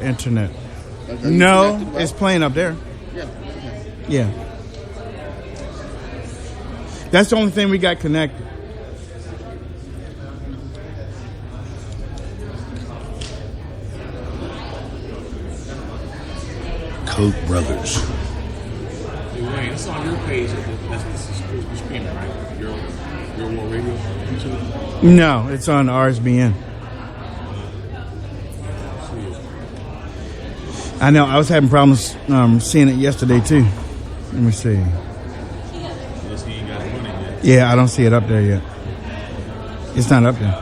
internet. No, it's playing up there. Yeah. Okay. Yeah. That's the only thing we got connected. Koch brothers. Hey, Wayne, it's on your page. That's streaming, right? Your WAARadio YouTube? No, it's on RSBN. I know. I was having problems seeing it yesterday too. Let me see. Unless he ain't got it running yet. Yeah, I don't see it up there yet. It's not up there.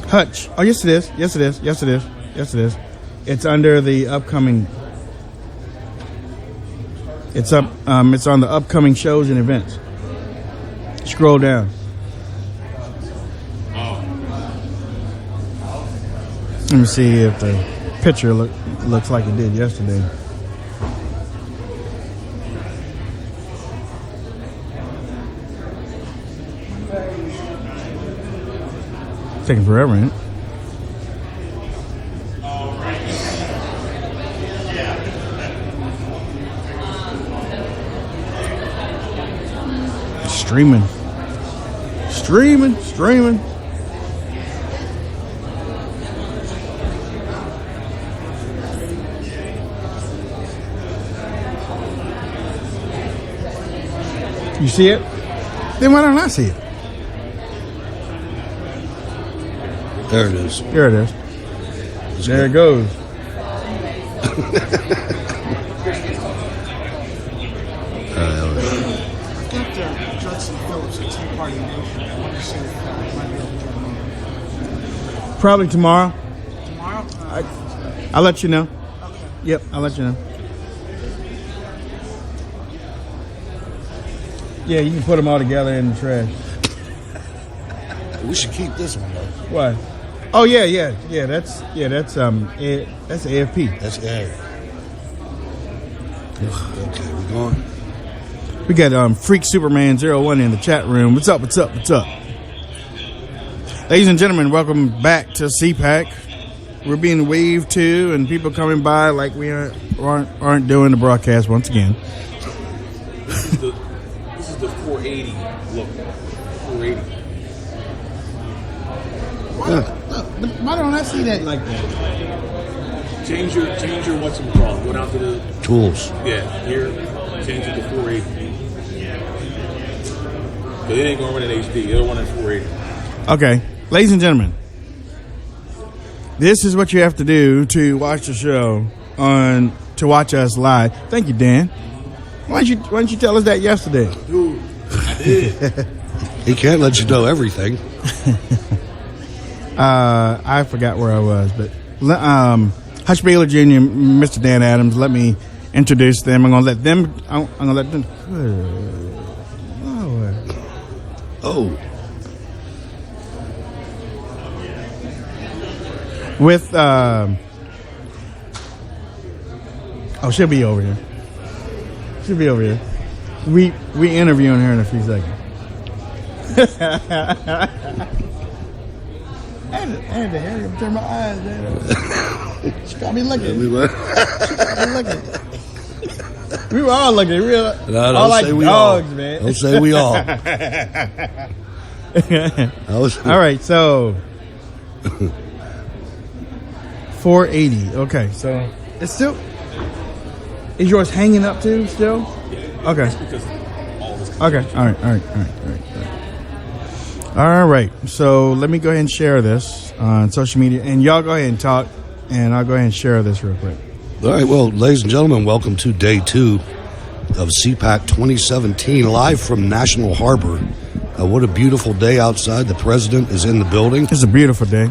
Hutch. Oh, yes it is. Yes it is. Yes it is. Yes it is. It's under the upcoming. It's up. It's on the upcoming shows and events. Scroll down. Let me see if the picture looks like it did yesterday. Taking forever, ain't it? Streaming. You see it? Then why don't I see it? There it is. Here it is. There it goes. Probably tomorrow. Tomorrow? I'll let you know. Okay. Yep, I'll let you know. Yeah, you can put them all together in the trash. We should keep this one though. What? Oh yeah. That's AFP. That's A. Okay, we're going. We got Freak Superman 01 in the chat room. What's up? Ladies and gentlemen, welcome back to CPAC. We're being waved to, and people coming by like we aren't doing the broadcast once again. This is the 480 look. 480. Why don't I see that like that? Change your what's it called? Go down to the Tools. here. Change it to 480. But it ain't gonna run in HD. It'll run at 480. Okay, ladies and gentlemen, this is what you have to do to watch the show to watch us live. Thank you, Dan. Why didn't you tell us that yesterday? Dude, I did. He can't let you know everything. I forgot where I was, but Hutch Baylor Jr., Mr. Dan Adams, let me introduce them. I'm gonna let them. Oh. With she'll be over here. We interviewing her in a few seconds. I had to hurry up, turn my eyes down. She got me looking. We were all looking. All like dogs, man. Don't say we all. All right, so 480. Okay, so it's still. Is yours hanging up too? Still? Okay. Okay. All right. All right. So let me go ahead and share this on social media, and y'all go ahead and talk, and I'll go ahead and share this real quick. All right. Well, ladies and gentlemen, welcome to day 2 of CPAC 2017, live from National Harbor. What a beautiful day outside. The president is in the building. It's a beautiful day.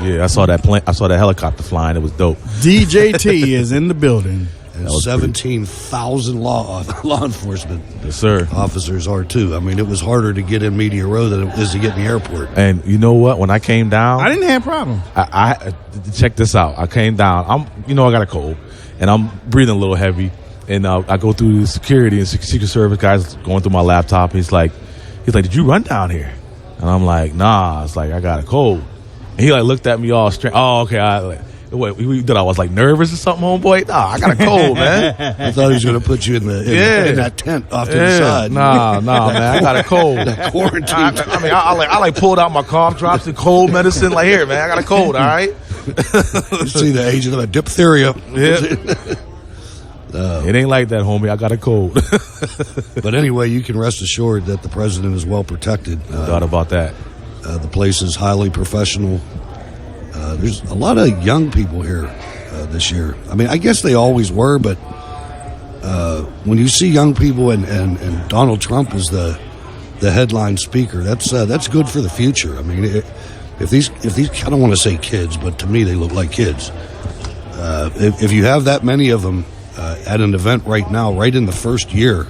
Yeah, I saw that plane. I saw that helicopter flying. It was dope. DJT is in the building. And 17,000 law enforcement officers are too. I mean, it was harder to get in Media Row than it is to get in the airport. And you know what? When I came down, I didn't have a problem. I check this out. I came down. I got a cold, and I'm breathing a little heavy. And I go through security and Secret Service guys going through my laptop. He's like, did you run down here? And I'm like, nah. It's like I got a cold. And he like looked at me all strange. Oh, okay. What, you thought I was like nervous or something, homeboy? Nah, I got a cold, man. I thought he was going to put you in that tent off to the side. Nah, man. I got a cold. That quarantine. I like pulled out my cough drops and cold medicine. Like, here, man, I got a cold, all right? You see the agent of a diphtheria. Yeah. It ain't like that, homie. I got a cold. But anyway, you can rest assured that the president is well protected. No doubt about that. The place is highly professional. There's a lot of young people here this year. I mean, I guess they always were, but when you see young people and Donald Trump is the headline speaker, that's good for the future. I mean, if these I don't want to say kids, but to me they look like kids. If you have that many of them at an event right now, right in the first year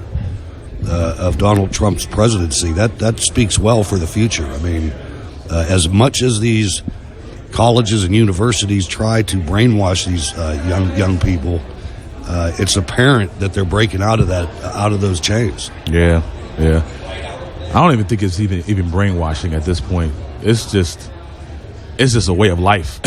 of Donald Trump's presidency, that speaks well for the future. I mean, as much as these colleges and universities try to brainwash these young people, it's apparent that they're breaking out of those chains. Yeah. I don't even think it's even brainwashing at this point. It's just a way of life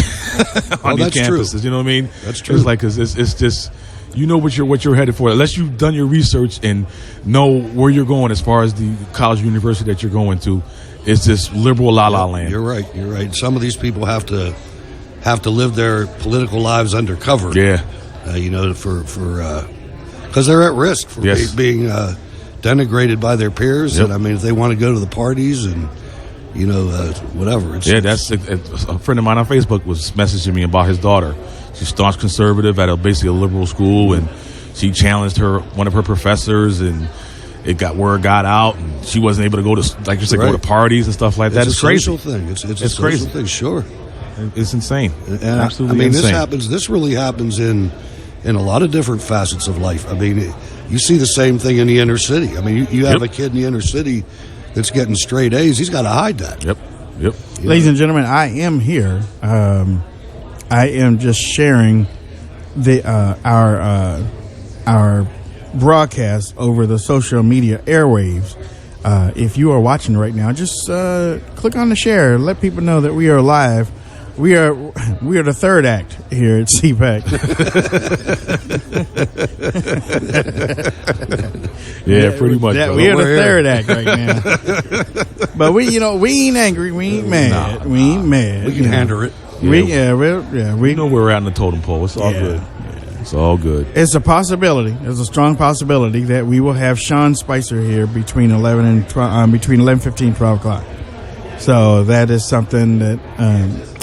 on these campuses. True. You know what I mean? That's true. It's like it's just, you know what you're headed for. Unless you've done your research and know where you're going as far as the college or university that you're going to, it's this liberal la-la land. You're right. Some of these people have to live their political lives undercover. Yeah. Because they're at risk for being denigrated by their peers. Yep. And I mean, if they want to go to the parties and whatever. That's a friend of mine on Facebook was messaging me about his daughter. She's staunch conservative at basically a liberal school, and she challenged one of her professors, and word got out, and she wasn't able to go to, like you said, go to parties and stuff like that. It's crazy. It's a social thing. It's a social crazy thing. Sure, it's insane. And absolutely insane. This really happens in a lot of different facets of life. I mean, you see the same thing in the inner city. I mean, you have a kid in the inner city that's getting straight A's. He's got to hide that. Yep. Ladies and gentlemen, I am here. I am just sharing our broadcast over the social media airwaves. If you are watching right now, just click on the share. Let people know that we are live. We are the third act here at CPAC. Yeah, pretty much. We are the third act right now. But we ain't angry. We ain't mad. We ain't mad. We can handle it. We know where we're at in the totem pole. It's all good. It's all good. It's a possibility. There's a strong possibility that we will have Sean Spicer here between 11:15 and 12 o'clock. So that is something that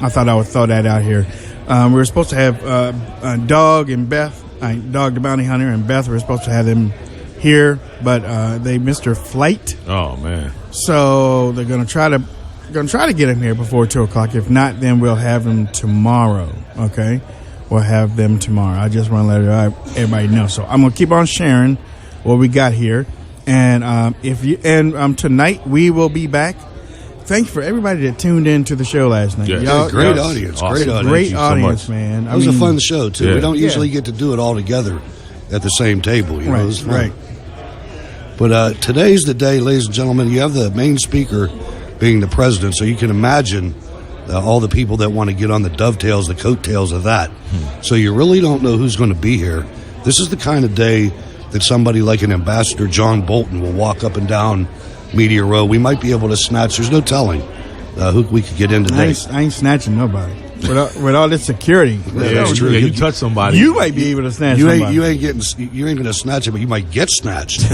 I thought I would throw that out here. We were supposed to have Dog and Beth, Dog the Bounty Hunter and Beth. We were supposed to have them here, but they missed their flight. Oh man! So they're gonna try to get him here before 2 o'clock. If not, then we'll have him tomorrow. Okay, we'll have them tomorrow. I just want to let everybody know. So I'm gonna keep on sharing what we got here, and tonight we will be back. Thank you for everybody that tuned in to the show last night. Yeah, great audience. Awesome. Great audience, so man. It was a fun show, too. Yeah. We don't usually get to do it all together at the same table. You know, it was fun. Right. But today's the day, ladies and gentlemen. You have the main speaker being the president, so you can imagine all the people that want to get on the dovetails, the coattails of that. So you really don't know who's going to be here. This is the kind of day that somebody like an Ambassador John Bolton will walk up and down Media Row. We might be able to snatch. There's no telling who we could get in today. I ain't snatching nobody. With all this security. That's true. You touch somebody, you might be able to snatch somebody. You ain't going to snatch it, but you might get snatched.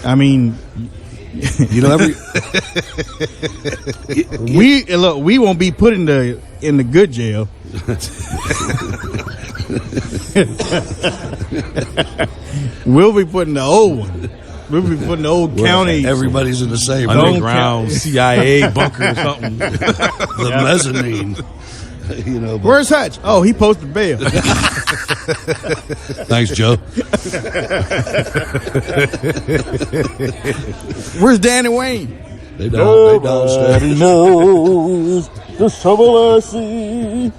I mean, we won't be put in the good jail. We'll be putting the old one. We'll be putting the old county. Everybody's in the same underground CIA bunker or something. The mezzanine. Where's Hutch? Oh, he posted bail. Thanks, Joe. Where's Dan and Wayne? They downstairs. Knows the trouble I see.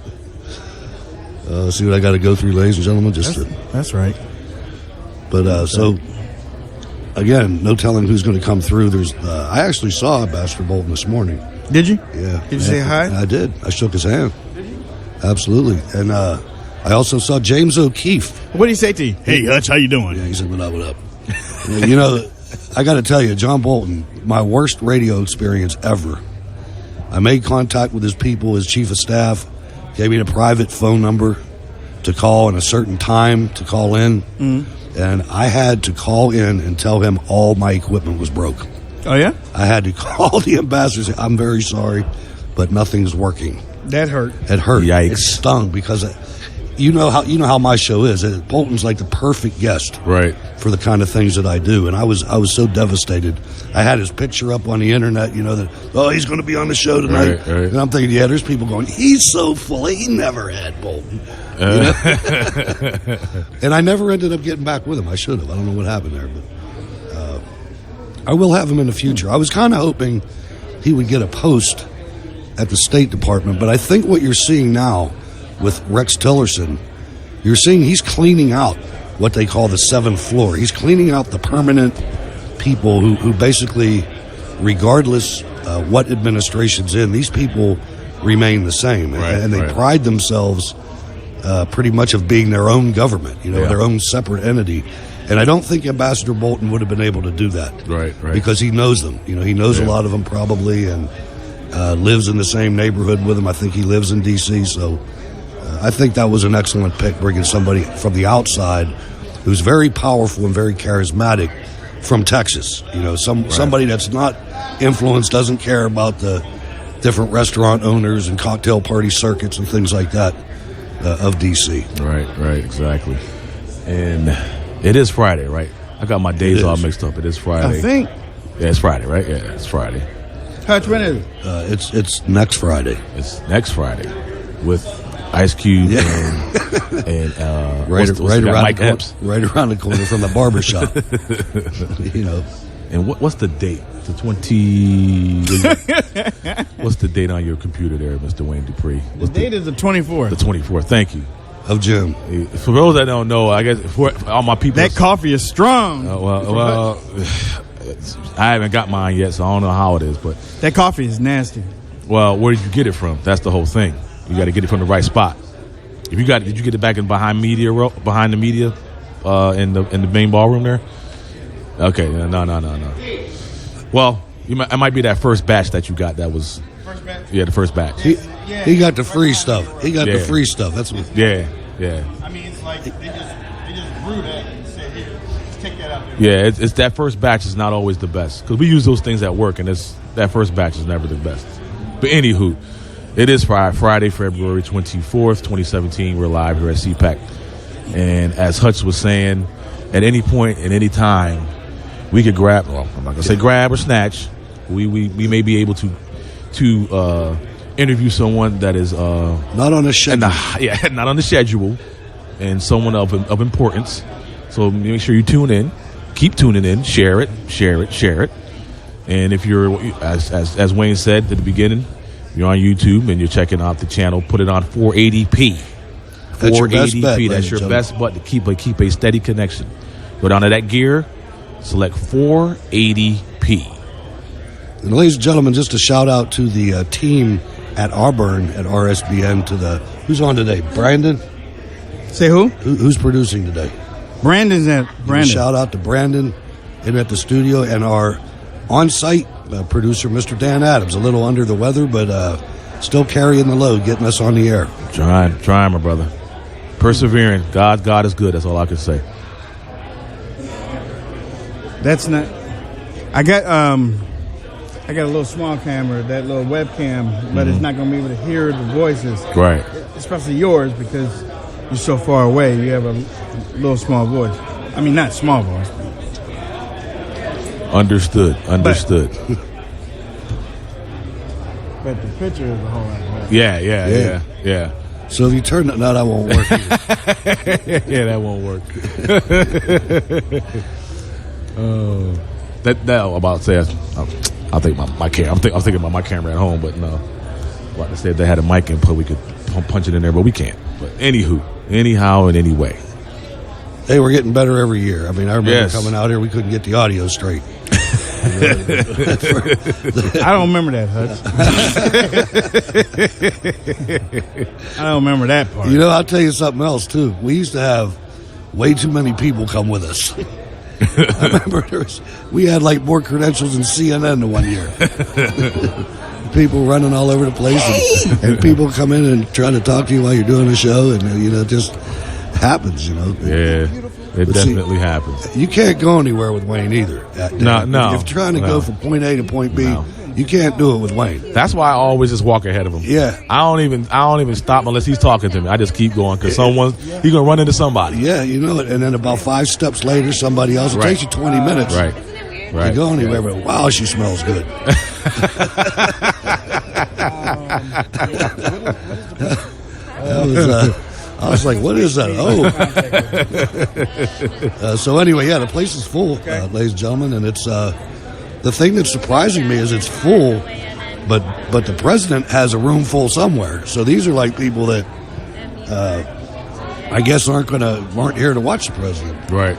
See what I got to go through, ladies and gentlemen. That's right. But so again, no telling who's going to come through. I actually saw Ambassador Bolton this morning. Did you? Yeah. Did you say hi? I did. I shook his hand. Absolutely. And I also saw James O'Keefe. What did he say to you? Hey, Hutch, how you doing? Yeah, he said, what up, what up? You know, I got to tell you, John Bolton, my worst radio experience ever. I made contact with his people, his chief of staff, gave me a private phone number to call in a certain time to call in. Mm-hmm. And I had to call in and tell him all my equipment was broke. Oh, yeah? I had to call the ambassador and say, I'm very sorry, but nothing's working. That hurt. It hurt. Yikes. It stung because you know how my show is. Bolton's like the perfect guest, Right. for the kind of things that I do. And I was so devastated. I had his picture up on the internet, that he's going to be on the show tonight. Right. And I'm thinking, there's people going, he's so full. He never had Bolton. And I never ended up getting back with him. I should have. I don't know what happened there, but I will have him in the future. I was kind of hoping he would get a post at the State Department, but I think what you're seeing now with Rex Tillerson, you're seeing he's cleaning out what they call the seventh floor. He's cleaning out the permanent people who basically, regardless what administration's in, these people remain the same. Right, and they right. pride themselves pretty much of being their own government, their own separate entity. And I don't think Ambassador Bolton would have been able to do that. Right. Because he knows them. He knows a lot of them probably, and lives in the same neighborhood with them. I think he lives in D.C., so I think that was an excellent pick, bringing somebody from the outside who's very powerful and very charismatic from Texas. Somebody that's not influenced, doesn't care about the different restaurant owners and cocktail party circuits and things like that of D.C. Right, exactly. And it is Friday, right? I got my days all mixed up. It is Friday. I think. Yeah, it's Friday, right? Yeah, it's Friday. Hutch, when is it? It's next Friday. It's next Friday with Ice Cube and Right around Mike Epps. right around the corner from the barbershop. And what's the date? The 20. What's the date on your computer there, Mr. Wayne Dupree? The date is the 24th. The 24th. Thank you. Of Jim. For those that don't know, I guess for all my people. That coffee is strong. Well, I haven't got mine yet, so I don't know how it is. But that coffee is nasty. Well, where did you get it from? That's the whole thing. You got to get it from the right spot. Did you get it back in behind the media in the main ballroom there? Okay, no. Well, it might be that first batch that you got. That was First batch. the first batch. He got the free stuff. The free stuff. That's what. Yeah. I mean, it's like they just brew that and say, here, let's take that out there. Yeah, it's that first batch is not always the best because we use those things at work, and that first batch is never the best. But anywho, it is Friday, February 24th, 2017. We're live here at CPAC, and as Hutch was saying, at any point, at any time, we could grab. Well, I'm not gonna say grab or snatch. We may be able to interview someone that is Not on a schedule. not on the schedule, and someone of importance. So make sure you tune in, keep tuning in, share it. And if you're, as Wayne said at the beginning, you're on YouTube and you're checking out the channel, put it on 480p. That's your best bet, That's your best bet to keep a steady connection. Go down to that gear, select 480p. And ladies and gentlemen, just a shout out to the team at Auburn at RSBN. Who's on today? Brandon. Say who? Who's producing today? Brandon's at Brandon. Shout out to Brandon in at the studio, and our on-site producer, Mr. Dan Adams, a little under the weather, but still carrying the load, getting us on the air. Trying, my brother. Persevering. God is good. That's all I can say. That's not. I got a little small camera, that little webcam, but it's not going to be able to hear the voices. Right. Especially yours, because you're so far away. You have a little small voice. I mean, not small voice. Understood. But the picture is a whole lot better. Yeah. So if you turn that, no, that won't work either. Yeah, that won't work. That I'm about to say. I'll think about my camera. I'm thinking about my camera at home, but no. About to say if they had a mic input, we could punch it in there, but we can't. But anyhow, and anyway. Hey, we're getting better every year. I mean, I remember Yes. coming out here, we couldn't get the audio straight. I don't remember that, Hutch. I don't remember that part. You know, I'll tell you something else, too. We used to have way too many people come with us. I remember we had like more credentials than CNN in 1 year. People running all over the place, and people come in and trying to talk to you while you're doing the show, and it just happens, Yeah, it definitely happens. You can't go anywhere with Wayne either. No. If you're trying to go from point A to point B, you can't do it with Wayne. That's why I always just walk ahead of him. Yeah, I don't even stop unless he's talking to me. I just keep going because he's gonna run into somebody. Yeah, you know it. And then about 5 steps later, somebody else. It takes you 20 minutes. Right. To go anywhere, but wow, she smells good. I was like, what is that? Oh. So anyway, the place is full, ladies and gentlemen, and it's the thing that's surprising me is it's full, but the president has a room full somewhere. So these are like people that I guess aren't here to watch the president. Right.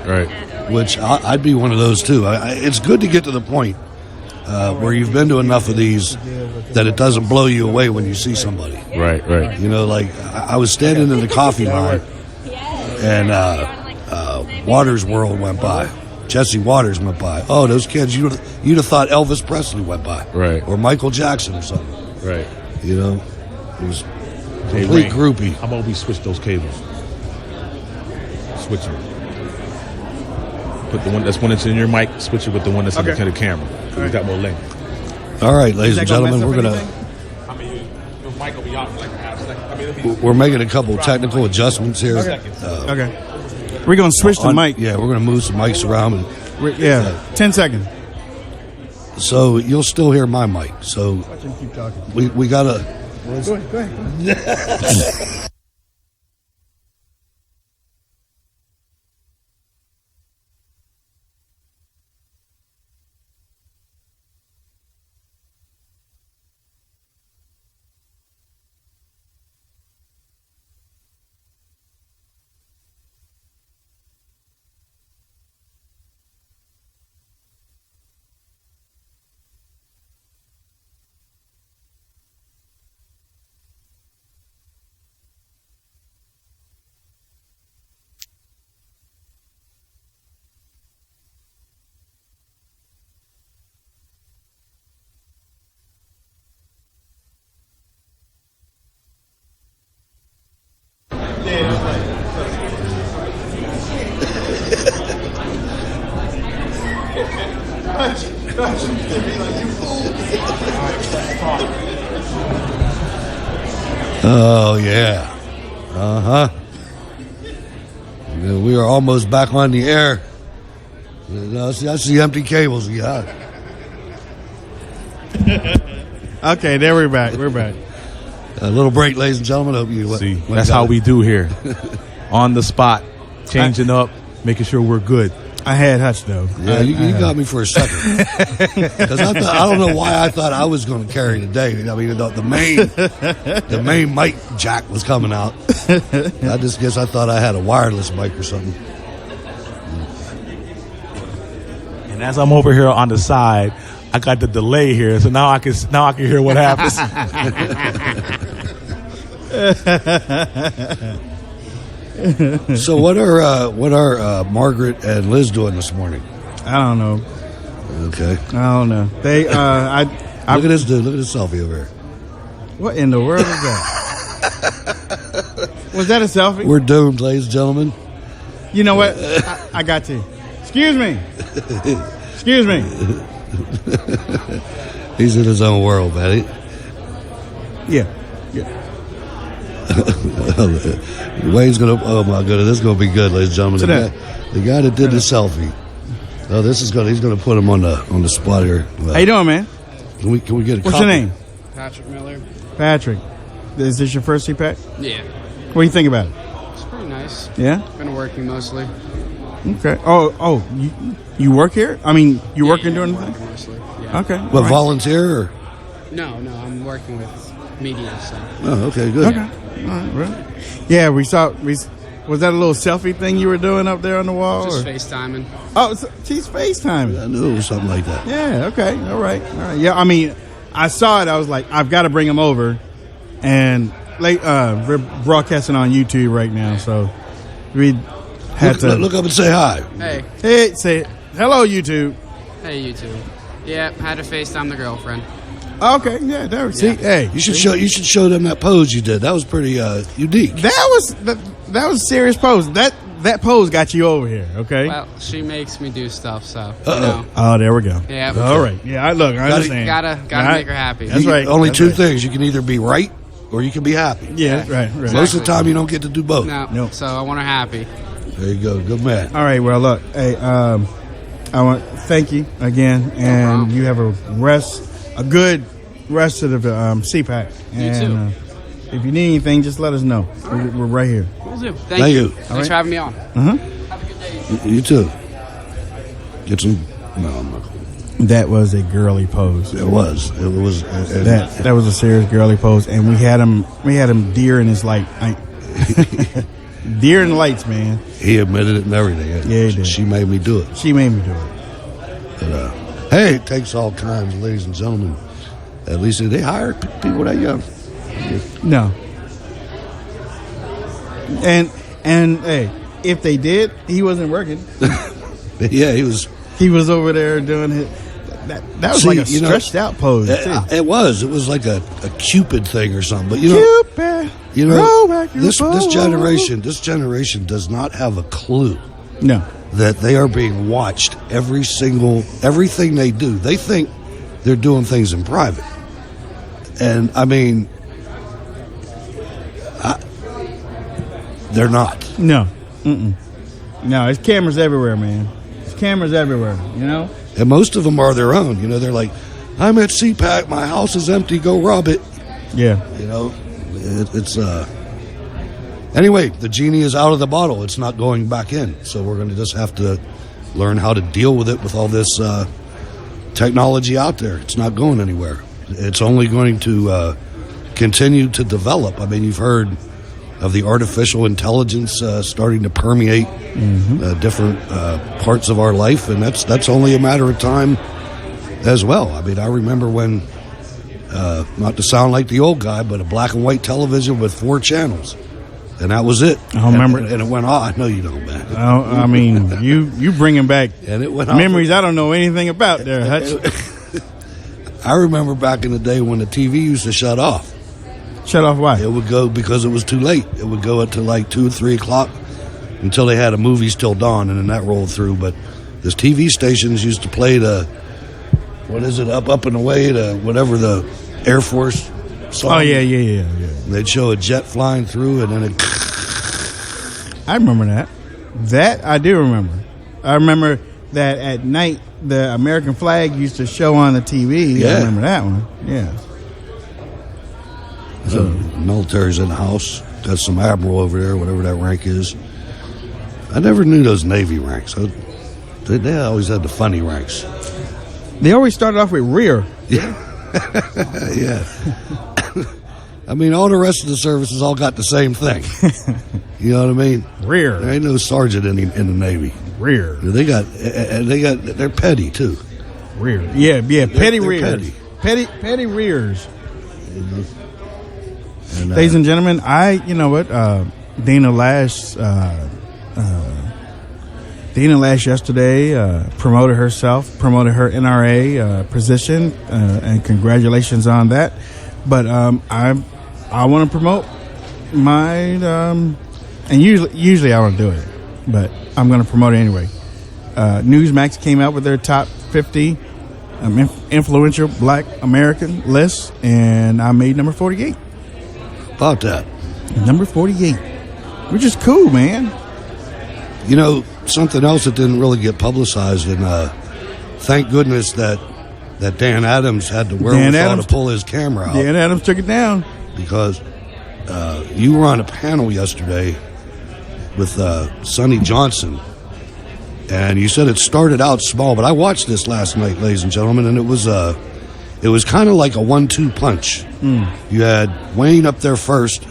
Which I'd be one of those too. It's good to get to the point where you've been to enough of these that it doesn't blow you away when you see somebody. Right. Like I was standing in the coffee line, and Waters World went by. Jesse Waters went by. Oh, those kids! You'd have thought Elvis Presley went by, right? Or Michael Jackson or something, right? It was complete groupie. How about we switch those cables? Switch them. Put the one that's in your mic. Switch it with the one that's in the camera. We got more length. All right, ladies and gentlemen, we're gonna. Your mic will be off for like half a second. We're making a couple technical adjustments here. Okay. We're going to switch the mic. Yeah, we're going to move some mics around. 10 seconds. So you'll still hear my mic. So we got to... Go ahead. Oh, yeah. We are almost back on the air. That's the empty cables. Yeah. Okay, there we're back. A little break, ladies and gentlemen. Hope you see. That's how we do here, on the spot, changing up, making sure we're good. I had Hutch though. Yeah, you got me for a second because I don't know why I thought I was going to carry the day. I mean, the main mic jack was coming out. I just guess I thought I had a wireless mic or something. And as I'm over here on the side, I got the delay here, so now I can hear what happens. So what are Margaret and Liz doing this morning? I don't know. Okay. I don't know. They look at this dude. Look at this selfie over here. What in the world is that? Was that a selfie? We're doomed, ladies and gentlemen. You know what? I got you. Excuse me. He's in his own world, buddy. Yeah. Wayne's gonna. Oh my goodness, this is gonna be good, ladies and gentlemen. The guy that did the selfie. Oh, he's gonna put him on the spot here. How you doing, man? Can we get a What's copy? your name? Patrick Miller. Patrick. Is this your first CPAC? Yeah. What do you think about it? It's pretty nice. Yeah? Been working mostly. Okay. Oh, you work here? I mean, you working doing anything? Mostly. Yeah. Okay. What, right. volunteer or? No, I'm working with media, so. Oh, okay, good. Okay. All right, right. Yeah, we saw Was that a little selfie thing you were doing up there on the wall? Just or? FaceTiming. Oh, she's FaceTiming. I knew it was something like that. Yeah, okay. All right. Yeah, I mean, I saw it. I was like, I've got to bring him over. And we're broadcasting on YouTube right now, so we had to look up and say hi. Hey, say hello, YouTube. hey, you two. Yeah, had to FaceTime the girlfriend. Okay, yeah, there. See, hey, You should show them that pose you did. That was pretty unique. that was a serious pose. That pose got you over here. Okay. Well, she makes me do stuff, so Oh, there we go. Yeah. All right. Yeah, I understand. Gotta make her happy. That's right. Only That's two right. things. You can either be right or you can be happy. Yeah, right. Most of the time, you don't get to do both. No, Nope. so I want her happy. There you go. Good man. All right. Well, look. Hey, I want to thank you again, and problem. you have a good rest of the CPAC. And, too. If you need anything, just let us know. We're right here. Will do. Thank you. Thanks for having me on. You too. Get some. No, I'm not. That was a girly pose. It was. That was a serious girly pose, and we had him deer in his light. Deer in the lights, man. He admitted it and everything. Yeah, he did. She made me do it. She made me do it. But, hey, it takes all kinds, ladies and gentlemen. At least they hire people that young. No. And hey, if they did, he wasn't working. Yeah, he was. He was over there doing it. That was See, like a stretched out pose. too. It was. It was like a Cupid thing or something. But Cupid, roll back your this boat. generation does not have a clue No. that they are being watched everything they do. They think they're doing things in private, and I mean, they're not. No. Mm-mm. No, there's cameras everywhere, man. There's cameras everywhere, you know? And most of them are their own. You know, they're like, I'm at CPAC, my house is empty, go rob it. Yeah. You know, it's anyway, the genie is out of the bottle. It's not going back in. So we're going to just have to learn how to deal with it with all this technology out there. It's not going anywhere. It's only going to continue to develop. I mean, you've heard of the artificial intelligence starting to permeate different parts of our life, and that's only a matter of time as well. I mean, I remember when, not to sound like the old guy, but a black and white television with 4 channels, and that was it. I remember, and it went on. I know you don't, man. I mean, you bringing back And it went memories I don't know anything about there, Hutch. I remember back in the day when the TV used to shut off. Shut off why? It would go because it was too late. It would go until like 2 or 3 o'clock until they had a movie Till Dawn, and then that rolled through. But this TV stations used to play what is it, Up and Away, whatever the Air Force song. Oh, yeah. And they'd show a jet flying through, and then it. I remember that. That I do remember. I remember that at night the American flag used to show on the TV. Yeah. I remember that one. Yeah. So military's in the house. Got some admiral over there, whatever that rank is. I never knew those Navy ranks. They always had the funny ranks. They always started off with rear. Yeah. I mean, all the rest of the services all got the same thing. You know what I mean? Rear. There ain't no sergeant in the Navy. Rear. They're petty too. Rear. Yeah. Petty they're rears. Petty rears. And, Ladies and gentlemen, you know what? Dana Lash yesterday promoted her NRA position, and congratulations on that. But I want to promote my, and usually I don't do it, but I'm going to promote it anyway. Newsmax came out with their top 50 influential Black American list, and I made number 48. about that. Number 48, which is cool, man. You know, something else that didn't really get publicized, and thank goodness that Dan Adams had the wherewithal to pull his camera out. Dan Adams took it down. Because you were on a panel yesterday with Sonny Johnson, and you said it started out small, but I watched this last night, ladies and gentlemen, and it was kind of like a 1-2 punch. You had Wayne up there first,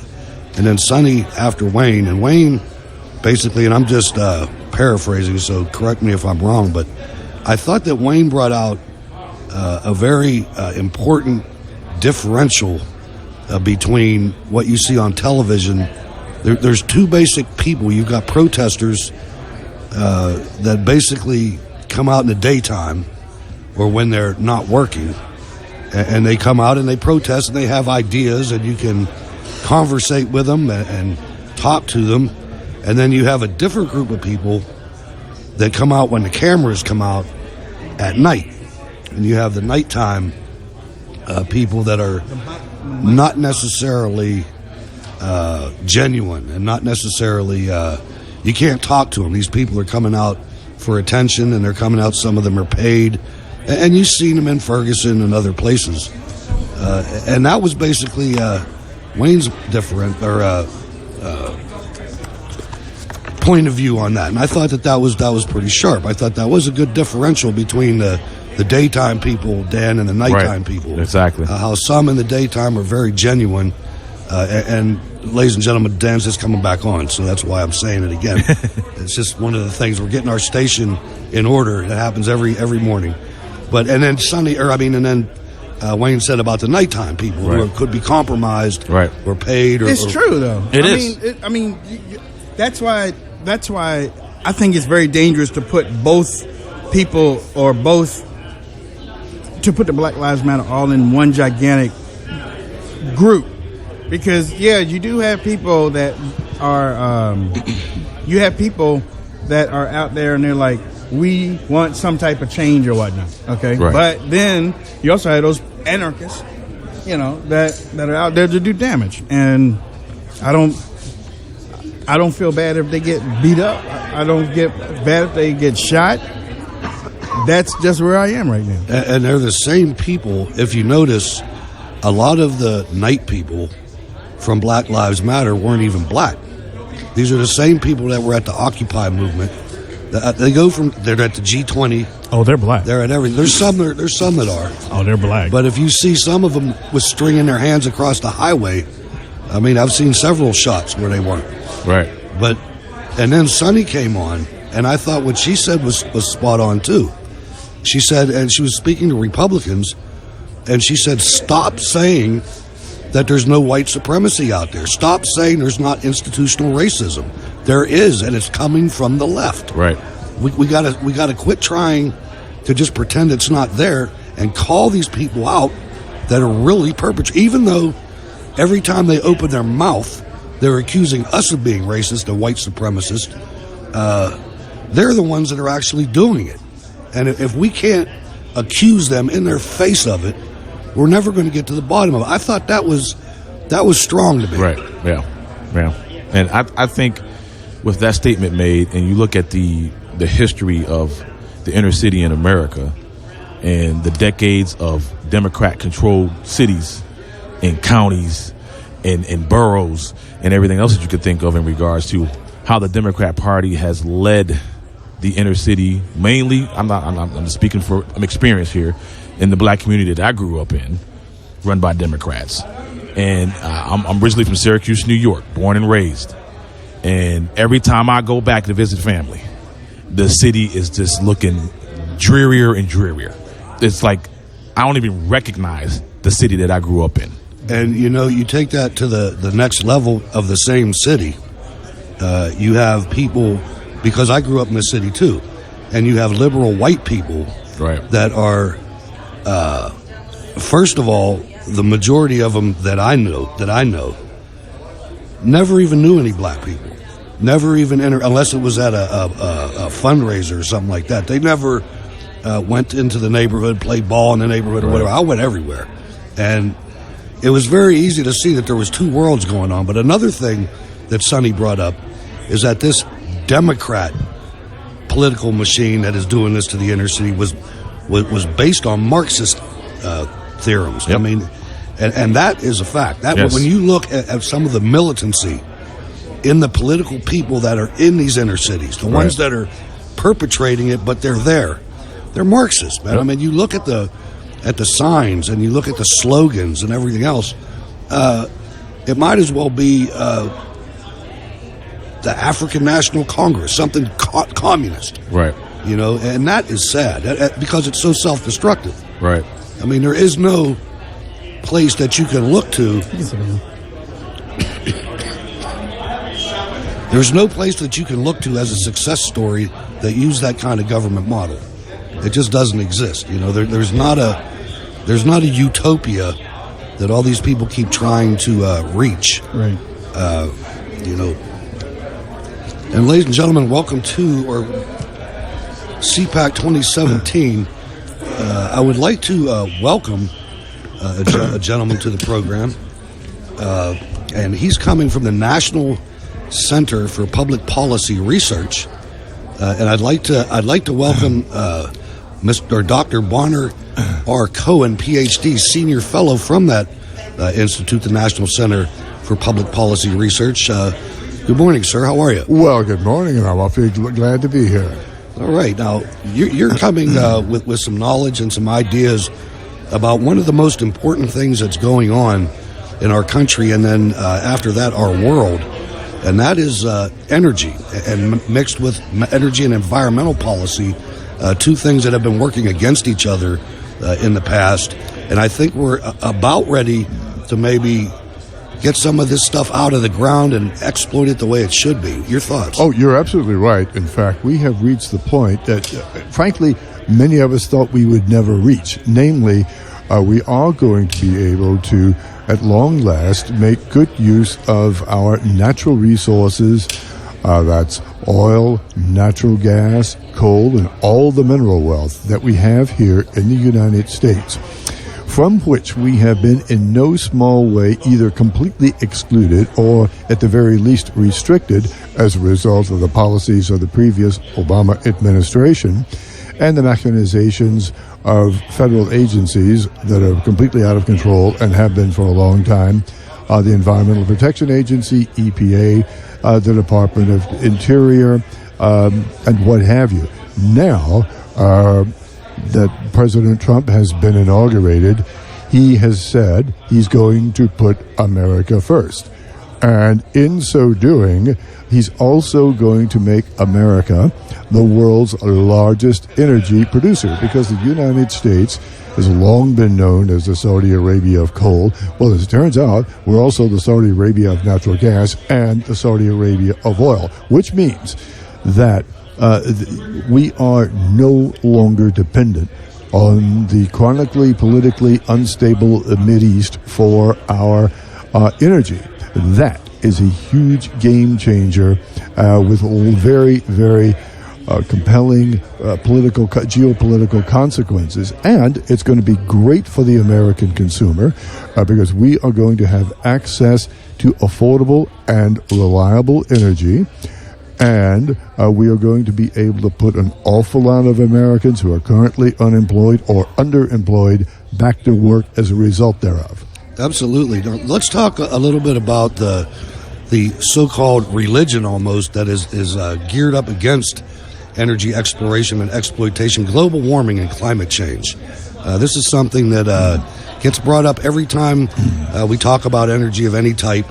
and then Sonny after Wayne, and Wayne basically, and I'm just paraphrasing, so correct me if I'm wrong, but I thought that Wayne brought out a very important differential between what you see on television. There's two basic people. You've got protesters that basically come out in the daytime or when they're not working, and they come out and they protest and they have ideas, and you can conversate with them and talk to them. And then you have a different group of people that come out when the cameras come out at night. And you have the nighttime people that are not necessarily genuine and not necessarily, you can't talk to them. These people are coming out for attention, and they're coming out, some of them are paid. And you've seen them in Ferguson and other places. And that was basically Wayne's different, or point of view on that. And I thought that was pretty sharp. I thought that was a good differential between the daytime people, Dan, and the nighttime people. Exactly. How some in the daytime are very genuine. And ladies and gentlemen, Dan's just coming back on, so that's why I'm saying it again. It's just one of the things. We're getting our station in order. It happens every morning. And then Wayne said about the nighttime people who could be compromised, or paid. It's true, though. It is. That's why I think it's very dangerous to put both people to put the Black Lives Matter all in one gigantic group. Because, you do have people that are, out there and they're like, we want some type of change or whatnot, okay? Right. But then you also have those anarchists, that are out there to do damage. And I don't feel bad if they get beat up. I don't get bad if they get shot. That's just where I am right now. And they're the same people. If you notice, a lot of the night people from Black Lives Matter weren't even black. These are the same people that were at the Occupy movement. They're at the G20. Oh, they're black. They're at everything. There's some that are. Oh, they're black. But if you see some of them with stringing their hands across the highway, I mean, I've seen several shots where they weren't. Right. And then Sonny came on, and I thought what she said was spot on too. She said, and she was speaking to Republicans, and she said, stop saying that there's no white supremacy out there. Stop saying there's not institutional racism. There is, and it's coming from the left. Right. We gotta quit trying to just pretend it's not there and call these people out that are really perpetrating. Even though every time they open their mouth, they're accusing us of being racist and white supremacist. They're the ones that are actually doing it. And if we can't accuse them in their face of it, we're never going to get to the bottom of it. I thought that was strong to me. Right. Yeah. And I think with that statement made, and you look at the history of the inner city in America and the decades of Democrat-controlled cities and counties and boroughs and everything else that you could think of in regards to how the Democrat Party has led the inner city, mainly, I'm speaking from experience here, in the black community that I grew up in, run by Democrats. And I'm originally from Syracuse, New York, born and raised. And every time I go back to visit family, the city is just looking drearier and drearier. It's like I don't even recognize the city that I grew up in. And, you take that to the next level of the same city. You have people, because I grew up in the city too, and you have liberal white people that are, first of all, the majority of them that I know, never even knew any black people. Never even unless it was at a fundraiser or something like that. They never went into the neighborhood, played ball in the neighborhood or whatever. I went everywhere. And it was very easy to see that there was two worlds going on. But another thing that Sonny brought up is that this Democrat political machine that is doing this to the inner city was based on Marxist theorems. Yep. I mean, and that is a fact. That yes. When you look at some of the militancy in the political people that are in these inner cities, the ones that are perpetrating it, but they're there. They're Marxists, man. Yep. I mean, you look at the signs and you look at the slogans and everything else. It might as well be the African National Congress, something communist. Right. You know, and that is sad because it's so self-destructive. Right. I mean, there is no place that you can look to. There's no place that you can look to as a success story that used that kind of government model. It just doesn't exist. You know, there's not a utopia that all these people keep trying to reach. Right. You know. And ladies and gentlemen, welcome to our CPAC 2017. I would like to welcome a gentleman to the program, and he's coming from the National Center for Public Policy Research, and I'd like to welcome Mr. Dr. Bonner R. Cohen, PhD, Senior Fellow from that institute, the National Center for Public Policy Research. Good morning, sir. How are you? Well, good morning, and I'm awfully glad to be here. All right. Now, you're coming with some knowledge and some ideas about one of the most important things that's going on in our country, and then after that, our world, and that is energy, and mixed with energy and environmental policy, two things that have been working against each other in the past. And I think we're about ready to maybe get some of this stuff out of the ground and exploit it the way it should be. Your thoughts? Oh, you're absolutely right. In fact, we have reached the point that, frankly, many of us thought we would never reach. Namely, we are going to be able to, at long last, make good use of our natural resources. That's oil, natural gas, coal, and all the mineral wealth that we have here in the United States, from which we have been in no small way either completely excluded or at the very least restricted as a result of the policies of the previous Obama administration and the machinations of federal agencies that are completely out of control and have been for a long time. The Environmental Protection Agency, EPA, the Department of Interior, and what have you. Now that President Trump has been inaugurated, he has said he's going to put America first. And in so doing, he's also going to make America the world's largest energy producer, because the United States has long been known as the Saudi Arabia of coal. Well, as it turns out, we're also the Saudi Arabia of natural gas and the Saudi Arabia of oil, which means that we are no longer dependent on the chronically politically unstable Mideast for our energy. That is a huge game changer with very, very compelling geopolitical consequences. And it's going to be great for the American consumer because we are going to have access to affordable and reliable energy. And we are going to be able to put an awful lot of Americans who are currently unemployed or underemployed back to work as a result thereof. Absolutely. Now, let's talk a little bit about the so-called religion almost that is geared up against energy exploration and exploitation, global warming and climate change. This is something that gets brought up every time we talk about energy of any type.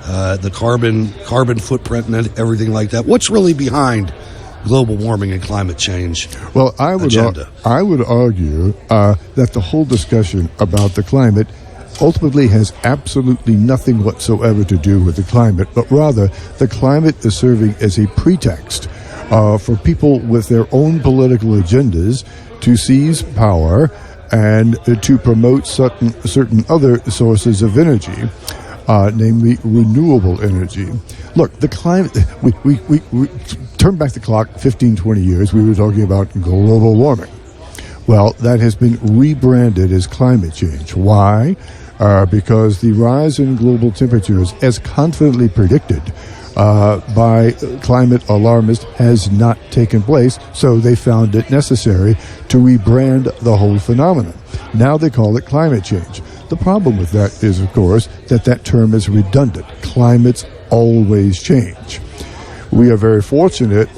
The carbon footprint and everything like that. What's really behind global warming and climate change? Well, I would argue that the whole discussion about the climate ultimately has absolutely nothing whatsoever to do with the climate, but rather the climate is serving as a pretext for people with their own political agendas to seize power and to promote certain other sources of energy. Namely renewable energy. Look, the climate, we turn back the clock 15, 20 years, we were talking about global warming. Well, that has been rebranded as climate change. Why? Because the rise in global temperatures, as confidently predicted by climate alarmists, has not taken place, so they found it necessary to rebrand the whole phenomenon. Now they call it climate change. The problem with that is, of course, that term is redundant. Climates always change. We are very fortunate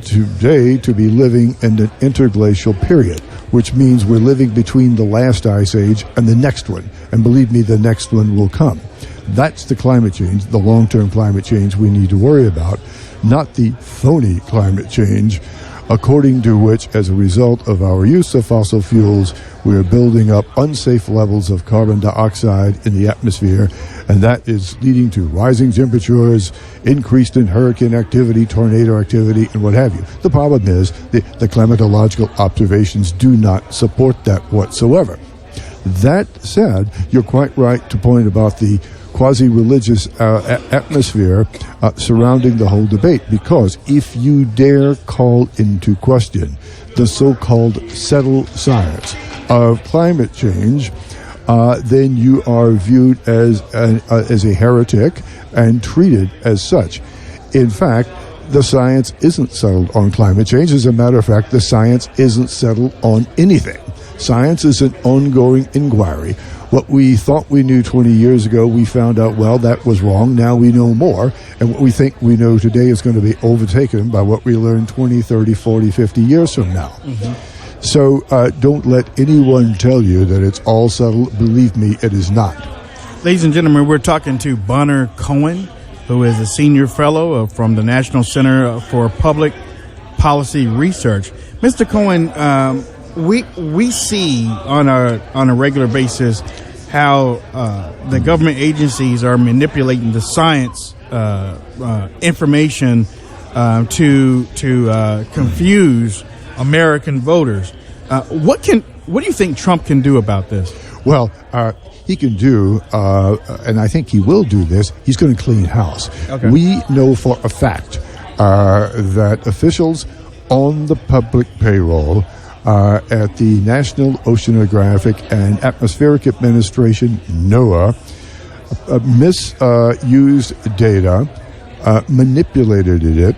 today to be living in an interglacial period, which means we're living between the last ice age and the next one. And believe me, the next one will come. That's the climate change, the long-term climate change we need to worry about, not the phony climate change, according to which, as a result of our use of fossil fuels, we are building up unsafe levels of carbon dioxide in the atmosphere, and that is leading to rising temperatures, increased in hurricane activity, tornado activity, and what have you. The problem is the climatological observations do not support that whatsoever. That said, you're quite right to point about the quasi-religious atmosphere surrounding the whole debate, because if you dare call into question the so-called settled science of climate change, then you are viewed as a heretic and treated as such. In fact, the science isn't settled on climate change. As a matter of fact, the science isn't settled on anything. Science is an ongoing inquiry. What we thought we knew 20 years ago, we found out, well, that was wrong. Now we know more. And what we think we know today is going to be overtaken by what we learned 20, 30, 40, 50 years from now. Mm-hmm. So don't let anyone tell you that it's all settled. Believe me, it is not. Ladies and gentlemen, we're talking to Bonner Cohen, who is a senior fellow from the National Center for Public Policy Research. Mr. Cohen, we see on a regular basis how the government agencies are manipulating the science information to confuse American voters. What do you think Trump can do about this? Well, he can do, and I think he will do this. He's going to clean house. Okay. We know for a fact that officials on the public payroll at the National Oceanographic and Atmospheric Administration, NOAA, misused data, manipulated it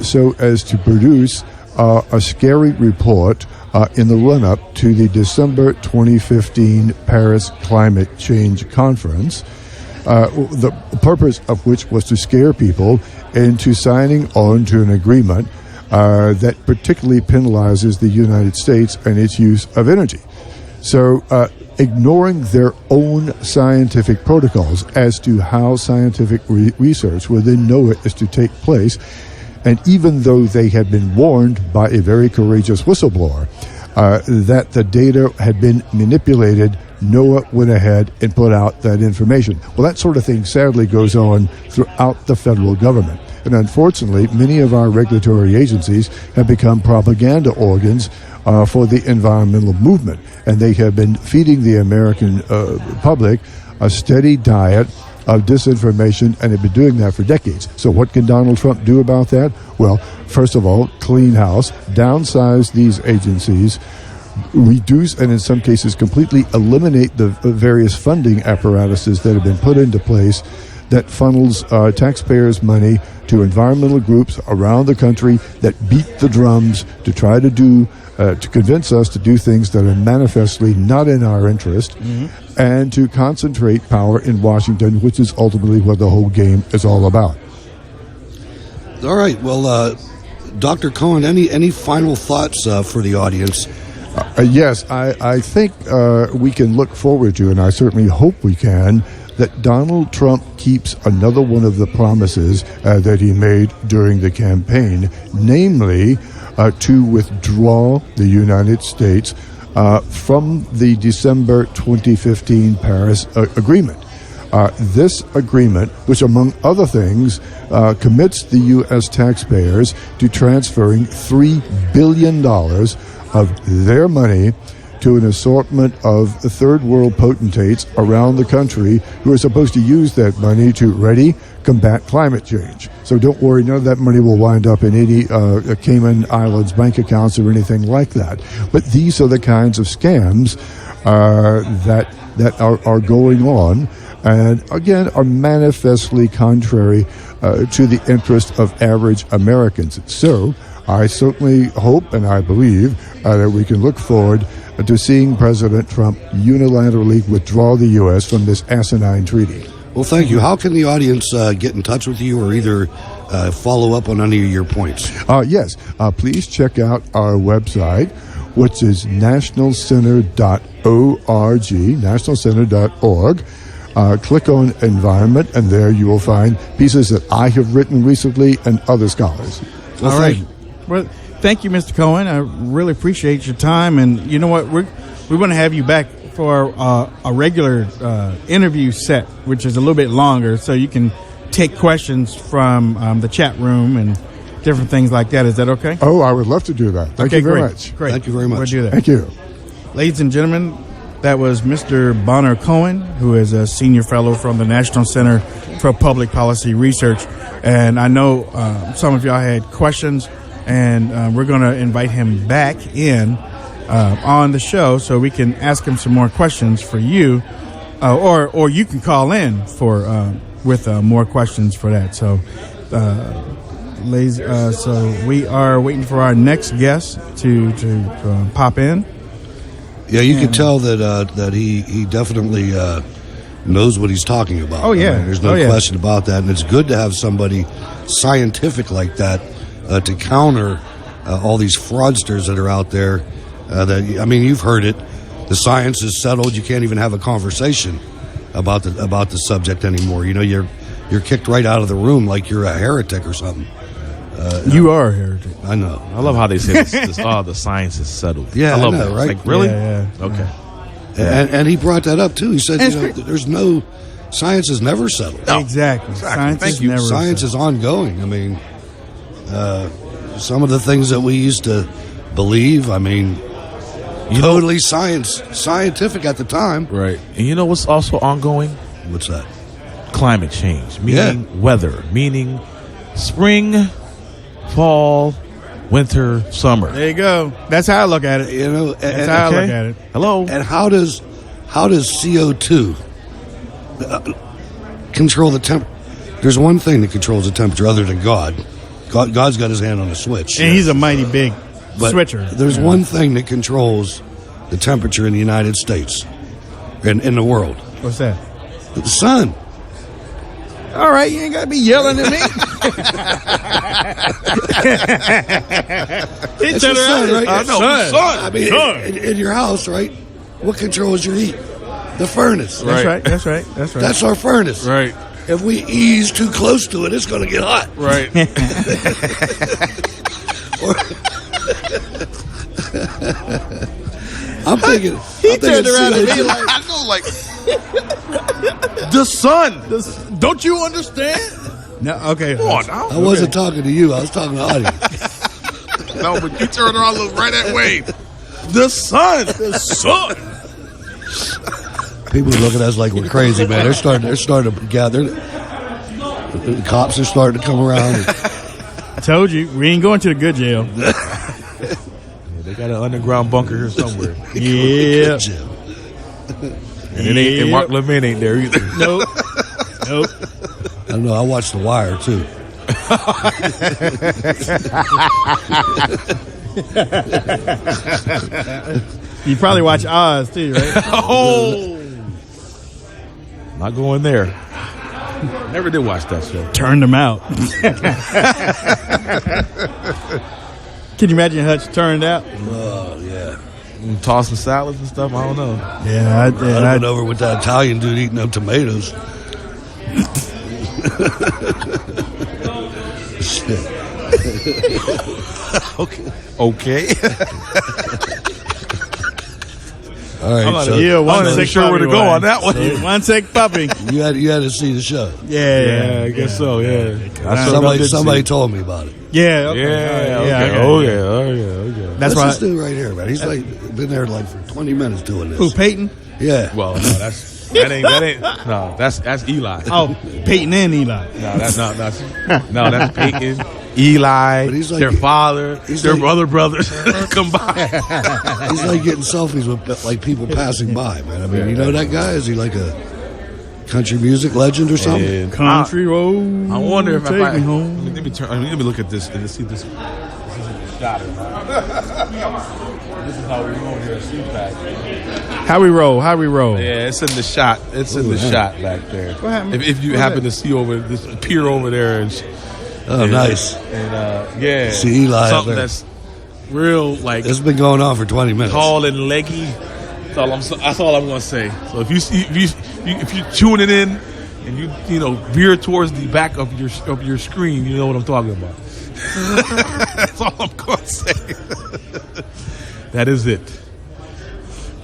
so as to produce a scary report in the run-up to the December 2015 Paris Climate Change Conference, the purpose of which was to scare people into signing on to an agreement that particularly penalizes the United States and its use of energy. So ignoring their own scientific protocols as to how scientific research within NOAA is to take place, and even though they had been warned by a very courageous whistleblower that the data had been manipulated, NOAA went ahead and put out that information. Well, that sort of thing sadly goes on throughout the federal government. And unfortunately, many of our regulatory agencies have become propaganda organs for the environmental movement. And they have been feeding the American public a steady diet of disinformation, and have been doing that for decades. So what can Donald Trump do about that? Well, first of all, clean house, downsize these agencies, reduce and in some cases completely eliminate the various funding apparatuses that have been put into place that funnels taxpayers' money to environmental groups around the country that beat the drums to try to to convince us to do things that are manifestly not in our interest, and to concentrate power in Washington, which is ultimately what the whole game is all about. All right. Well, Dr. Cohen, any final thoughts for the audience? Yes, I think we can look forward to, and I certainly hope we can, that Donald Trump keeps another one of the promises that he made during the campaign, namely to withdraw the United States from the December 2015 Paris Agreement. This agreement, which among other things commits the U.S. taxpayers to transferring $3 billion of their money to an assortment of third world potentates around the country who are supposed to use that money to, ready, combat climate change. So don't worry, none of that money will wind up in any Cayman Islands bank accounts or anything like that. But these are the kinds of scams that are going on, and again are manifestly contrary to the interest of average Americans. So I certainly hope and I believe that we can look forward to seeing President Trump unilaterally withdraw the U.S. from this asinine treaty. Well, thank you. How can the audience get in touch with you or either follow up on any of your points? Yes. Please check out our website, which is nationalcenter.org, nationalcenter.org. click on environment, and there you will find pieces that I have written recently and other scholars. Well, All thank right. you. Well, thank you, Mr. Cohen. I really appreciate your time. And you know what? We're going to have you back for a regular interview set, which is a little bit longer, so you can take questions from the chat room and different things like that. Is that okay? Oh, I would love to do that. Thank you very great. much. Great. Thank you very much. We'll do that. Thank you. Ladies and gentlemen, that was Mr. Bonner Cohen, who is a senior fellow from the National Center for Public Policy Research. And I know some of y'all had questions, and we're going to invite him back in on the show so we can ask him some more questions for you, or you can call in for with more questions for that. So, ladies, so we are waiting for our next guest to pop in. Yeah, you can tell that he definitely knows what he's talking about. Oh, yeah. I mean, there's no question about that, and it's good to have somebody scientific like that to counter all these fraudsters that are out there. You've heard it. The science is settled. You can't even have a conversation about the subject anymore. You know, you're kicked right out of the room like you're a heretic or something. You are a heretic. I know. I love how they say the science is settled. Yeah, I love I know, that. right? It's like, really? Yeah. Okay. And he brought that up too. He said, there's no science is never settled. No. Exactly. Science Thank is you. never Science is ongoing. I mean, some of the things that we used to believe, I mean, totally scientific at the time. Right. And you know what's also ongoing? What's that? Climate change, meaning weather, meaning spring, fall, winter, summer. There you go. That's how I look at it. You know, That's how I look at it. Hello. And how does CO2 control the temp? There's one thing that controls the temperature other than God. God's got his hand on the switch. And he's a mighty big But switcher. There's one thing that controls the temperature in the United States and in the world. What's that? The sun. All right, you ain't got to be yelling at me. It's the sun, right? I know. Sun. I mean, in your house, right? What controls your heat? The furnace. That's right. That's right. That's right. That's our furnace. Right. If we ease too close to it, it's going to get hot. Right. I'm thinking. He turned around and be like, I know, like the sun. Don't you understand? no, okay. Come on now. I wasn't talking to you. I was talking to the audience. No, but you turned around, look right at Wayne. The sun. The sun. People are looking at us like we're crazy, man. They're starting to gather. The cops are starting to come around. Told you, we ain't going to the good jail. They got an underground bunker here somewhere. Yeah. And Mark Levin ain't there either. Nope. Nope. I don't know. I watched The Wire too. You probably watch Oz too, right? Oh. Not going there. Never did watch that show. Turned them out. Can you imagine Hutch turned out? Oh yeah. Tossing salads and stuff. I don't know. Yeah, I'd been over with that Italian dude eating up tomatoes. Okay. All right, so yeah, I'm one not sick sure where to puppy go was. on that one. So, one sick puppy. you had to see the show. Yeah, I guess so. Yeah. Somebody told me about it. Yeah, okay. Yeah. Okay. Okay. That's What's why. this dude right here, man? He's like been there like for 20 minutes doing this. Who, Peyton? Yeah. Well, no, that's Eli. Oh, Peyton and Eli. That's Peyton, Eli, But he's like- their father, he's their like- other brothers combined. He's like getting selfies with like people passing by, man. I mean, you know that guy? Is he like a country music legend or something? And Country road. I wonder if take me home. let me look at this and see this. This is a shot. This is how we roll here at CPAC. How we roll? How we roll? Yeah, it's in the shot. It's in the shot back there. What happened? If you What's happen that? to see over this peer over there and Oh, nice. and yeah, See Eli up something there. that's real like It's been going on for 20 minutes. tall and leggy. That's all I'm going to say. So if you're tuning in and you know veer towards the back of your screen, you know what I'm talking about. That's all I'm going to say. That is it.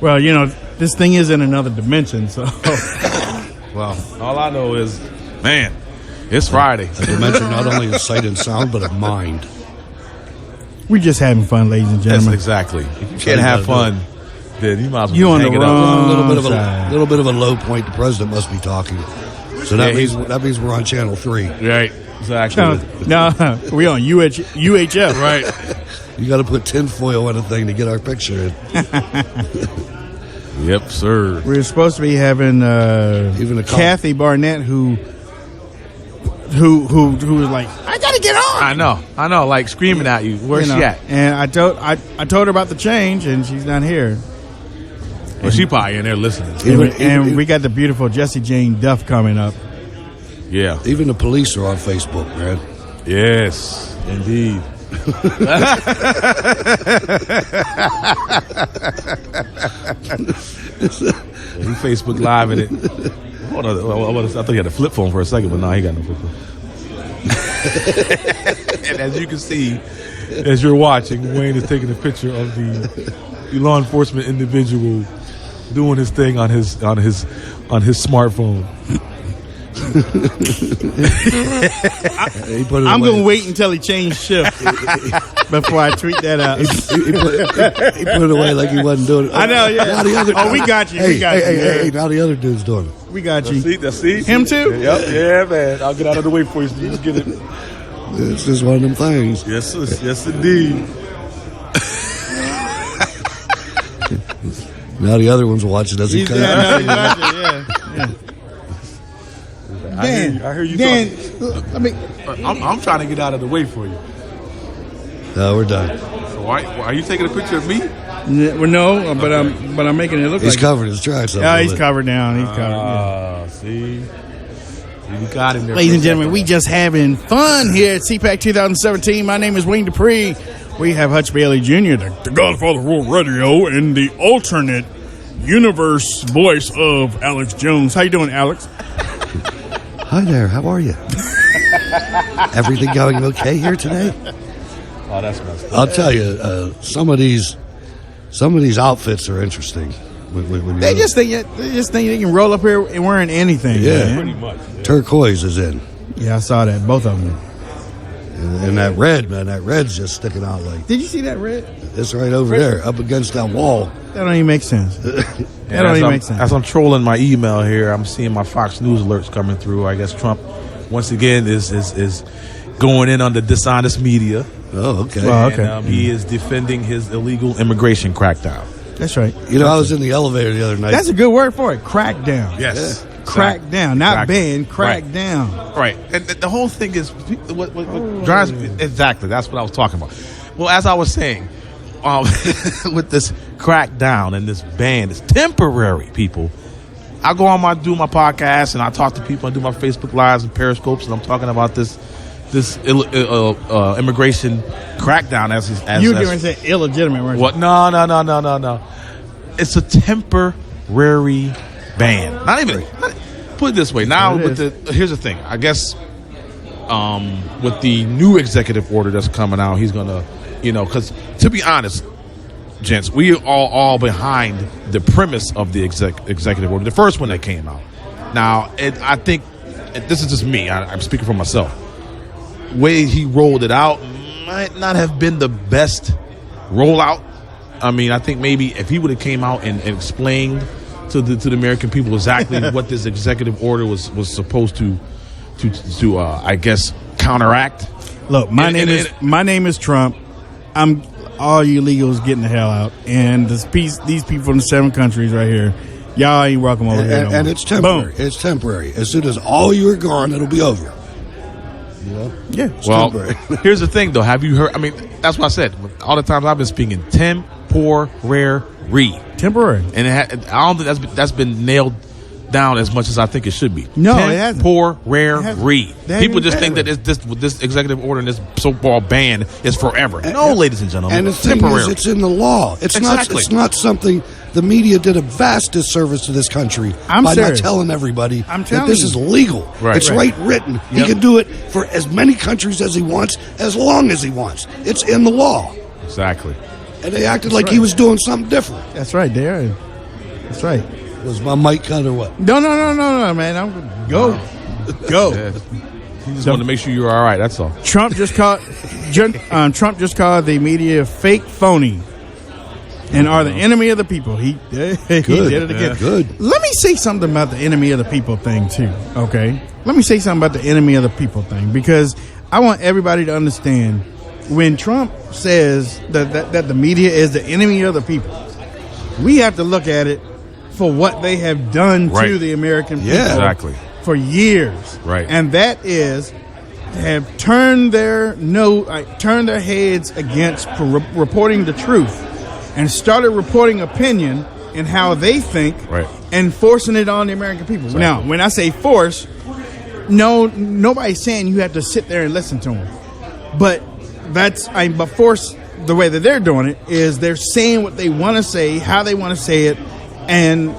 Well, you know, this thing is in another dimension, so. Well, all I know is, man, it's Friday. A dimension not only of sight and sound, but of mind. We're just having fun, ladies and Yes, gentlemen. exactly. If you can't have fun, then you might as well You on hang the it up. wrong A side. little bit of a low point. The president must be talking. So that means we're on channel 3. Right, exactly. No, we on UHF. Right. You got to put tinfoil on a thing to get our picture in. Yep, sir. We're supposed to be having Even a Kathy Barnett, who was like, I gotta get on. I know, like screaming at you. Where's You she know, at? And I told her about the change, and she's not here. Well, she probably in there listening. And we got the beautiful Jessie Jane Duff coming up. Yeah. Even the police are on Facebook, man. Yes, indeed. He Facebook Live in it. Hold on, I thought he had a flip phone for a second, but no, he got no flip phone. And as you can see, as you're watching, Wayne is taking a picture of the law enforcement individual doing his thing on his smartphone. I'm going to wait until he changed shift before I tweet that out. He put it away like he wasn't doing it. I know, yeah. We got you. Hey, now the other dude's doing it. We got you. See? Him too? Yep. Yeah, man. I'll get out of the way for you so you just get it. It's just one of them things. Yes, indeed. Now the other one's watching us. Yeah. I hear you Dan, talking. I'm trying to get out of the way for you. No, we're done. So why are you taking a picture of me? well, no, but I'm making it look He's like covered his tracks. Yeah, he's covered down. He's covered. See? You got him there. Ladies and gentlemen, we just having fun here at CPAC 2017. My name is Wayne Dupree. We have Hutch Bailey Jr., the Godfather of WAARadio, and the alternate universe voice of Alex Jones. How you doing, Alex? Hi there. How are you? Everything going okay here today? Oh, that's messed up. I'll tell you, some of these outfits are interesting. When They just think they can roll up here and wearing anything. Yeah. man. Pretty much. Yeah. turquoise is in, Yeah, I saw that. Both of them. and that red, man, that red's just sticking out like Did you see that red? it's right over there, up against that wall. That don't even make sense. That don't even make sense. As I'm trolling my email here, I'm seeing my Fox News alerts coming through. I guess Trump, once again, is going in on the dishonest media. Oh, okay. Well, okay. And, he is defending his illegal immigration crackdown. That's right. You know, I was in the elevator the other night. That's a good word for it. Crack down. Yes. Crack down. Not ban. Crack Right. down. Right. And the whole thing is what drives me. Exactly. That's what I was talking about. Well, as I was saying, with this crackdown and this ban, it's temporary, people. I go on do my podcast and I talk to people and do my Facebook Lives and Periscopes, and I'm talking about this immigration crackdown as You were going to say illegitimate, weren't you? what? No. It's a temporary ban. Not even. Put it this way. Now, here's the thing. I guess with the new executive order that's coming out, he's gonna, because to be honest, gents, we are all behind the premise of the executive order, the first one that came out. Now, I think this is just me. I'm speaking for myself. Way he rolled it out might not have been the best rollout. I mean, I think maybe if he would have came out and explained to the American people exactly what this executive order was supposed to I guess counteract. Look, my name is Trump. I'm all you illegals getting the hell out, and these people in the 7 countries right here, y'all ain't welcome over here. And it's temporary. Boom. It's temporary. As soon as all you are gone, it'll be over. Yeah. It's Well, temporary. here's the thing, though. Have you heard? I mean, that's what I said. All the times I've been speaking, temporary, Temporary. and I don't think that's been nailed down as much as I think it should be. No, it hasn't. Temporary. They People haven't just think that this executive order and this so-called ban is forever. No, ladies and gentlemen, And the it's thing temporary. is, it's in the law. It's Exactly. not. It's not something the media did a vast disservice to this country by serious. not telling everybody I'm that telling this you. is legal. Right. It's right written. He Yep. can do it for as many countries as he wants, as long as he wants. It's in the law. Exactly. And they acted like he was doing something different. That's right, Darren. That's right. Was my mic cut or what? No, man. Go. Yeah. He just wanted to make sure you were all right. That's all. Trump just called the media fake, phony, and are the enemy of the people. He did it again. Yeah. Good. Let me say something about the enemy of the people thing too. Okay, let me say something about the enemy of the people thing, because I want everybody to understand when Trump says that the media is the enemy of the people, we have to look at it for what they have done Right. to the American people. Yeah. Exactly. For years, Right. and that is have turned their heads against reporting the truth, and started reporting opinion and how they think, Right. and forcing it on the American people. Exactly. Now, when I say force, nobody's saying you have to sit there and listen to them, but but force, the way that they're doing it is they're saying what they want to say, how they want to say it, and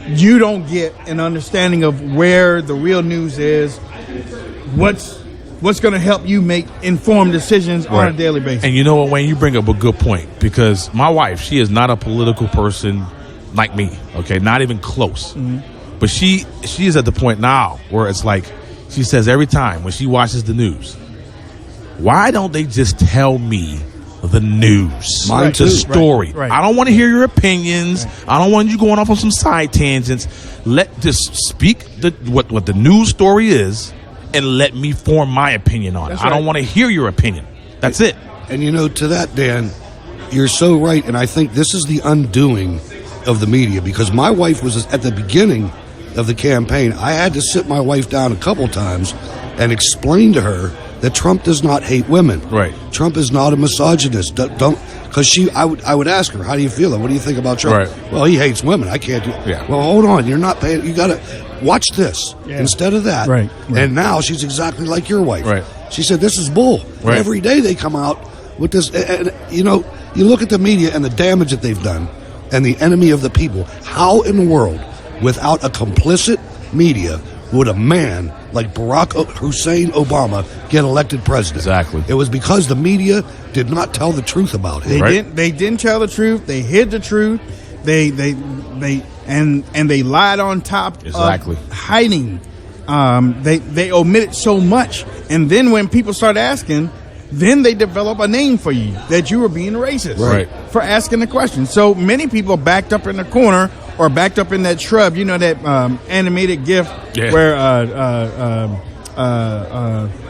you don't get an understanding of where the real news is, what's going to help you make informed decisions on a daily basis. And you know what, Wayne, you bring up a good point, because my wife, she is not a political person like me, okay, not even close. Mm-hmm. But she is at the point now where it's like, she says every time when she watches the news, why don't they just tell me the news, Mine the too. story? Right. I don't want to hear your opinions. I don't want you going off on some side tangents. Just speak what the news story is, and let me form my opinion on That's it. I don't right. want to hear your opinion. That's it. And you know, to that, Dan, you're so right. And I think this is the undoing of the media, because my wife was at the beginning of the campaign. I had to sit my wife down a couple times and explain to her that Trump does not hate women. Right. Trump is not a misogynist. Because I would ask her, how do you feel? What do you think about Trump? Right. Well, he hates women. I can't do. Yeah. Well, hold on. You're not paying. You got to watch this Yeah. instead of that. Right. And now she's exactly like your wife. Right. She said, this is bull. Right. Every day they come out with this. And, you know, you look at the media and the damage that they've done, and the enemy of the people. How in the world, without a complicit media, would a man like Barack Hussein Obama get elected president? Exactly. It was because the media did not tell the truth about him. They didn't tell the truth. They hid the truth. They lied on top Exactly. of hiding. They omitted so much, and then when people start asking, then they develop a name for you that you were being racist, Right. for asking the question. So many people backed up in the corner or backed up in that shrub. You know that animated GIF Yeah. where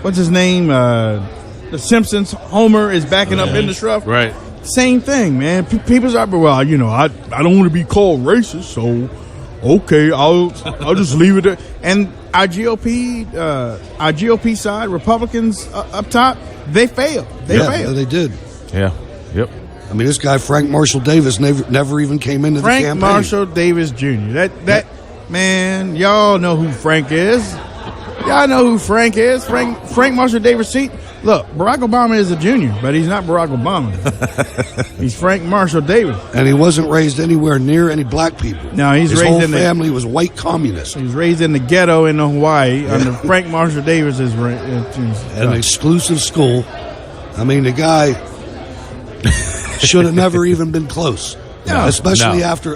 what's his name? The Simpsons Homer is backing up in the shrub. Right. Same thing, man. People are, well, you know, I don't want to be called racist, so okay, I'll just leave it there. And our GOP side, Republicans up top, they failed. They failed. They did. Yeah. Yep. I mean, this guy Frank Marshall Davis never even came into the Frank campaign. Marshall Davis Jr. That man, y'all know who Frank is. Y'all know who Frank is. Frank Marshall Davis. See, look, Barack Obama is a junior, but he's not Barack Obama. He's Frank Marshall Davis. And he wasn't raised anywhere near any black people. No, he's His raised whole in the- family was white communists. He was raised in the ghetto in Hawaii under Frank Marshall Davis. At an exclusive school. I mean, the guy should have never even been close. No. Especially No. after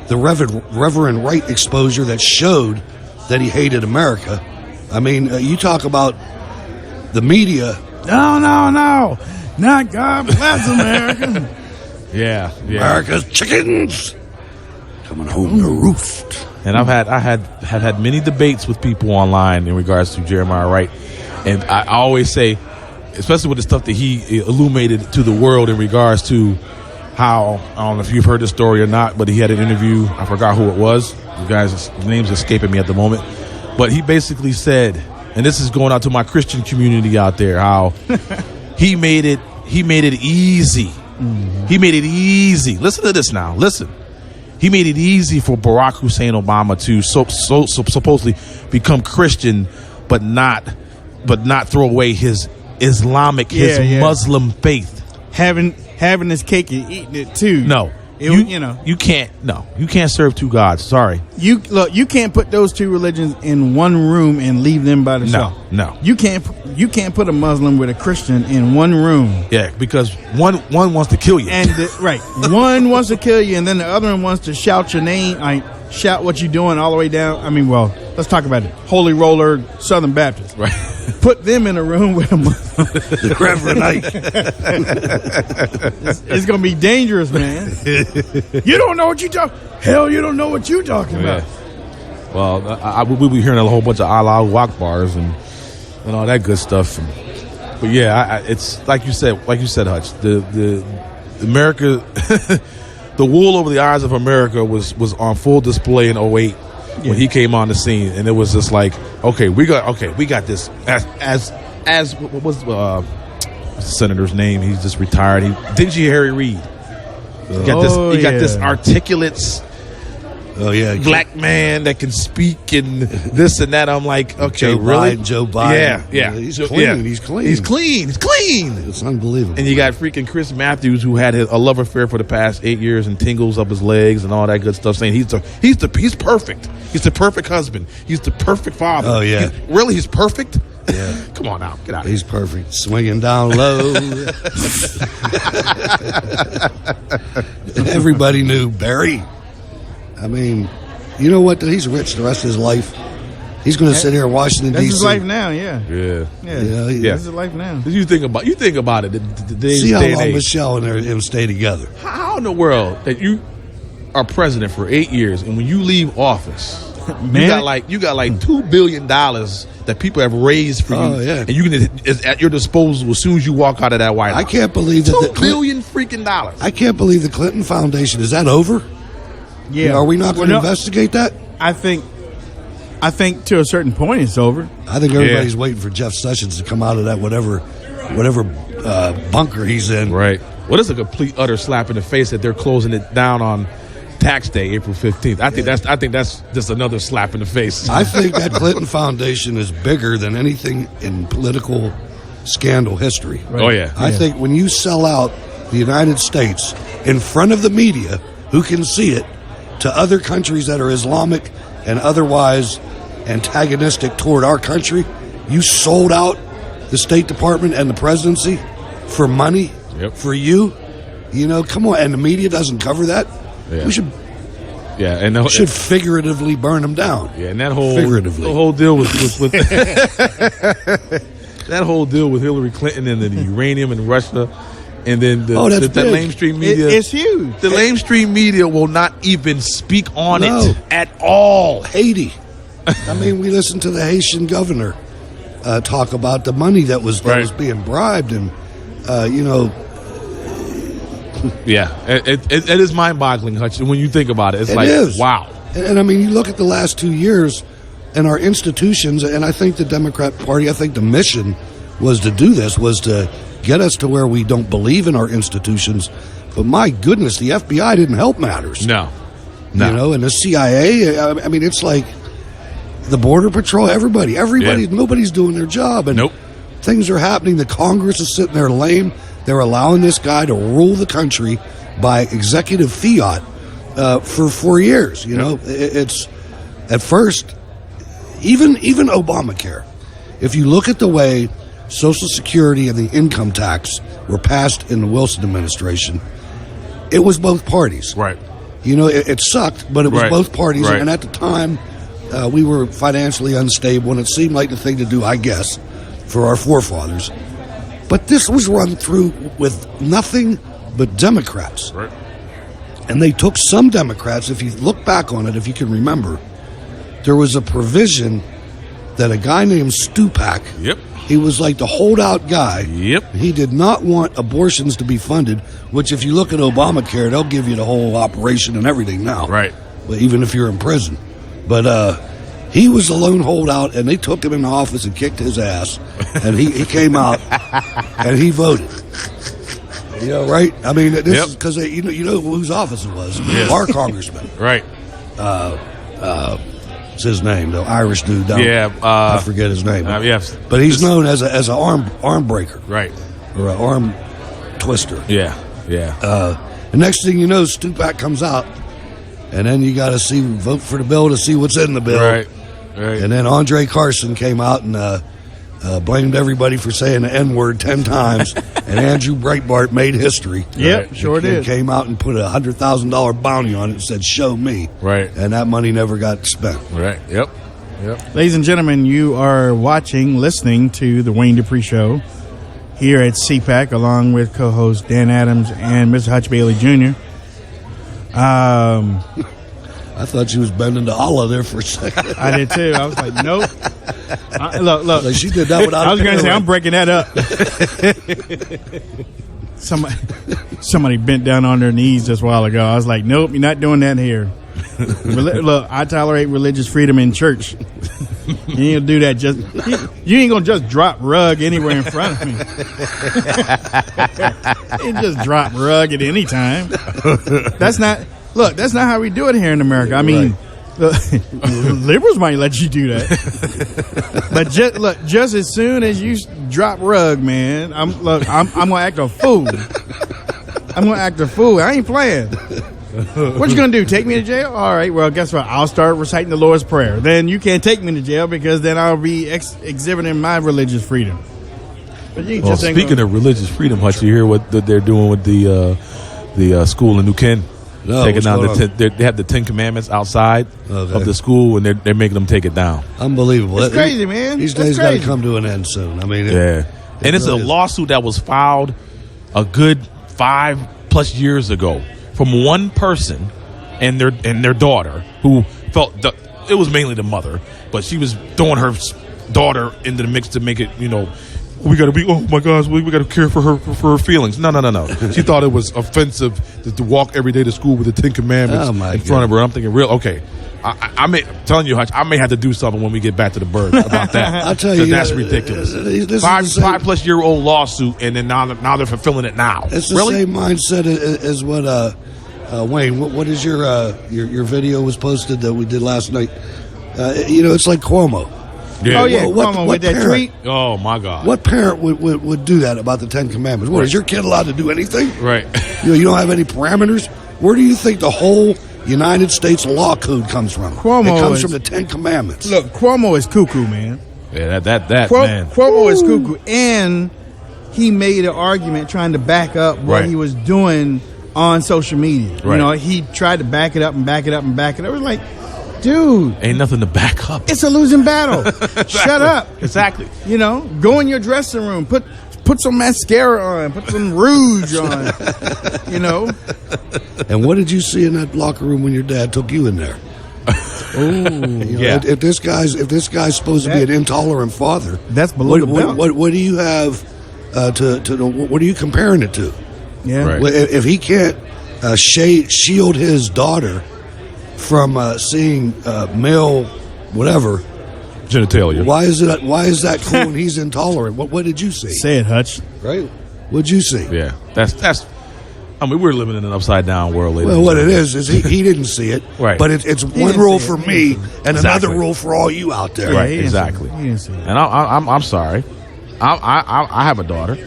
the Reverend Wright exposure that showed that he hated America. I mean, you talk about the media. No, not God bless America. Yeah. Yeah. America's chickens coming home to roost. And have had many debates with people online in regards to Jeremiah Wright, and I always say, especially with the stuff that he illuminated to the world in regards to how, I don't know if you've heard the story or not, but he had an interview. I forgot who it was. You guys, the name's escaping me at the moment. But he basically said, and this is going out to my Christian community out there, how he made it easy. Mm-hmm. He made it easy. Listen to this now. Listen. He made it easy for Barack Hussein Obama to supposedly become Christian, but not throw away his Islamic, his Muslim faith. Having his cake and eating it too. No. You can't serve two gods. Sorry. You can't put those two religions in one room and leave them by themselves. No. You can't put a Muslim with a Christian in one room. Yeah, because one wants to kill you. And one wants to kill you, and then the other one wants to shout your name, shout what you're doing all the way down. I mean, well, let's talk about it. Holy Roller, Southern Baptist. Right. Put them in a room with a Muslim. The Reverend Ike. It's going to be dangerous, man. You don't know what you talk. Hell, you don't know what you talking about. Well, we'll be hearing a whole bunch of Allah Akbars and all that good stuff. But yeah, it's like you said, Hutch. The America, the wool over the eyes of America was on full display in 2008 when he came on the scene, and it was just like, okay, we got this. As what was the senator's name? He's just retired. Dingy Harry Reid. He got this articulate. Oh yeah, black man that can speak and this and that. I'm like, okay, really? Joe Biden. Yeah. He's clean. Yeah. He's clean. He's clean. It's unbelievable. And you got freaking Chris Matthews, who had a love affair for the past 8 years and tingles up his legs and all that good stuff, saying he's perfect. He's the perfect husband. He's the perfect father. Oh yeah, he's perfect. Yeah. Come on now, get out. He's perfect. Swinging down low. Everybody knew Barry. I mean, you know what? He's rich the rest of his life. He's going to sit here in Washington, D.C. That's his life now, yeah. Yeah. That's his life now. You think about it. See how long Michelle and him stay together. How in the world that you are president for 8 years, and when you leave office, you got like $2 billion that people have raised for you, and it's at your disposal as soon as you walk out of that White House. I can't believe that $2 billion freaking dollars. I can't believe the Clinton Foundation. Is that over? Yeah. Are we not going to investigate that? I think to a certain point it's over. I think everybody's waiting for Jeff Sessions to come out of that whatever bunker he's in. Right. What is a complete utter slap in the face that they're closing it down on tax day, April 15th? I think that's just another slap in the face. I think that Clinton Foundation is bigger than anything in political scandal history. Right. Oh yeah. I think when you sell out the United States in front of the media, who can see it, to other countries that are Islamic and otherwise antagonistic toward our country, you sold out the State Department and the presidency for money, for you. You know, come on, and the media doesn't cover that. Yeah. We should. Yeah, and should figuratively burn them down. Yeah, and that whole figuratively, the whole deal with that whole deal with Hillary Clinton and the uranium in Russia. And then the lamestream media. It's huge. The lamestream media will not even speak on it at all. Haiti. I mean, we listened to the Haitian governor talk about the money that was being bribed, and Yeah, it is mind-boggling, Hutch. When you think about it, it's wow. And I mean, you look at the last 2 years and our institutions, and I think the Democrat Party, I think the mission was to do this, was to get us to where we don't believe in our institutions. But my goodness, the FBI didn't help matters. No. You know, and the CIA, I mean, it's like the Border Patrol, everybody, nobody's doing their job. And things are happening. The Congress is sitting there lame. They're allowing this guy to rule the country by executive fiat for 4 years. You know, it's at first, even Obamacare, if you look at the way Social Security and the income tax were passed in the Wilson administration, it was both parties. Right. You know, it sucked, but it was both parties. Right. And at the time, we were financially unstable, and it seemed like the thing to do, I guess, for our forefathers. But this was run through with nothing but Democrats. Right. And they took some Democrats, if you look back on it, if you can remember, there was a provision that a guy named CPAC, he was like the holdout guy. He did not want abortions to be funded, which if you look at Obamacare, they'll give you the whole operation and everything now. Right. But even if you're in prison. But he was the lone holdout, and they took him in the office and kicked his ass. And he came out and he voted. You know, right? I mean, this is because you know whose office it was. Our congressman. Right. What's his name? The Irish dude. I forget his name. But he's known as an arm breaker. Right. Or an arm twister. Yeah. And next thing you know, CPAC comes out, and then you got to vote for the bill to see what's in the bill. Right. And then Andre Carson came out and blamed everybody for saying the N-word 10 times, and Andrew Breitbart made history. Yep, sure did. Came out and put a $100,000 bounty on it and said, "Show me." Right. And that money never got spent. Right. Yep. Ladies and gentlemen, you are listening to the Wayne Dupree Show here at CPAC, along with co-host Dan Adams and Mr. Hutch Bailey Jr. I thought she was bending to Allah there for a second. I did too. I was like, nope. Look. Like she did that without. I was going to say, I'm breaking that up. Somebody bent down on their knees just a while ago. I was like, nope, you're not doing that here. Look, I tolerate religious freedom in church. You ain't gonna do that. You ain't gonna just drop rug anywhere in front of me. You just drop rug at any time. That's not how we do it here in America. I mean, liberals might let you do that, but just as soon as you drop rug, man, I'm gonna act a fool. I'm gonna act a fool. I ain't playing. What you gonna do? Take me to jail? All right. Well, guess what? I'll start reciting the Lord's Prayer. Then you can't take me to jail because then I'll be exhibiting my religious freedom. But you Well, just ain't speaking of religious freedom, Hutch, you hear what they're doing with the school in New Kent? No, Taking down what's going they have the 10 Commandments outside Okay. of the school, and they're making them take it down. Unbelievable. It's crazy, man. These That's days got to crazy. come to an end soon. I mean, And it's a really is. lawsuit that was filed a good 5+ years ago from one person and their daughter who felt it was mainly the mother, but she was throwing her daughter into the mix to make it, we got to be, oh my gosh, we got to care for her feelings. No. She thought it was offensive to walk every day to school with the 10 Commandments in front of her. I'm thinking, okay. I'm telling you, Hutch, I may have to do something when we get back to the bird about that. I'll tell you, that's ridiculous. This is 5+ year old lawsuit, and then now they're fulfilling it now. It's the same mindset as what Wayne. What is your video was posted that we did last night? It's like Cuomo. Yeah. Oh yeah, What Cuomo with that parent- tweet. Oh my God. What parent would do that about the 10 Commandments? What, is your kid allowed to do anything? Right. You don't have any parameters? Where do you think the whole United States law code comes from? Cuomo it comes is- from the 10 Commandments. Look, Cuomo is cuckoo, man. Yeah, that man. Cuomo is cuckoo, and he made an argument trying to back up what Right. he was doing on social media. Right. He tried to back it up and back it up and back it up. It was like, dude, Ain't nothing to back up. it's a losing battle. Shut up. Exactly. Go in your dressing room. Put some mascara on. Put some rouge on. And what did you see in that locker room when your dad took you in there? Yeah. If this guy's supposed to be an intolerant father, That's below the belt. what do you have what are you comparing it to? Yeah. Right. Well, if he can't shield his daughter from seeing male whatever, Genitalia. why is that cool when he's intolerant? What did you see? Say it, Hutch. Right? What'd you see? Yeah. That's. We're living in an upside down world, ladies. Well, and what it gentlemen. is he didn't see it, Right. But it's one didn't rule see for it. me and Exactly. another rule for all you out there. Right. he didn't exactly. see it. He didn't see it. And I'm sorry. I have a daughter.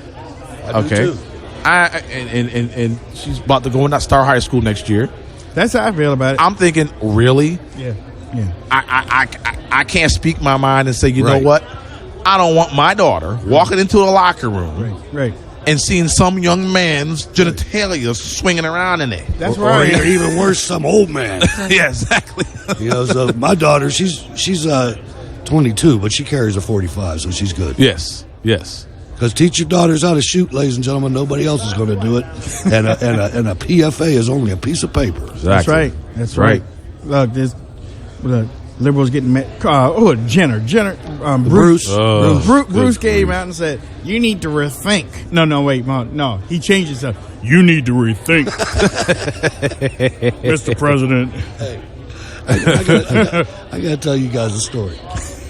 I do too. And she's about to go in that Star High School next year. That's how I feel about it. I'm thinking, really? Yeah. I can't speak my mind and say, you know Right. what? I don't want my daughter walking into a locker room Right. and seeing some young man's genitalia swinging around in it. That's Or right. even worse, some old man. Yeah, exactly. So my daughter, she's 22, but she carries a 45, so she's good. Yes. Because teach your daughters how to shoot, ladies and gentlemen. Nobody else is going to do it. And a PFA is only a piece of paper. That's right. That's right. Look, liberals getting mad. Jenner, Bruce. Bruce came out and said, "You need to rethink." No, wait, no. He changed himself. You need to rethink, Mr. President. I got to tell you guys a story.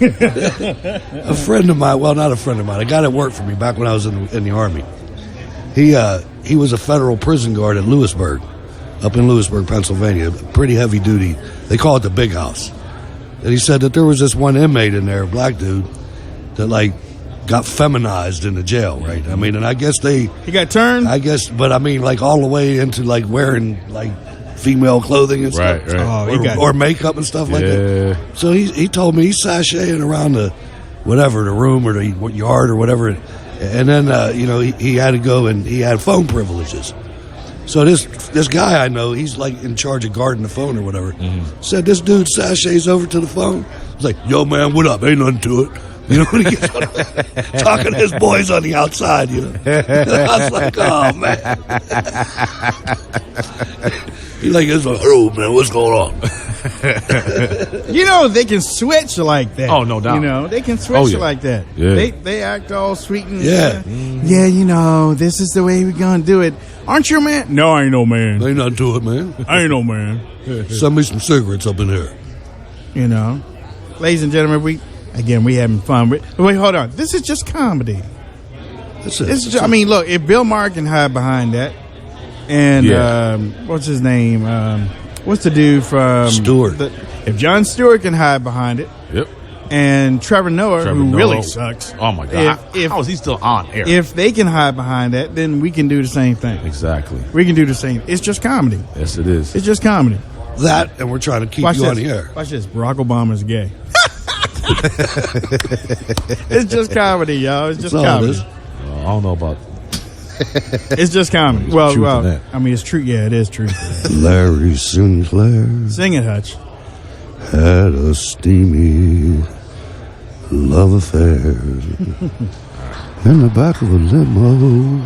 A friend of mine, well, not a friend of mine, a guy that worked for me back when I was in the Army. He was a federal prison guard at Lewisburg, up in Lewisburg, Pennsylvania. Pretty heavy duty. They call it the big house. And he said that there was this one inmate in there, a black dude, that got feminized in the jail, right? I mean, and I guess He got turned? but I mean, like all the way into like wearing like female clothing and stuff. Right. Oh, he got Or makeup and stuff like that. So he told me he's sashaying around the room or the yard or whatever. And then, he had to go and he had phone privileges. So this guy I know, he's like in charge of guarding the phone or whatever, said this dude sashays over to the phone. He's like, yo, man, what up? Ain't nothing to it. When he gets talking to his boys on the outside, I was like, oh, man. He's like, hello, man, what's going on? They can switch like that. Oh, no doubt. They can switch like that. Yeah. They act all sweet and Yeah. this is the way we're going to do it. Aren't you a man? No, I ain't no man. Ain't nothing to it, man. I ain't no man. Send me some cigarettes up in here. Ladies and gentlemen, we having fun. Wait, hold on. This is just comedy. That's it. Look, if Bill Maher can hide behind that, and what's his name? What's the dude from Stewart? If Jon Stewart can hide behind it, Yep. and Trevor Noah, who really sucks. Oh my God! How is he still on air? If they can hide behind that, then we can do the same thing. Exactly. We can do the same. It's just comedy. Yes, it is. It's just comedy. That, and we're trying to keep you on the air. Watch this. Barack Obama's gay. It's just comedy, y'all. It's just comedy. I don't know about. It's just comedy. Truth in that. It's true. Yeah, it is true. Larry Sinclair Sing it, Hutch. had a steamy love affair in the back of a limo.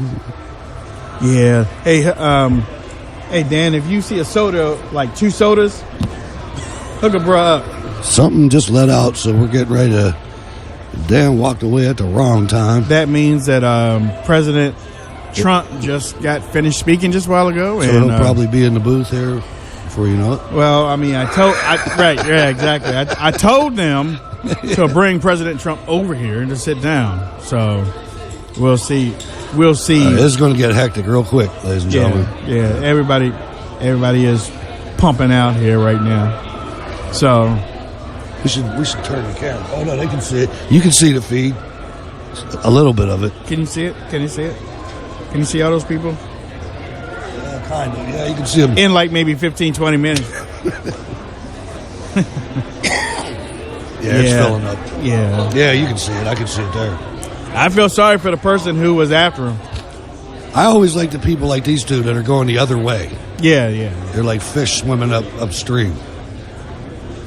Yeah. Hey, Dan, if you see a soda, like 2 sodas, hook a bra up. Something just let out, so we're getting ready to. Dan walked away at the wrong time. That means that President Trump just got finished speaking just a while ago. So and he'll probably be in the booth here before you know it. Well, exactly. I told them to bring President Trump over here and to sit down. So we'll see. This is going to get hectic real quick, ladies and gentlemen. Yeah. Everybody is pumping out here right now. So we should turn the camera. Oh no, they can see it. You can see the feed, a little bit of it. Can you see it? Can you see all those people? Kind of. Yeah, you can see them in like maybe 15-20 minutes. It's filling up. Yeah, you can see it. I can see it there. I feel sorry for the person who was after him. I always like the people like these two that are going the other way. Yeah. They're like fish swimming upstream.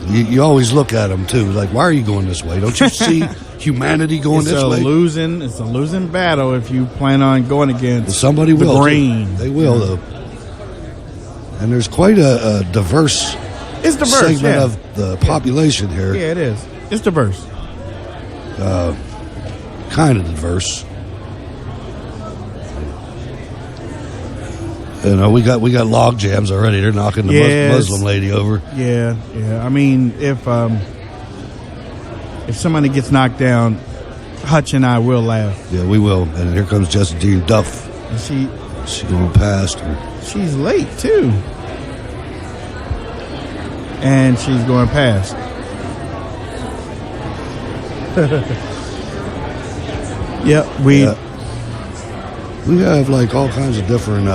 You always look at them too, like, why are you going this way? Don't you see humanity going this way? It's a losing battle if you plan on going against somebody the will. grain. They will, though. And there's quite a diverse segment of the population here. Yeah, it is. It's diverse. Kind of diverse. We got log jams already. They're knocking the Muslim lady over. Yeah. I mean, if somebody gets knocked down, Hutch and I will laugh. Yeah, we will. And here comes Justine Duff. And she's going past her. She's late too, and she's going past. Yep, we have like all kinds of different.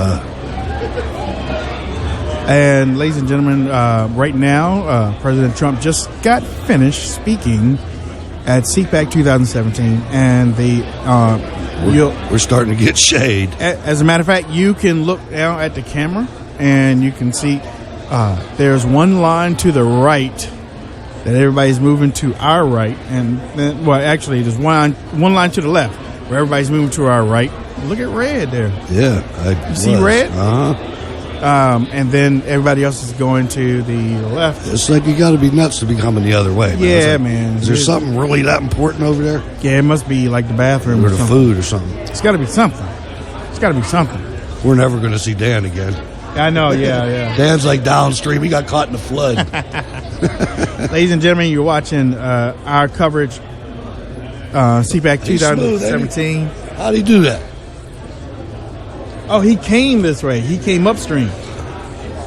And ladies and gentlemen, right now, President Trump just got finished speaking at CPAC 2017, and we're starting to get shade. As a matter of fact, you can look down at the camera, and you can see there's one line to the right that everybody's moving to our right, and then, actually, there's one line to the left where everybody's moving to our right. Look at red there. Yeah, you see red? Uh-huh. And then everybody else is going to the left. It's like you got to be nuts to be coming the other way. Man. Is there something really that important over there? Yeah, it must be like the bathroom or the food or something. It's got to be something. We're never going to see Dan again. I know, yeah. Dan's like downstream. He got caught in the flood. Ladies and gentlemen, you're watching our coverage, CPAC 2017. How'd he do that? Oh, he came this way. He came upstream.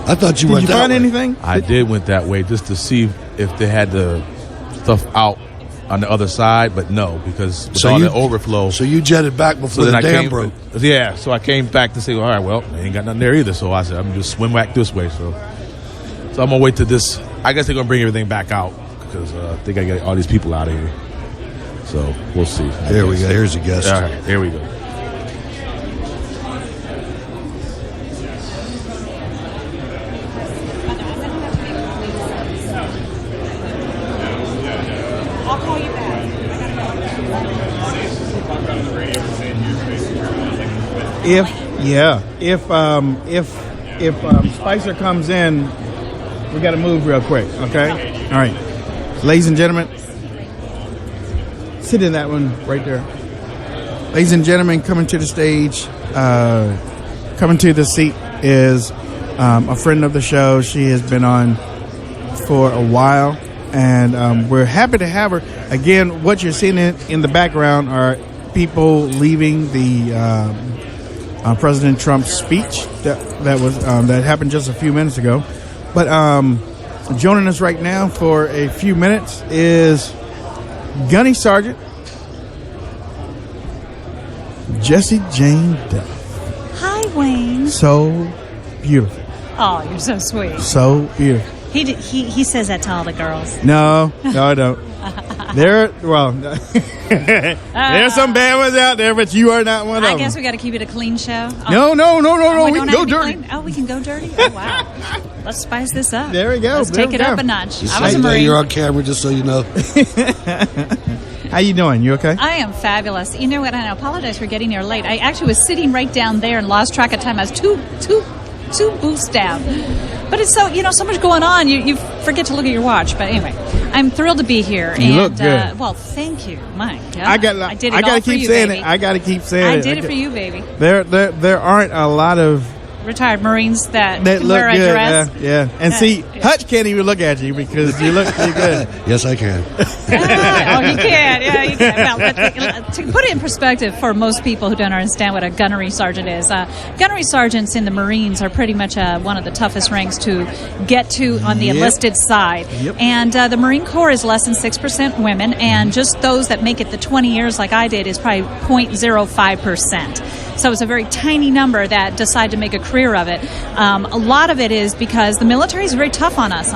I thought you went that way. Did you find anything? I did went that way just to see if they had the stuff out on the other side, but no, because with So all you- the overflow. So you jetted back before the dam broke. So I came back to say, all right, well, they ain't got nothing there either. So I said, I'm just swim back this way. So I'm gonna wait to this. I guess they're gonna bring everything back out because they gotta get all these people out of here. So we'll see. There we go. Here's a guest. All right, there we go. I'll call you back. If Spicer comes in, we got to move real quick. Okay. All right, ladies and gentlemen, sit in that one right there. Ladies and gentlemen, coming to the stage, coming to the seat is a friend of the show. She has been on for a while, and we're happy to have her. Again, what you're seeing in the background are people leaving the President Trump's speech that happened just a few minutes ago. But joining us right now for a few minutes is Gunny Sergeant Jessie Jane Duff. Hi, Wayne. So beautiful. Oh, you're so sweet. So beautiful. He says that to all the girls. No, I don't. There's some bad ones out there, but you are not one of them. I guess we got to keep it a clean show. No. We We can go dirty. Oh, we can go dirty? Oh, wow. Let's spice this up. There we go. Let's There take we it go. up a notch. Just I was say a that Marine. you're on camera, just so you know. How you doing? You okay? I am fabulous. You know what? I apologize for getting here late. I actually was sitting right down there and lost track of time. I was two booths down. But it's so much going on. You forget to look at your watch. But anyway, I'm thrilled to be here. You look good. Well, thank you. My God. I did it gotta all keep for you, saying baby. it. I gotta keep saying I it. did it for you, baby. There aren't a lot of Retired Marines that that can look wear a good. dress. Yeah. And see, Hutch can't even look at you because you look pretty good. Yes, I can. Oh, you can. Yeah, you can. Well, to put it in perspective for most people who don't understand what a gunnery sergeant is, gunnery sergeants in the Marines are pretty much one of the toughest ranks to get to on the enlisted side. Yep. And the Marine Corps is less than 6% women, and just those that make it the 20 years like I did is probably 0.05%. So it's a very tiny number that decide to make a career of it. A lot of it is because the military is very tough on us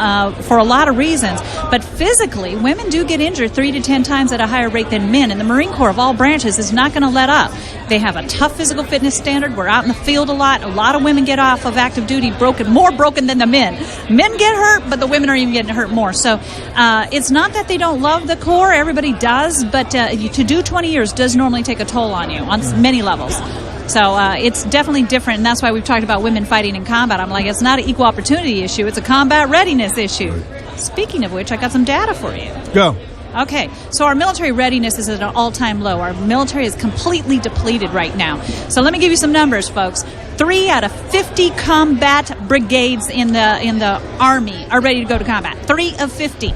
for a lot of reasons. But physically, women do get injured 3 to 10 times at a higher rate than men. And the Marine Corps of all branches is not going to let up. They have a tough physical fitness standard. We're out in the field a lot. A lot of women get off of active duty more broken than the men. Men get hurt, but the women are even getting hurt more. So it's not that they don't love the Corps. Everybody does. But to do 20 years does normally take a toll on you on many levels. So it's definitely different, and that's why we've talked about women fighting in combat. I'm like, it's not an equal opportunity issue. It's a combat readiness issue. Right. Speaking of which, I got some data for you. Go. Okay, so our military readiness is at an all-time low. Our military is completely depleted right now. So let me give you some numbers, folks. 3 out of 50 combat brigades in the Army are ready to go to combat. 3 of 50.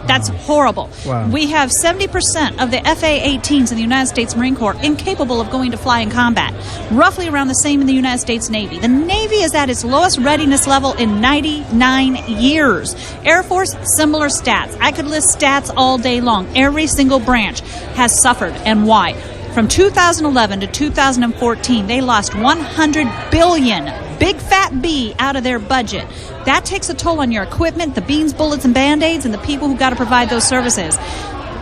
That's horrible. Wow. We have 70% of the FA-18s in the United States Marine Corps incapable of going to fly in combat. Roughly around the same in the United States Navy. The Navy is at its lowest readiness level in 99 years. Air Force, similar stats. I could list stats all day long. Every single branch has suffered, and why? From 2011 to 2014, they lost $100 billion, big fat B, out of their budget. That takes a toll on your equipment, the beans, bullets, and Band-Aids, and the people who got to provide those services.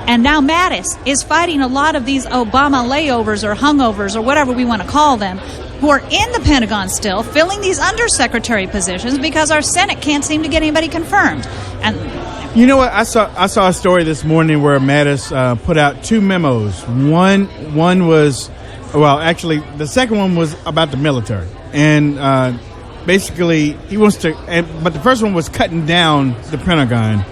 And now Mattis is fighting a lot of these Obama layovers or hungovers or whatever we want to call them, who are in the Pentagon still, filling these undersecretary positions because our Senate can't seem to get anybody confirmed. And you know what? I saw a story this morning where Mattis put out 2 memos. One was, well, actually, the second one was about the military, and basically he wants to. But the first one was cutting down the Pentagon,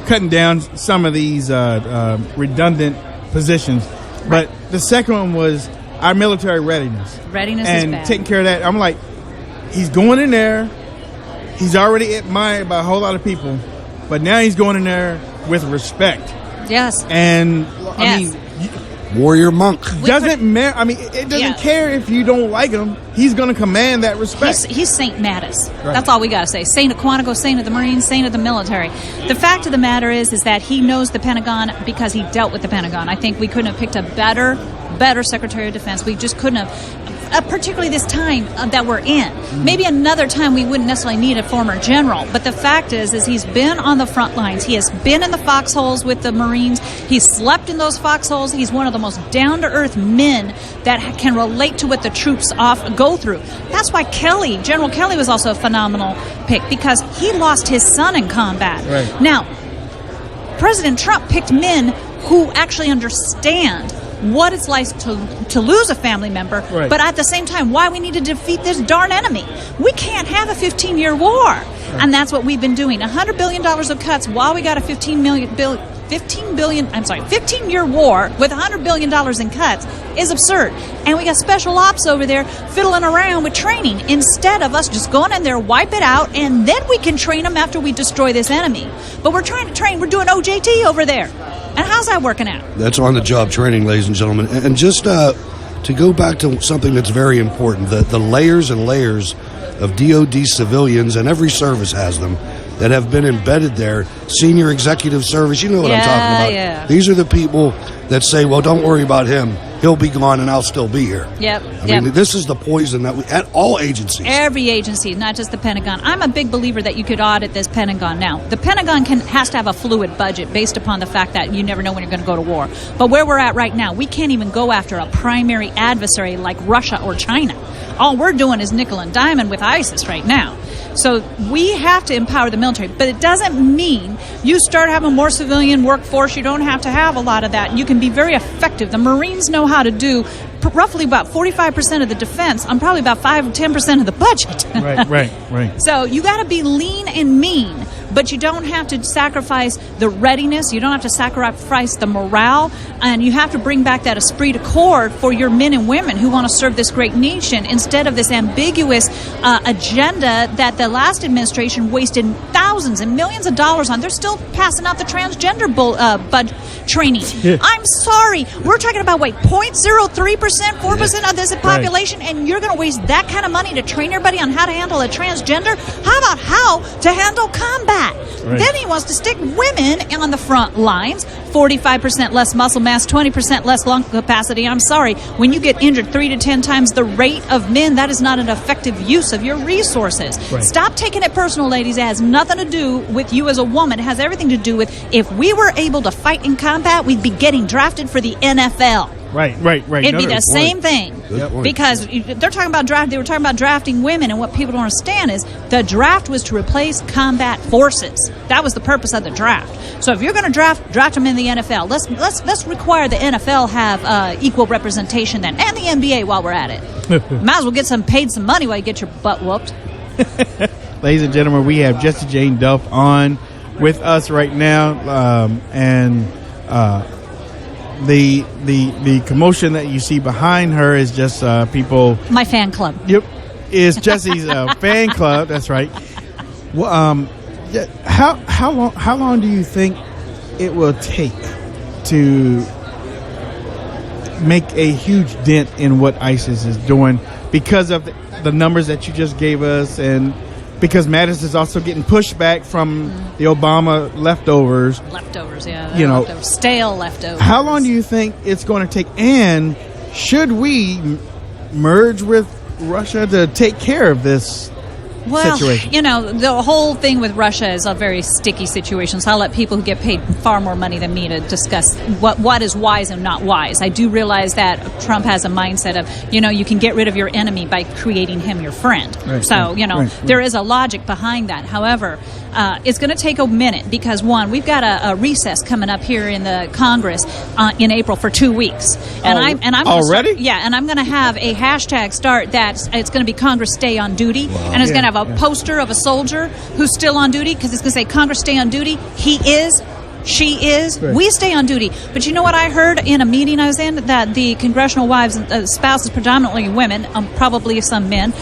cutting down some of these redundant positions. But the second one was our military readiness. Readiness and is bad. taking care of that. I'm like, he's going in there. He's already admired by a whole lot of people. But now he's going in there with respect. Yes. And, I Yes. mean, warrior monk. Doesn't matter. I mean, it doesn't care if you don't like him. He's going to command that respect. He's Saint Mattis. Right. That's all we got to say. Saint of Quantico, Saint of the Marines, Saint of the military. The fact of the matter is that he knows the Pentagon because he dealt with the Pentagon. I think we couldn't have picked a better Secretary of Defense. We just couldn't have, particularly this time that we're in. Maybe another time we wouldn't necessarily need a former general. But the fact is he's been on the front lines. He has been in the foxholes with the Marines. He's slept in those foxholes. He's one of the most down-to-earth men that can relate to what the troops go through. That's why General Kelly was also a phenomenal pick, because he lost his son in combat. Right. Now, President Trump picked men who actually understand what it's like to lose a family member, right. But at the same time, why we need to defeat this darn enemy. We can't have a 15-year war. Right. And that's what we've been doing. $100 billion of cuts while we got a 15-year war with $100 billion in cuts is absurd. And we got special ops over there fiddling around with training instead of us just going in there, wipe it out, and then we can train them after we destroy this enemy. But we're trying to train. We're doing OJT over there. And how's that working out? That's on-the-job training, ladies and gentlemen. And just to go back to something that's very important, the layers and layers of DOD civilians, and every service has them, that have been embedded there, senior executive service, you know what I'm talking about. Yeah. These are the people that say, well, don't worry about him. He'll be gone and I'll still be here. Yep. I mean, this is the poison that at all agencies. Every agency, not just the Pentagon. I'm a big believer that you could audit this Pentagon. Now, the Pentagon has to have a fluid budget based upon the fact that you never know when you're going to go to war. But where we're at right now, we can't even go after a primary adversary like Russia or China. All we're doing is nickel and diamond with ISIS right now. So we have to empower the military, but it doesn't mean you start having more civilian workforce. You don't have to have a lot of that. You can be very effective. The Marines know how to do roughly about 45% of the defense on probably about 5-10% of the budget. Right. So you got to be lean and mean, but you don't have to sacrifice the readiness. You don't have to sacrifice the morale, and you have to bring back that esprit de corps for your men and women who want to serve this great nation instead of this ambiguous agenda that the last administration wasted thousands and millions of dollars on. They're still passing out the transgender training. Yeah. I'm sorry. We're talking about, 0.03%, 4% of this population, and you're going to waste that kind of money to train everybody on how to handle a transgender? How about how to handle combat? Right. Then he wants to stick women on the front lines. 45% less muscle mass, 20% less lung capacity. I'm sorry. When you get injured 3 to 10 times the rate of men, that is not an effective use of your resources. Right. Stop taking it personal, ladies. It has nothing to do with you as a woman. It has everything to do with if we were able to fight in combat, we'd be getting drafted for the NFL. Right. It'd be the same thing. Good point. Because they're talking about draft. They were talking about drafting women, and what people don't understand is the draft was to replace combat forces. That was the purpose of the draft. So if you're going to draft them in the NFL. Let's require the NFL have equal representation then, and the NBA while we're at it. Might as well get paid some money while you get your butt whooped. Ladies and gentlemen, we have Jesse Jane Duff on with us right now, and the commotion that you see behind her is just people. My fan club. Yep, is Jesse's fan club. That's right. Well, how long do you think it will take to make a huge dent in what ISIS is doing because of the numbers that you just gave us, and because Mattis is also getting pushback from the Obama leftovers. Leftovers, yeah. Leftovers, stale leftovers. How long do you think it's going to take? And should we merge with Russia to take care of this situation? The whole thing with Russia is a very sticky situation, so I'll let people who get paid far more money than me to discuss what is wise and not wise. I do realize that Trump has a mindset of, you can get rid of your enemy by creating him your friend. Right, so, right. There is a logic behind that. However, it's going to take a minute because, one, we've got a recess coming up here in the Congress in April for 2 weeks. And I'm already? And I'm going to have a hashtag start that it's going to be Congress Stay on Duty. Wow. And it's going to have a poster of a soldier who's still on duty because it's going to say Congress Stay on Duty. He is she is, Right. we stay on duty. But you know what I heard in a meeting I was in? That the congressional wives, spouses, predominantly women, probably some men,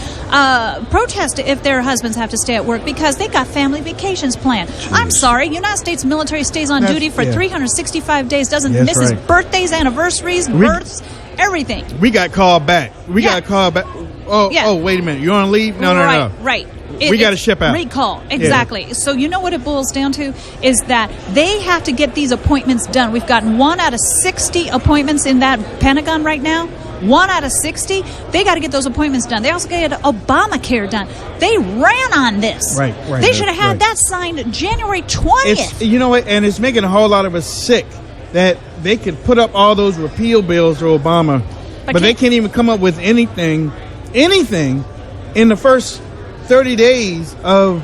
protest if their husbands have to stay at work because they got family vacations planned. I'm sorry, United States military stays on duty for 365 days, doesn't miss his birthdays, anniversaries, births, everything. We got called back. Got called back. Oh, wait a minute. You're on leave? No. Right. We got to ship out. Recall. Exactly. Yeah. So you know what it boils down to is that they have to get these appointments done. We've gotten 1 out of 60 appointments in that Pentagon right now. 1 out of 60. They got to get those appointments done. They also got to get Obamacare done. They ran on this. Right. They should have had that signed January 20th. You know what? And it's making a whole lot of us sick that they could put up all those repeal bills for Obama, but they can't even come up with anything in the first 30 days of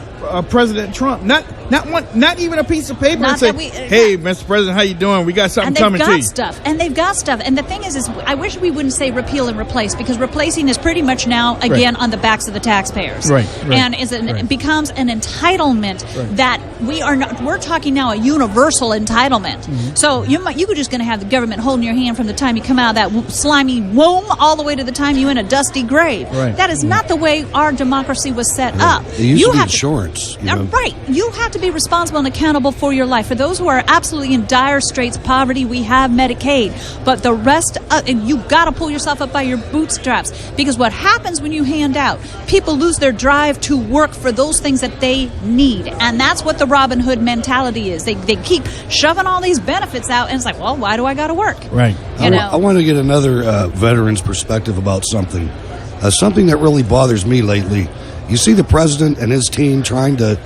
President Trump. Not even a piece of paper and say, hey, Mr. President, how you doing? We got something coming to you. And they've got stuff. And the thing is I wish we wouldn't say repeal and replace, because replacing is pretty much now, again, on the backs of the taxpayers. Right. And it becomes an entitlement that we're talking now a universal entitlement. Mm-hmm. So you're just going to have the government holding your hand from the time you come out of that slimy womb all the way to the time you're in a dusty grave. Right. That is not the way our democracy was set up. It used to be insurance. Right. You have to be responsible and accountable for your life. For those who are absolutely in dire straits, poverty, we have Medicaid. But the rest, you got to pull yourself up by your bootstraps, because what happens when you hand out, people lose their drive to work for those things that they need. And that's what the Robin Hood mentality is. They keep shoving all these benefits out, and it's like, well, why do I got to work? Right. I want to get another veteran's perspective about something. Something that really bothers me lately. You see the president and his team trying to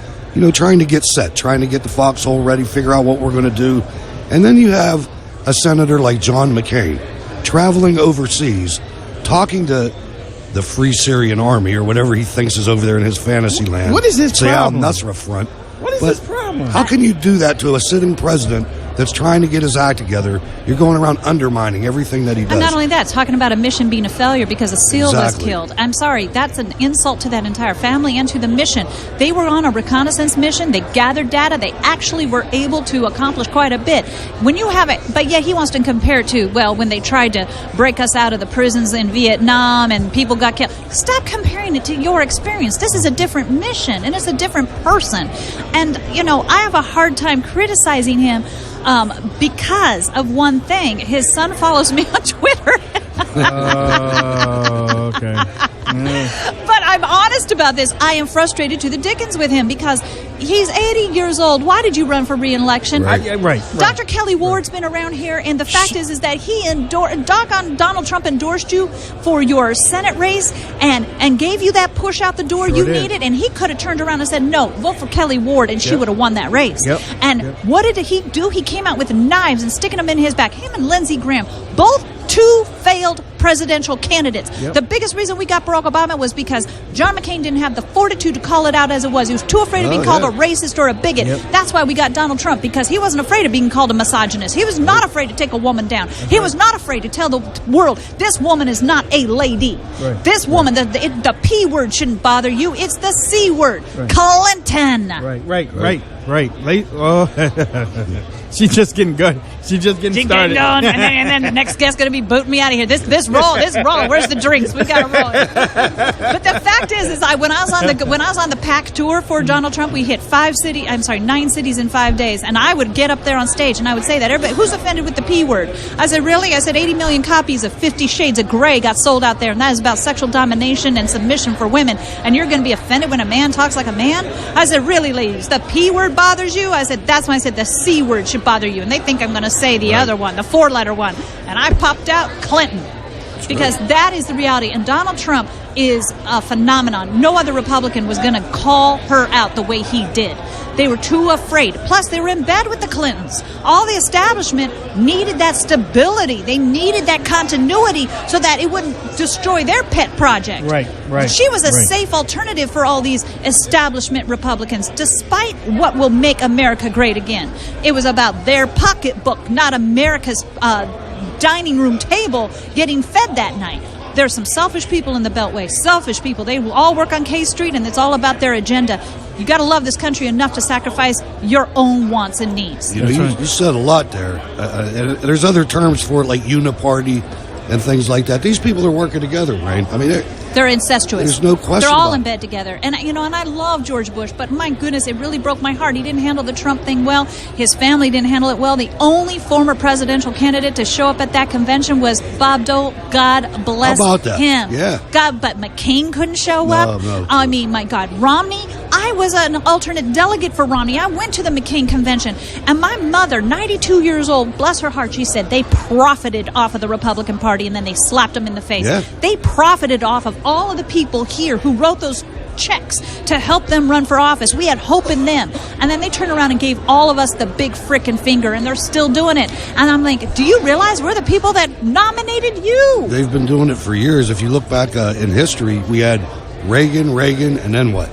get set, trying to get the foxhole ready, figure out what we're going to do. And then you have a senator like John McCain traveling overseas, talking to the Free Syrian Army or whatever he thinks is over there in his fantasy land. What is his problem? Say Al-Nusra Front. What is his problem? How can you do that to a sitting president that's trying to get his act together? You're going around undermining everything that he does. And not only that, talking about a mission being a failure because a SEAL was killed. I'm sorry, that's an insult to that entire family and to the mission. They were on a reconnaissance mission. They gathered data. They actually were able to accomplish quite a bit. When you have it, but yet he wants to compare it to, well, when they tried to break us out of the prisons in Vietnam and people got killed. Stop comparing it to your experience. This is a different mission, and it's a different person. And, I have a hard time criticizing him because of one thing. His son follows me on Twitter. Okay. But I'm honest about this. I am frustrated to the dickens with him because he's 80 years old. Why did you run for re-election? Right. Dr. Kelly Ward's been around here, and the fact is that he Donald Trump endorsed you for your Senate race and gave you that push out the door you needed, and he could have turned around and said, no, vote for Kelly Ward, and she would have won that race. What did he do? He came out with knives and sticking them in his back. Him and Lindsey Graham, both two failed presidential candidates. The biggest reason we got Barack Obama was because John McCain didn't have the fortitude to call it out as it was. He was too afraid of being called a racist or a bigot. That's why we got Donald Trump, because he wasn't afraid of being called a misogynist. He was not afraid to take a woman down. He was not afraid to tell the world, this woman is not a lady. This woman, the P word shouldn't bother you. It's the C word. Clinton. Right. She's just getting good. She's just getting started. And then the next guest's going to be booting me out of here. This roll. Where's the drinks? We got to roll. But the fact is when I was on the PAC tour for Donald Trump, we hit 9 cities in 5 days, and I would get up there on stage and I would say that everybody, who's offended with the P word? I said, really? I said 80 million copies of 50 Shades of Grey got sold out there, and that is about sexual domination and submission for women. And you're going to be offended when a man talks like a man? I said, really, ladies? The P word bothers you? I said, that's when I said the C word should bother you, and they think I'm going to say the other one, the 4-letter one, and I popped out Clinton, because that is the reality. And Donald Trump is a phenomenon. No other Republican was going to call her out the way he did. They were too afraid. Plus, they were in bed with the Clintons. All the establishment needed that stability. They needed that continuity so that it wouldn't destroy their pet project. Right. She was a safe alternative for all these establishment Republicans, despite what will make America great again. It was about their pocketbook, not America's dining room table getting fed that night. There's some selfish people in the Beltway. Selfish people. They all work on K Street, and it's all about their agenda. You got to love this country enough to sacrifice your own wants and needs. You know, you said a lot there. And there's other terms for it, like uniparty and things like that. These people are working together, right? I mean, they're incestuous. There's no question. They're all about in bed together. And, you know, and I love George Bush, but my goodness, it really broke my heart. He didn't handle the Trump thing well. His family didn't handle it well. The only former presidential candidate to show up at that convention was Bob Dole. God bless How about that? him. Yeah. God, but McCain couldn't show up. No. I mean, my God, Romney. I was an alternate delegate for Romney. I went to the McCain convention, and my mother, 92 years old, bless her heart, she said they profited off of the Republican Party, and then they slapped them in the face. Yeah. They profited off of all of the people here who wrote those checks to help them run for office. We had hope in them. And then they turned around and gave all of us the big frickin' finger, and they're still doing it. And I'm like, do you realize we're the people that nominated you? They've been doing it for years. If you look back in history, we had Reagan, and then what?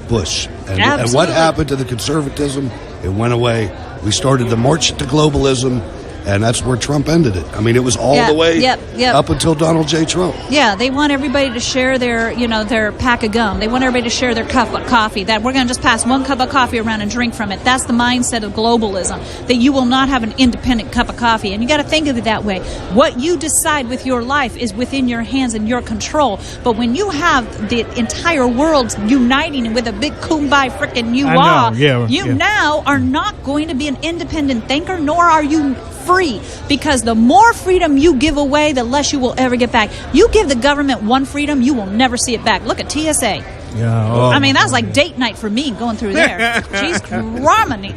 Bush. And what happened to the conservatism? It went away. We started the march to globalism, and that's where Trump ended it. I mean, it was all the way up until Donald J. Trump. Yeah, they want everybody to share their, their pack of gum. They want everybody to share their cup of coffee. That we're going to just pass one cup of coffee around and drink from it. That's the mindset of globalism, that you will not have an independent cup of coffee. And you got to think of it that way. What you decide with your life is within your hands and your control. But when you have the entire world uniting with a big kumbaya frickin' you now are not going to be an independent thinker, nor are you free, because the more freedom you give away, the less you will ever get back. You give the government one freedom, you will never see it back. Look at TSA. I mean, that was like date night for me going through there. Jeez, criminy.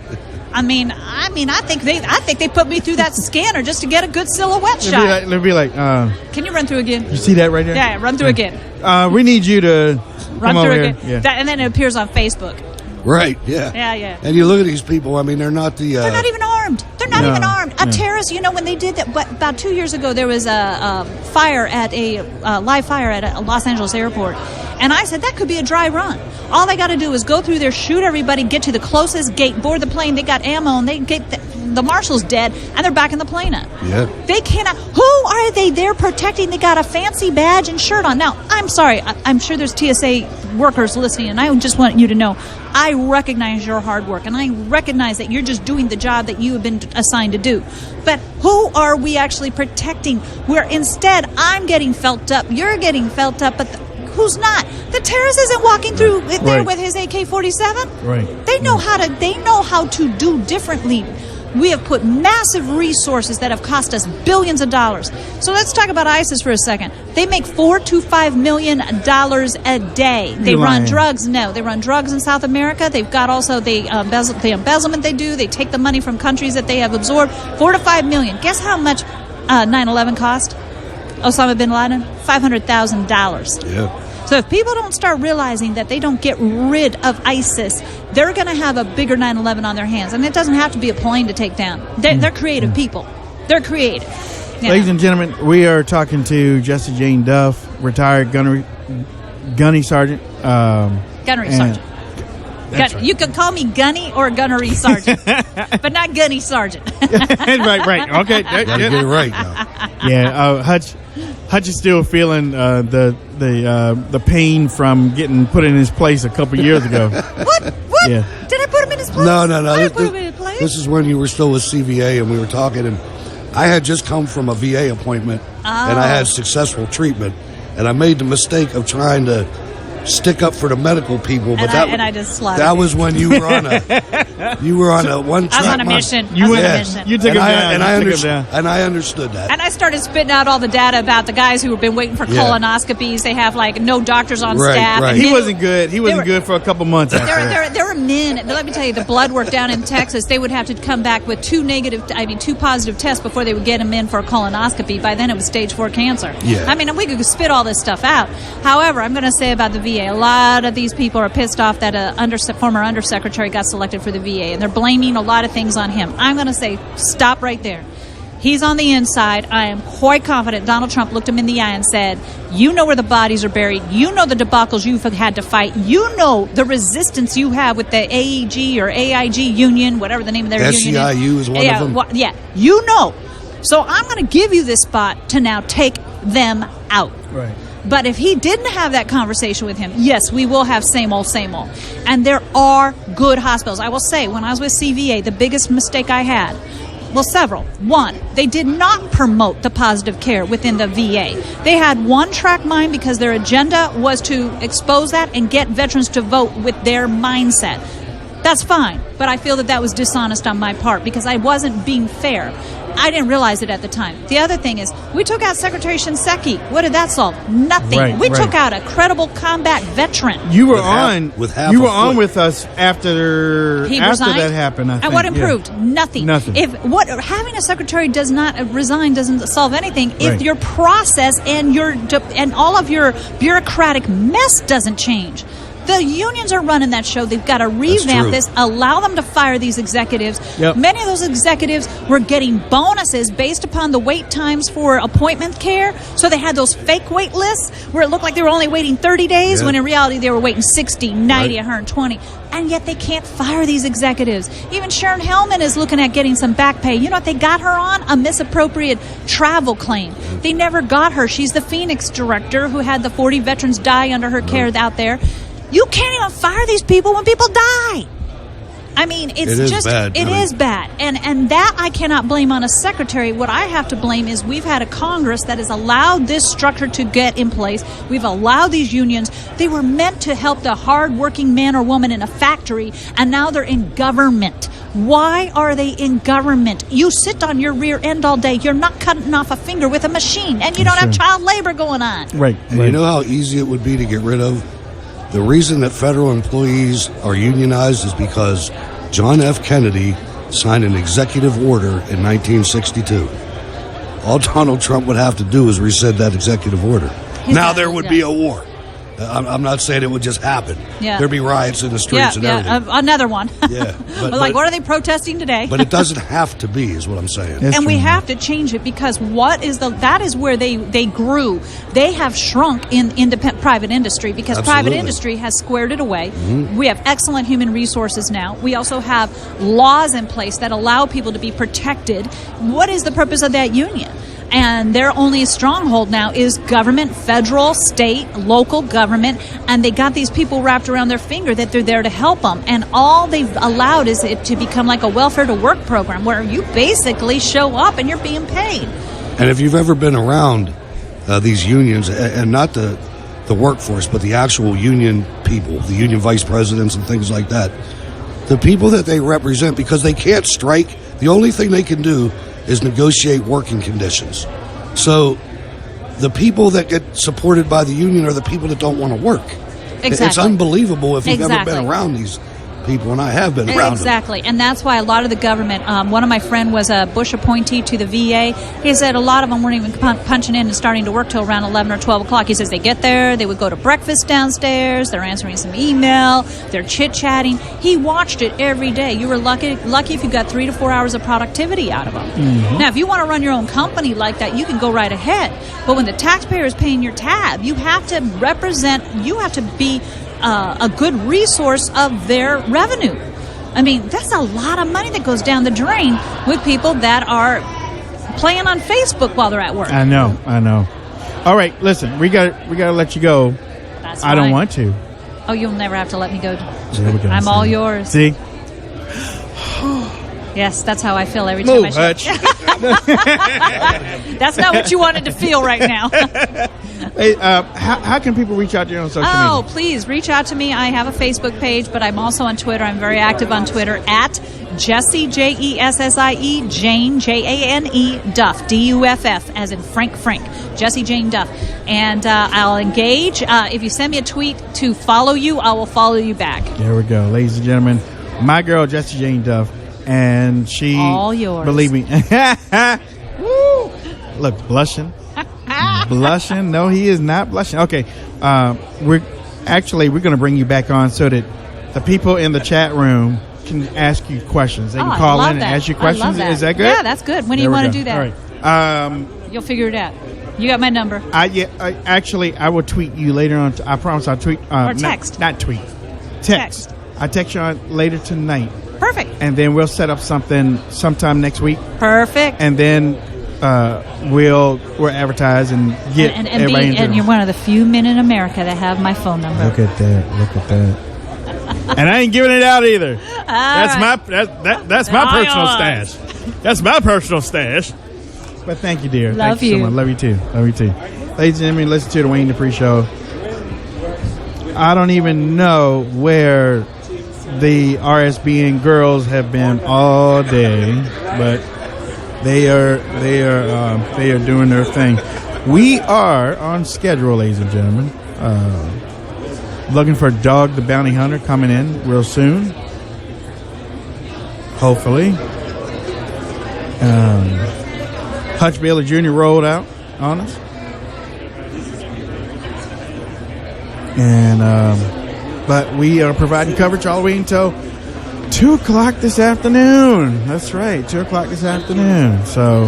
I mean, I think they put me through that scanner just to get a good silhouette shot. It'd be like, can you run through again? You see that right there? Yeah, run through again. We need you to run come through over again. here. Yeah. And then it appears on Facebook. Right, yeah. Yeah. And you look at these people, I mean, they're not the... They're not even armed. They're not even armed. A terrorist, when they did that, about 2 years ago, there was a fire at a live fire at a Los Angeles airport. And I said, that could be a dry run. All they got to do is go through there, shoot everybody, get to the closest gate, board the plane. They got ammo, and they get the marshal's dead, and they're backing the plane up. Yeah. They cannot. Who are they there protecting? They got a fancy badge and shirt on. Now, I'm sorry. I'm sure there's TSA workers listening, and I just want you to know, I recognize your hard work, and I recognize that you're just doing the job that you have been assigned to do. But who are we actually protecting? Where instead I'm getting felt up, you're getting felt up, but who's not? The terrorist isn't walking through there with his AK-47. Right. They know how to do differently. We have put massive resources that have cost us billions of dollars. So let's talk about ISIS for a second. They make $4 to $5 million a day. They run drugs. No, they run drugs in South America. They've got also the embezzlement they do. They take the money from countries that they have absorbed. $4 to $5 million. Guess how much 9/11 cost? Osama bin Laden? $500,000. Yeah. So if people don't start realizing that they don't get rid of ISIS, they're going to have a bigger 9/11 on their hands. And it doesn't have to be a plane to take down. They're creative people. They're creative. Ladies and gentlemen, we are talking to Jesse Jane Duff, retired gunnery sergeant. Gunnery sergeant. Right. You can call me Gunny or Gunnery Sergeant, but not Gunny Sergeant. right. Okay. Gotta get it right now. Yeah, Hutch is still feeling the pain from getting put in his place a couple years ago. What? Yeah. Did I put him in his place? No. I didn't put him in his place. This is when you were still with CVA, and we were talking, and I had just come from a VA appointment, and I had successful treatment, and I made the mistake of trying to stick up for the medical people, but I just slaughtered that it. was when you were on a one track. I was on a mission. You took him down. And I understood that. And I started spitting out all the data about the guys who have been waiting for colonoscopies. They have like no doctors on staff. Right. He wasn't good. He wasn't good for a couple months after that. There were men. Let me tell you, the blood work down in Texas, they would have to come back with two positive tests before they would get him in for a colonoscopy. By then, it was stage 4 cancer. Yeah. I mean, we could spit all this stuff out. However, I'm going to say about the VA, a lot of these people are pissed off that a former undersecretary got selected for the VA, and they're blaming a lot of things on him. I'm going to say, stop right there. He's on the inside. I am quite confident Donald Trump looked him in the eye and said, you know where the bodies are buried. You know the debacles you've had to fight. You know the resistance you have with the AEG or AIG union, whatever the name of their union is. SEIU is one of them. Yeah, you know. So I'm going to give you this spot to now take them out. Right. But if he didn't have that conversation with him, yes, we will have same old, same old. And they're are good hospitals. I will say, when I was with CVA, the biggest mistake I had, well, several. One, they did not promote the positive care within the VA. They had one-track mind because their agenda was to expose that and get veterans to vote with their mindset. That's fine, but I feel that was dishonest on my part because I wasn't being fair. I didn't realize it at the time. The other thing is, we took out Secretary Shinseki. What did that solve? Nothing. We took out a credible combat veteran. You were on with us after that happened. I think. And what improved? Yeah. Nothing. Having a secretary does not resign doesn't solve anything if your process and all of your bureaucratic mess doesn't change. The unions are running that show. They've got to revamp this, allow them to fire these executives. Yep. Many of those executives were getting bonuses based upon the wait times for appointment care. So they had those fake wait lists where it looked like they were only waiting 30 days when in reality they were waiting 60, 90, 120. And yet they can't fire these executives. Even Sharon Hellman is looking at getting some back pay. You know what they got her on? A misappropriated travel claim. They never got her. She's the Phoenix director who had the 40 veterans die under her care out there. You can't even fire these people when people die. I mean, it is bad. And that I cannot blame on a secretary. What I have to blame is we've had a Congress that has allowed this structure to get in place. We've allowed these unions. They were meant to help the hard-working man or woman in a factory, and now they're in government. Why are they in government? You sit on your rear end all day. You're not cutting off a finger with a machine, and you don't have child labor going on. Right. And you know how easy it would be to get rid of? The reason that federal employees are unionized is because John F. Kennedy signed an executive order in 1962. All Donald Trump would have to do is rescind that executive order. Now there would be a war. I'm not saying it would just happen. Yeah. There'd be riots in the streets and everything. Another one. Yeah. But what are they protesting today? But it doesn't have to be, is what I'm saying. And we have to change it because that is where they grew. They have shrunk in independent private industry because private industry has squared it away. Mm-hmm. We have excellent human resources now. We also have laws in place that allow people to be protected. What is the purpose of that union? And their only stronghold now is government, federal, state, local government, and they got these people wrapped around their finger that they're there to help them. And all they've allowed is it to become like a welfare to work program where you basically show up and you're being paid. And if you've ever been around these unions, and not the workforce, but the actual union people, the union vice presidents and things like that, the people that they represent, because they can't strike, the only thing they can do is negotiate working conditions. So the people that get supported by the union are the people that don't want to work. Exactly. It's unbelievable if you've ever been around these people, and I have been around Exactly, and that's why a lot of the government, one of my friend was a Bush appointee to the VA. He said a lot of them weren't even punching in and starting to work till around 11 or 12 o'clock. He says they get there, they would go to breakfast downstairs, they're answering some email, they're chit-chatting. He watched it every day. You were lucky if you got 3 to 4 hours of productivity out of them. Mm-hmm. Now, if you want to run your own company like that, you can go right ahead. But when the taxpayer is paying your tab, you have to be a good resource of their revenue. I mean, that's a lot of money that goes down the drain with people that are playing on Facebook while they're at work. I know. All right, listen, we got to let you go. That's I don't want to. Oh, you'll never have to let me go. There we go. I'm all yours. See? Yes, that's how I feel every time I Hutch. That's not what you wanted to feel right now. Hey, how can people reach out to you on social media? Oh, please reach out to me. I have a Facebook page, but I'm also on Twitter. I'm very active on Twitter at Jessie, Jessie, Jane, Jane, Duff, Duff, as in Frank, Jessie Jane Duff. And I'll engage. If you send me a tweet to follow you, I will follow you back. There we go. Ladies and gentlemen, my girl, Jessie Jane Duff. And she, all yours. Believe me. Woo! Look, blushing. Blushing. No, he is not blushing. Okay. We're going to bring you back on so that the people in the chat room can ask you questions. They can call in and ask you questions. Is that good? Yeah, that's good. When do you want to do that? All right. You'll figure it out. You got my number. I will tweet you later on. I promise I'll tweet. Or text. Not tweet. Text. I'll text you on later tonight. Perfect. And then we'll set up something sometime next week. Perfect. And then we'll advertise and get everybody into it. And you're one of the few men in America that have my phone number. Look at that. And I ain't giving it out either. That's my personal stash. That's my personal stash. But thank you, dear. Love thank you. So much. Love you too. Ladies and gentlemen, listen to the Wayne Dupree Show. I don't even know where the RSBN girls have been all day, but they are doing their thing. We are on schedule, ladies and gentlemen. Looking for Dog the Bounty Hunter coming in real soon. Hopefully. Hutch Bailey Jr. rolled out on us. And but we are providing coverage all the way until 2 o'clock this afternoon. That's right, 2 o'clock this afternoon. So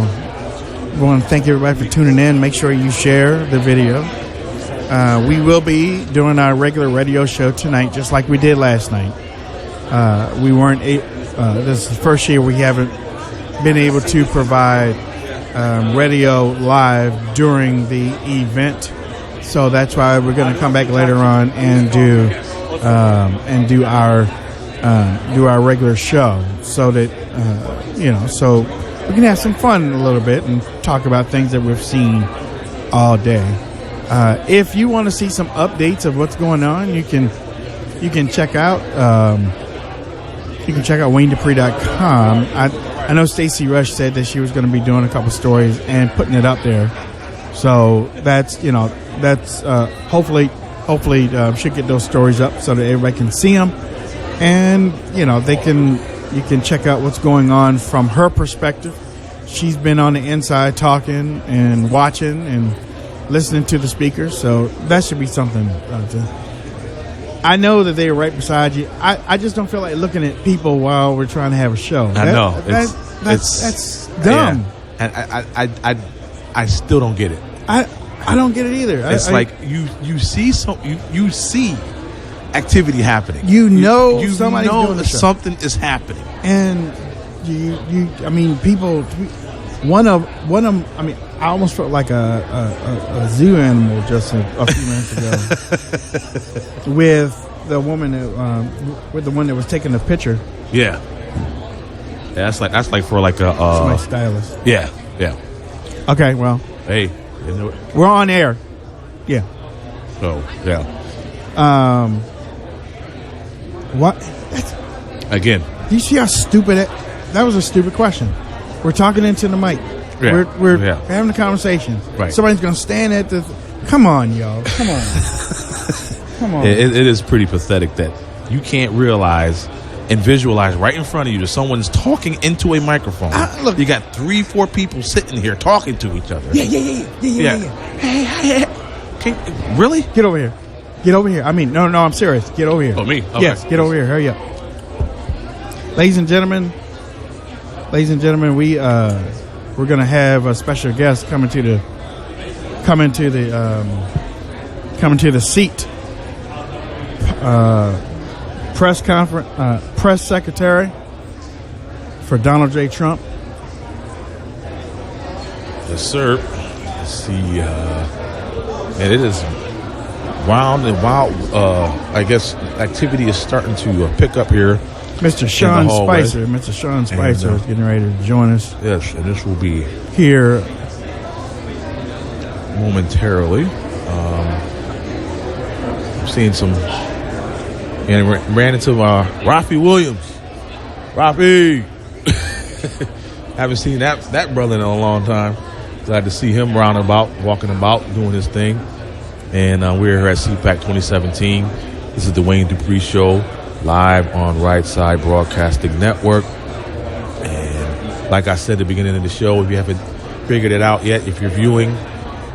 we want to thank everybody for tuning in. Make sure you share the video. We will be doing our regular radio show tonight, just like we did last night. We weren't. This is the first year we haven't been able to provide radio live during the event, so that's why we're going to come back later on and do our regular show, so that so we can have some fun a little bit and talk about things that we've seen all day. If you want to see some updates of what's going on, you can check out WayneDupree.com. I know Stacey Rush said that she was going to be doing a couple stories and putting it up there, so that's hopefully should get those stories up so that everybody can see them, and you can check out what's going on from her perspective. She's been on the inside talking and watching and listening to the speakers, so that should be something. I know that they are right beside you. I just don't feel like looking at people while we're trying to have a show. I know. That's dumb. Yeah. And I still don't get it. I don't get it either. It's like you see activity happening. Somebody's doing the show. Something is happening. And people. One of them. I mean, I almost felt like a zoo animal just a few minutes ago with the woman with the one that was taking the picture. Yeah, that's like for like a somebody's stylist. Yeah. Okay, well, hey, we're on air. Yeah. So yeah. What? Again? Do you see how stupid that was? A stupid question. We're talking into the mic. Yeah. We're having a conversation. Right. Somebody's going to stand at the... Come on, y'all. Come on. Come on. It is pretty pathetic that you can't realize and visualize right in front of you that someone's talking into a microphone. Look, you got 3-4 people sitting here talking to each other. Yeah. Hey. Okay, really? Get over here. Get over here. I mean, no, I'm serious. Get over here. Oh, me? Okay. Yes, get over here. Hurry up. Ladies and gentlemen, we're going to have a special guest coming to the seat. Press secretary for Donald J. Trump. Yes, sir. Let's see. And it is wild. I guess activity is starting to pick up here. Mr. Sean Spicer. Mr. Sean Spicer is getting ready to join us. Yes, and this will be here momentarily. I'm seeing some, and ran into Rafi Williams. Rafi, haven't seen that brother in a long time. Glad to see him walking about, doing his thing. And we're here at CPAC 2017. This is the Wayne Dupree Show, live on Right Side Broadcasting Network. And like I said at the beginning of the show, if you haven't figured it out yet, if you're viewing,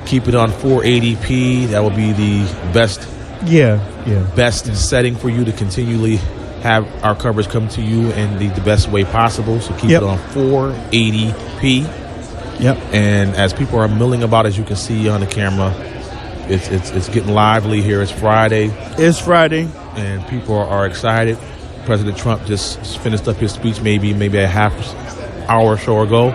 keep it on 480p. That will be the best setting for you to continually have our coverage come to you in the best way possible. So keep it on 480p. Yep. And as people are milling about, as you can see on the camera, it's getting lively here. It's Friday. And people are excited. President Trump just finished up his speech maybe a half hour or so ago,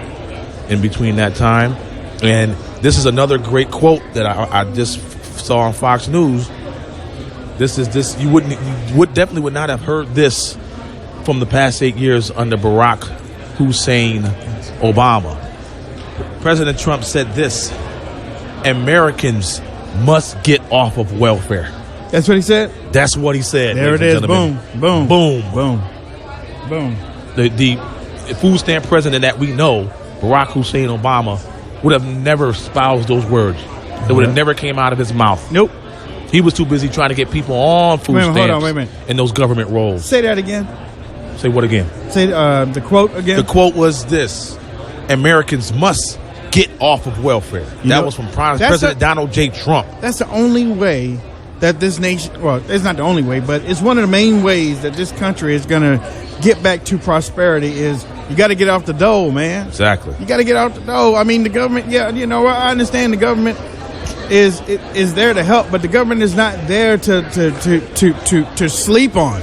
in between that time. And this is another great quote that I just saw on Fox News. You definitely would not have heard this from the past 8 years under Barack Hussein Obama. President Trump said this: Americans must get off of welfare. That's what he said? That's what he said. There it is. Boom, boom, boom, boom, boom. The food stamp president that we know, Barack Hussein Obama, would have never espoused those words. They would have never came out of his mouth. Nope. He was too busy trying to get people on food stamps hold on, wait a minute. in those government roles. Say that again. Say what again? Say the quote again. The quote was this: Americans must get off of welfare. That was from President Donald J. Trump. That's the only way that this nation, well, it's not the only way, but it's one of the main ways that this country is going to get back to prosperity is you got to get off the dole, man. Exactly. You got to get off the dole. I mean, the government, I understand the government is there to help, but the government is not there to sleep on.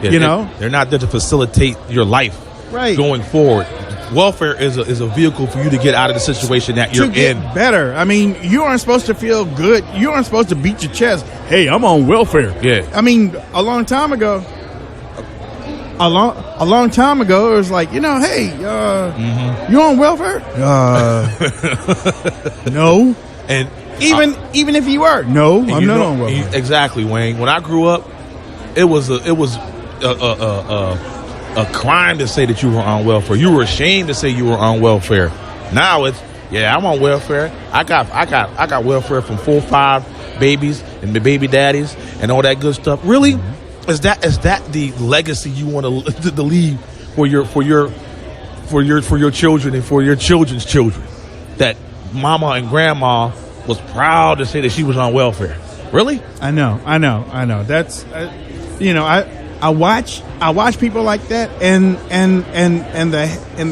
Yeah, they're not there to facilitate your life going forward. Welfare is a vehicle for you to get out of the situation that you're in. Better. I mean, you aren't supposed to feel good. You aren't supposed to beat your chest. Hey, I'm on welfare. Yeah. I mean, a long time ago, it was like, hey, you on welfare? No. And even if you were, no, I'm not on welfare. Exactly, Wayne. When I grew up, it was a crime to say that you were on welfare. You were ashamed to say you were on welfare. Now it's, I'm on welfare. I got welfare from 4 or 5 babies and the baby daddies and all that good stuff. Really, is that the legacy you want to leave for your children and for your children's children? That mama and grandma was proud to say that she was on welfare. Really? I know. That's I watch people like that, and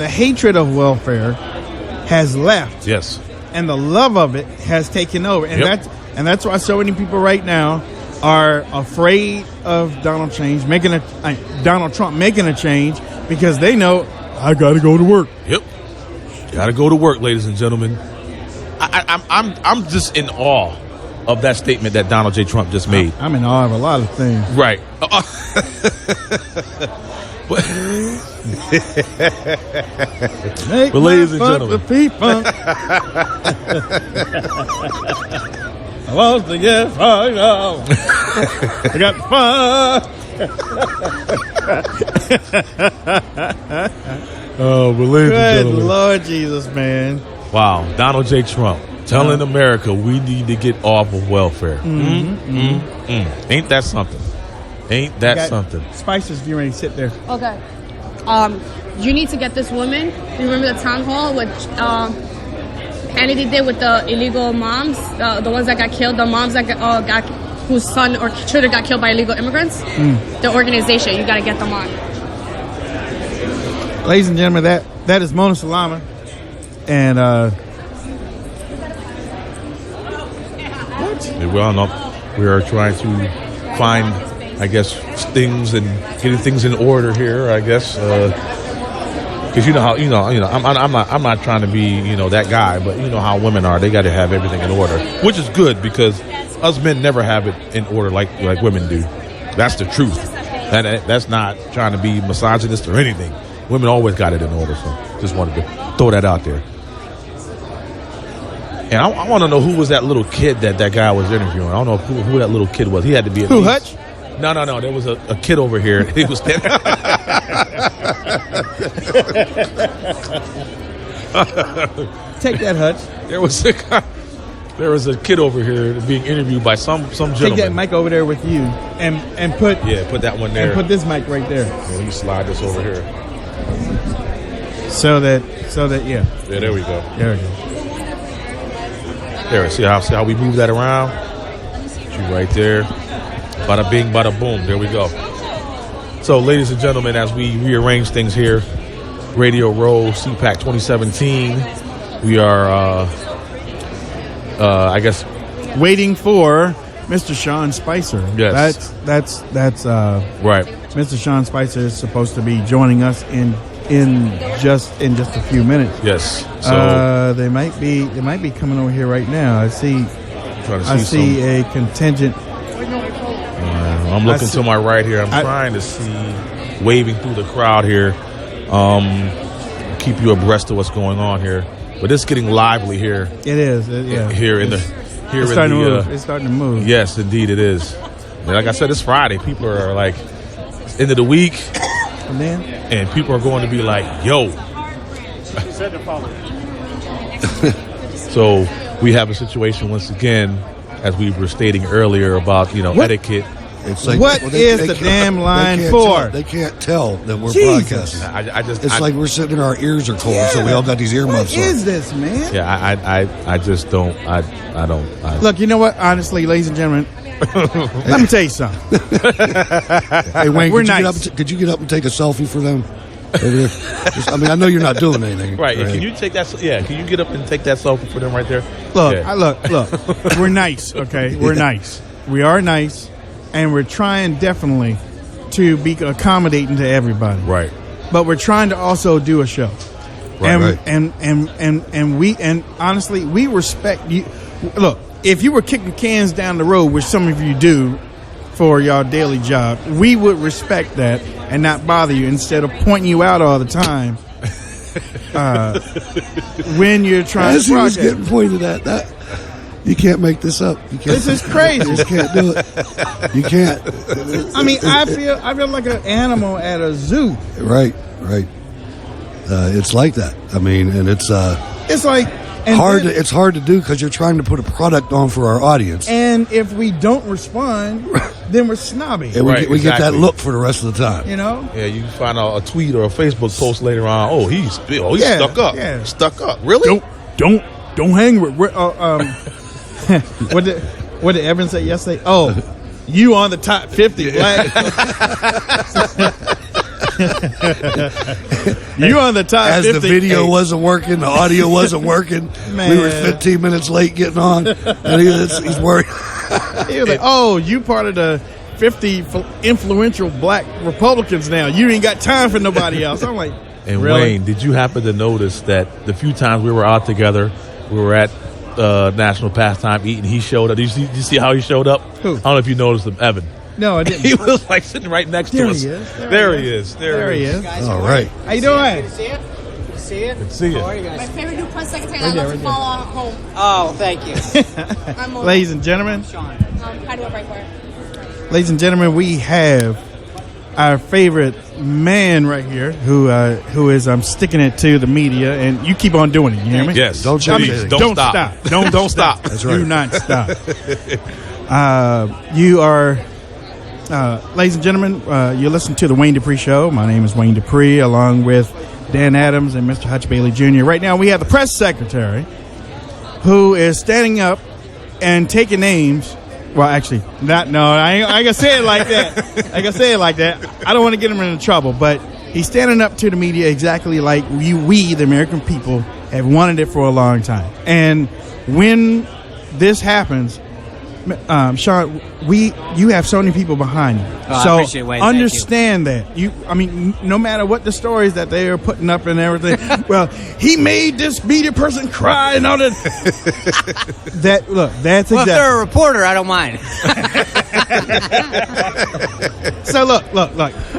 the hatred of welfare has left. Yes. And the love of it has taken over, and that's why so many people right now are afraid of Donald Trump making a change, because they know I got to go to work. Yep. Got to go to work, ladies and gentlemen. I'm just in awe of that statement that Donald J. Trump just made. I'm in awe of a lot of things. Right. But ladies and gentlemen, I want to get fun. I got fun. Oh, but ladies and gentlemen, good Lord Jesus, man. Wow, Donald J. Trump telling America we need to get off of welfare. Ain't that something? Ain't that something? Spicer's getting ready to sit there. Okay. You need to get this woman. You remember the town hall what Kennedy did with the illegal moms, the ones that got killed, the moms that got whose son or children got killed by illegal immigrants? The organization, you got to get them on. Ladies and gentlemen, that is Mona Salama. And we are trying to find, I guess, things and getting things in order here. I guess because I'm not trying to be that guy, but you know how women are. They got to have everything in order, which is good because us men never have it in order like women do. That's the truth. That's not trying to be misogynist or anything. Women always got it in order. So just wanted to throw that out there. And I want to know who was that little kid that guy was interviewing. I don't know who that little kid was. He had to be who, Hutch? No. There was a kid over here. He was standing. Take that, Hutch. There was a kid over here being interviewed by some gentleman. Take that mic over there with you and put that one there. And put this mic right there. And you slide this over here. So that yeah. Yeah, there we go. There we go. There, see how we move that around? You right there. Bada bing, bada boom. There we go. So, ladies and gentlemen, as we rearrange things here, Radio Row, CPAC 2017, we are, I guess, waiting for Mr. Sean Spicer. Yes. That's right. Mr. Sean Spicer is supposed to be joining us in just a few minutes. Yes. So they might be coming over here right now. I see a contingent. I'm looking to my right here. I'm trying to see, waving through the crowd here. Keep you abreast of what's going on here. But it's getting lively here. It is. It's starting to move. Yes, indeed it is. And like I said, it's Friday. People are like, end of the week. And people are going to be like, yo. So we have a situation once again, as we were stating earlier about, etiquette. It's like, what is the damn line for? They can't tell that we're broadcasting. It's like we're sitting there, our ears are cold, so we all got these earmuffs on. What is this, man? Yeah, I just don't. I don't. Look, you know what? Honestly, ladies and gentlemen, let me tell you something. Hey, Wayne, nice. Could you get up and take a selfie for them? I mean, I know you're not doing anything. Right. Can you take that? Yeah. Can you get up and take that selfie for them right there? Look. Look. We're nice. Okay. We're nice. We are nice, and we're trying definitely to be accommodating to everybody. Right. But we're trying to also do a show. Right. And honestly, we respect you. Look, if you were kicking cans down the road, which some of you do for your daily job, we would respect that and not bother you instead of pointing you out all the time when you're trying As to he was project. getting pointed at, that you can't make this up. You can't. This is crazy. You just can't do it. You can't. I mean, I feel like an animal at a zoo. Right. It's like that. I mean, and it's like hard. It's hard to do because you're trying to put a product on for our audience. And if we don't respond, then we're snobby. And we get that look for the rest of the time. Yeah, you find out a tweet or a Facebook post later on. Oh, he's stuck up. Yeah. Stuck up. Really? Don't hang with. What did Evan say yesterday? Oh, you on the top 50 black. You on the top As 50. the video wasn't working, the audio wasn't working. Man. We were 15 minutes late getting on, and he's worried. He was like, "Oh, you part of the 50 influential black Republicans now. You ain't got time for nobody else." I'm like, and really? Wayne, did you happen to notice that the few times we were out together, we were at National Pastime eating, he showed up. Did you see how he showed up? Who? I don't know if you noticed him, Evan. No, I didn't. He was like sitting right next to us. There he is. There he is. All right. How you doing? See it? See it? Good to see you. How are you guys? My favorite new press secretary. Right I there, love to right follow home. Oh, thank you. I'm Mona. Ladies and gentlemen, How do I write for it? ladies and gentlemen, we have our favorite man right here who is sticking it to the media, and you keep on doing it. You hear me? Yes. Don't change anything. Don't stop. Don't stop. That's right. Do not stop. You are, ladies and gentlemen, you're listening to the Wayne Dupree Show. My name is Wayne Dupree, along with Dan Adams and Mr. Hutch Bailey Jr. Right now, we have the press secretary who is standing up and taking names. Well, actually, I ain't gonna say it like that. I don't want to get him into trouble, but he's standing up to the media exactly like we, the American people, have wanted it for a long time. And when this happens, Sean, you have so many people behind you. I So appreciate it, Wayne. understand that. No matter what the stories that they are putting up and everything, well, he made this media person cry and all that. That's Well, exactly. if they're a reporter, I don't mind. So look.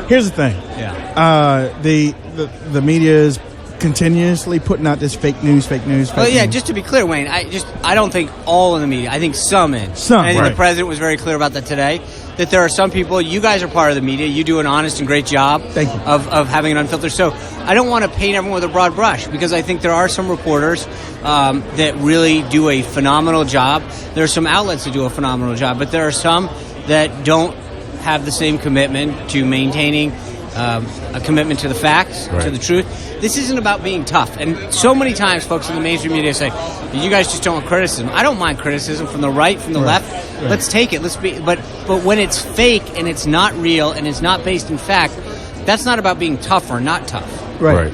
Here's the thing. Yeah. The media is continuously putting out this fake news. Well, yeah, just to be clear, Wayne, I don't think all in the media. I think some in. Some, And I think right. the president was very clear about that today, that there are some people, you guys are part of the media, you do an honest and great job Thank you. of having an unfiltered. So I don't want to paint everyone with a broad brush, because I think there are some reporters that really do a phenomenal job. There are some outlets that do a phenomenal job, but there are some that don't have the same commitment to maintaining a commitment to the facts, to the truth. This isn't about being tough. And so many times folks in the mainstream media say, you guys just don't want criticism. I don't mind criticism from the right, from the left. Right. Let's take it. But when it's fake and it's not real and it's not based in fact, that's not about being tough or not tough. Right.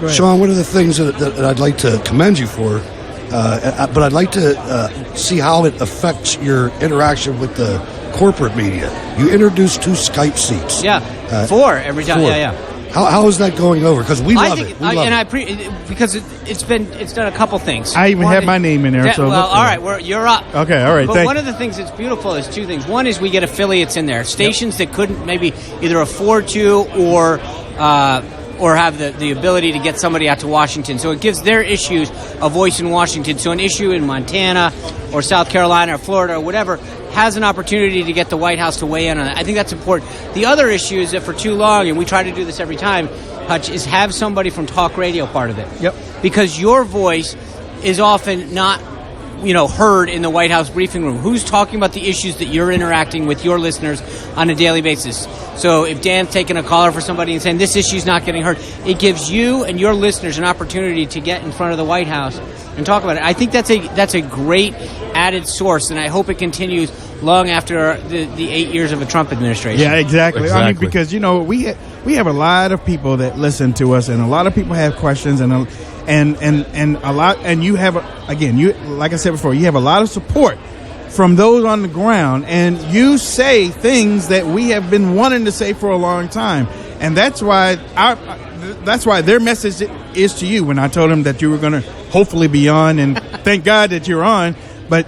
Sean, one of the things that I'd like to commend you for, but I'd like to see how it affects your interaction with the corporate media. You introduced 2 Skype seats. Yeah. 4 every time. 4. Yeah. How is that going over? Because we love it. We love it. Because it's done a couple things. I even have my name in there. Yeah, so well, all right, you're up. Okay, all right. But one of the things that's beautiful is two things. One is we get affiliates in there, stations that couldn't maybe either afford to or have the ability to get somebody out to Washington. So it gives their issues a voice in Washington. So an issue in Montana or South Carolina or Florida or whatever has an opportunity to get the White House to weigh in on it. I think that's important. The other issue is that for too long, and we try to do this every time, Hutch, is have somebody from talk radio part of it. Yep. Because your voice is often not heard in the White House briefing room. Who's talking about the issues that you're interacting with your listeners on a daily basis? So if Dan's taking a caller for somebody and saying this issue's not getting heard, it gives you and your listeners an opportunity to get in front of the White House and talk about it. I think that's a great added source, and I hope it continues long after the 8 years of a Trump administration. Yeah, exactly. I mean, because we have a lot of people that listen to us, and a lot of people have questions, and a lot, and you have like I said before, you have a lot of support from those on the ground, and you say things that we have been wanting to say for a long time, and that's why their message is to you. When I told them that you were going to hopefully be on, and thank God that you're on, but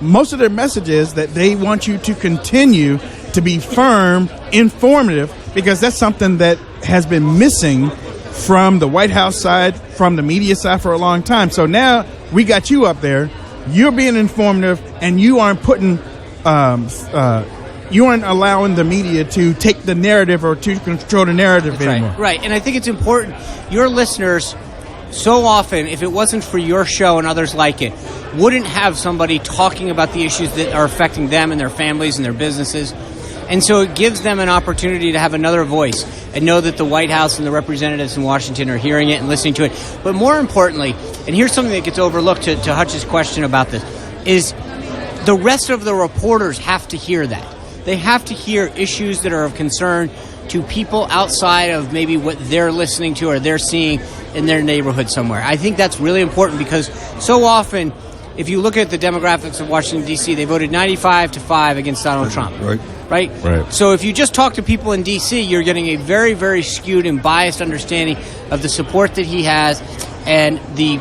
most of their message is that they want you to continue to be firm, informative, because that's something that has been missing from the White House side, from the media side for a long time. So now we got you up there. You're being informative, and you aren't putting, you aren't allowing the media to take the narrative or to control the narrative anymore. Right. And I think it's important. Your listeners, so often, if it wasn't for your show and others like it, wouldn't have somebody talking about the issues that are affecting them and their families and their businesses. And so it gives them an opportunity to have another voice and know that the White House and the representatives in Washington are hearing it and listening to it. But more importantly, and here's something that gets overlooked to Hutch's question about this, is the rest of the reporters have to hear that. They have to hear issues that are of concern to people outside of maybe what they're listening to or they're seeing in their neighborhood somewhere. I think that's really important because so often, if you look at the demographics of Washington, D.C., they voted 95-5 against Donald Trump. Right? So if you just talk to people in D.C., you're getting a very, very skewed and biased understanding of the support that he has and the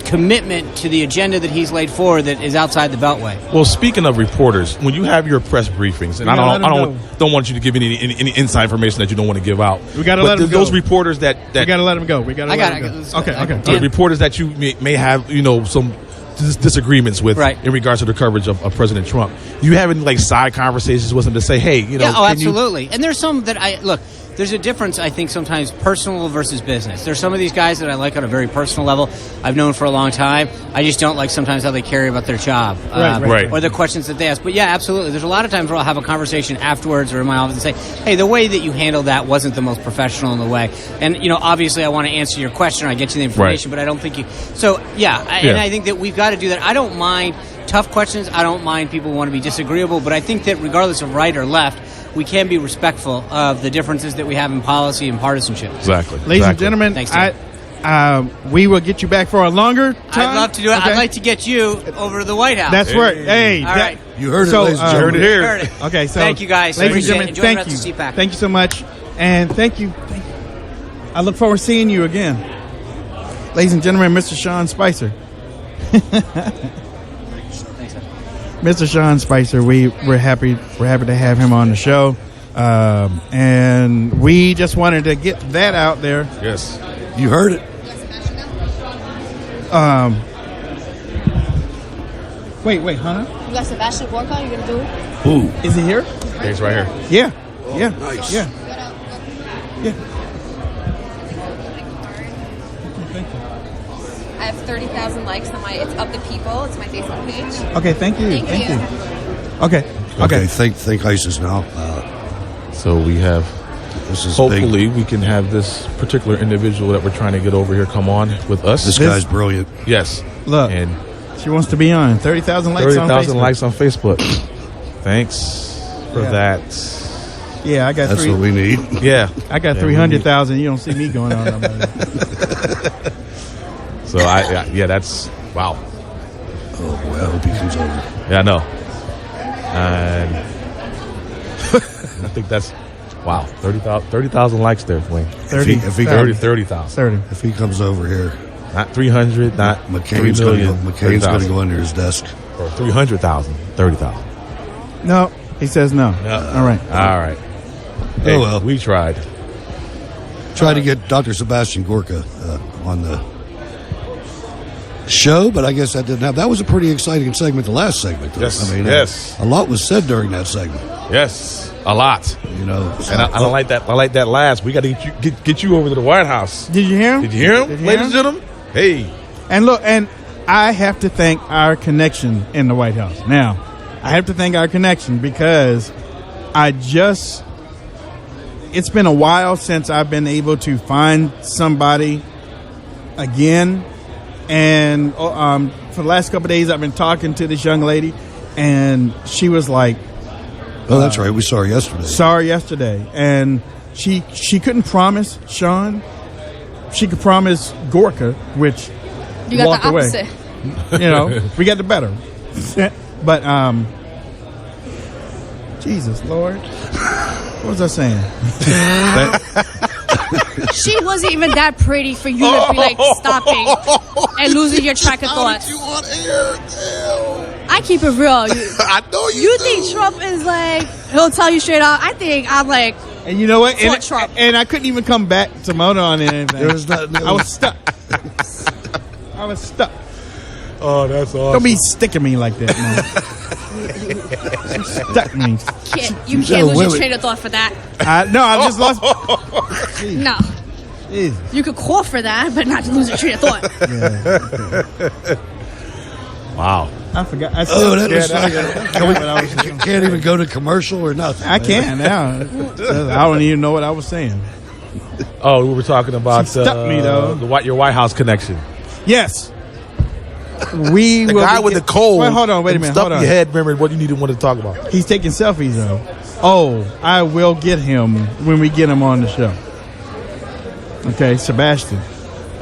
commitment to the agenda that he's laid forward that is outside the Beltway. Well, speaking of reporters, when you have your press briefings, and I don't want you to give any inside information that you don't want to give out. We got to let them go. Those reporters that we got to let them go. We got to let them go. Okay. The reporters that you may have, some disagreements with in regards to the coverage of President Trump. You having side conversations with them to say, hey, absolutely. And there's some that there's a difference, I think, sometimes personal versus business. There's some of these guys that I like on a very personal level. I've known for a long time. I just don't like sometimes how they carry about their job or the questions that they ask. But, yeah, absolutely. There's a lot of times where I'll have a conversation afterwards or in my office and say, hey, the way that you handled that wasn't the most professional in the way. And, obviously I want to answer your question or I get you the information, but I don't think you – so, and I think that we've got to do that. I don't mind tough questions. I don't mind people who want to be disagreeable. But I think that regardless of right or left, we can be respectful of the differences that we have in policy and partisanship. Exactly. Ladies and gentlemen, we will get you back for a longer time. I'd love to do it. Okay. I'd like to get you over to the White House. That's right. Hey, all right. You heard it, ladies and gentlemen. You heard it. Okay, so thank you, guys. Ladies and gentlemen, thank you. CPAC. Thank you so much. And thank you. I look forward to seeing you again. Ladies and gentlemen, Mr. Sean Spicer. Mr. Sean Spicer, we're happy to have him on the show, and we just wanted to get that out there. Yes, you heard it. Wait, Hannah. You got Sebastian Gorka? You gonna do? Ooh, is he here? Yeah, he's right here. Yeah, nice. Yeah. I have 30,000 likes on it's Of the People. It's my Facebook page. Okay, thank you. Thank you. Okay. Think ISIS now. So we have. This is hopefully big. we can have this particular individual that we're trying to get over here come on with us. This guy's brilliant. Yes. Look, and she wants to be on. 30,000 likes. 30,000 likes on Facebook. Thanks for that. Yeah, I got. That's what we need. Yeah, I got 300,000. You don't see me going on. So that's wow. Oh boy, I hope he comes over. Yeah, I know. And I think that's Wow, 30,000 likes there, Wayne. 30. If he 30,000. 30. If he comes over here, Not 300, not McCain's 3 going million. to go under his desk. Or 300,000, 30,000. No, he says no. All right. All right. Hey, well. we tried. Tried to get Dr. Sebastian Gorka on the show, but I guess that didn't happen. That was a pretty exciting segment, the last segment. Though. Yes, I mean, yes. a lot was said during that segment. Yes, a lot. You know, And I don't like that. I like that last. We got to get you over to the White House. Did you hear him? Did you hear him, Did you ladies hear and him? gentlemen? Hey. And look, and I have to thank our connection in the White House. Now, I have to thank our connection because it's been a while since I've been able to find somebody again. And for the last couple of days, I've been talking to this young lady, and she was like, oh, that's right. We saw her yesterday. sorry yesterday. And she couldn't promise Sean. She could promise Gorka, which You got walked the away. opposite. You know, we got the better. But Jesus Lord, what was I saying? She wasn't even that pretty for you to be like stopping and losing your track of thoughts. I keep it real. I know You think Trump is like, he'll tell you straight out. I think I'm like, And you know what? For Trump. And I couldn't even come back to Mona on anything. There was not, I was stuck. I was stuck. Oh, that's awesome. Don't be sticking me like that, man. You stuck me. you can't lose your train of thought for that. No, I just lost. No. Jesus. You could call for that, but not to lose your train of thought. Wow. I forgot. I Oh, that was funny. you can't even go to commercial or nothing. I can now. I don't even know what I was saying. Oh, we were talking about She stuck me, though. your White House connection. Yes. We The will guy be with the cold. Wait, hold on. Wait a and minute. Stuck Hold in on. your head. Remember what you wanted to talk about. He's taking selfies, though. Oh, I will get him when we get him on the show. Okay, Sebastian.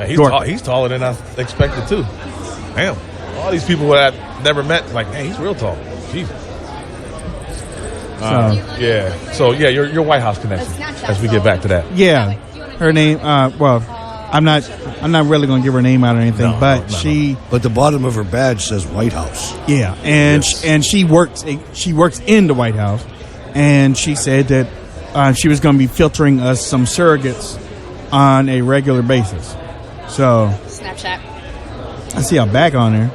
He's taller than I expected too. Damn. All these people that I never met, like, man, he's real tall. Jesus. Yeah. So yeah, your White House connection. As we get back to that. Yeah, her name. Well, I'm not really going to give her name out or anything, but she. But the bottom of her badge says White House. Yeah, and she works in the White House, and she said that she was going to be filtering us some surrogates on a regular basis. So Snapchat. I see a back on there.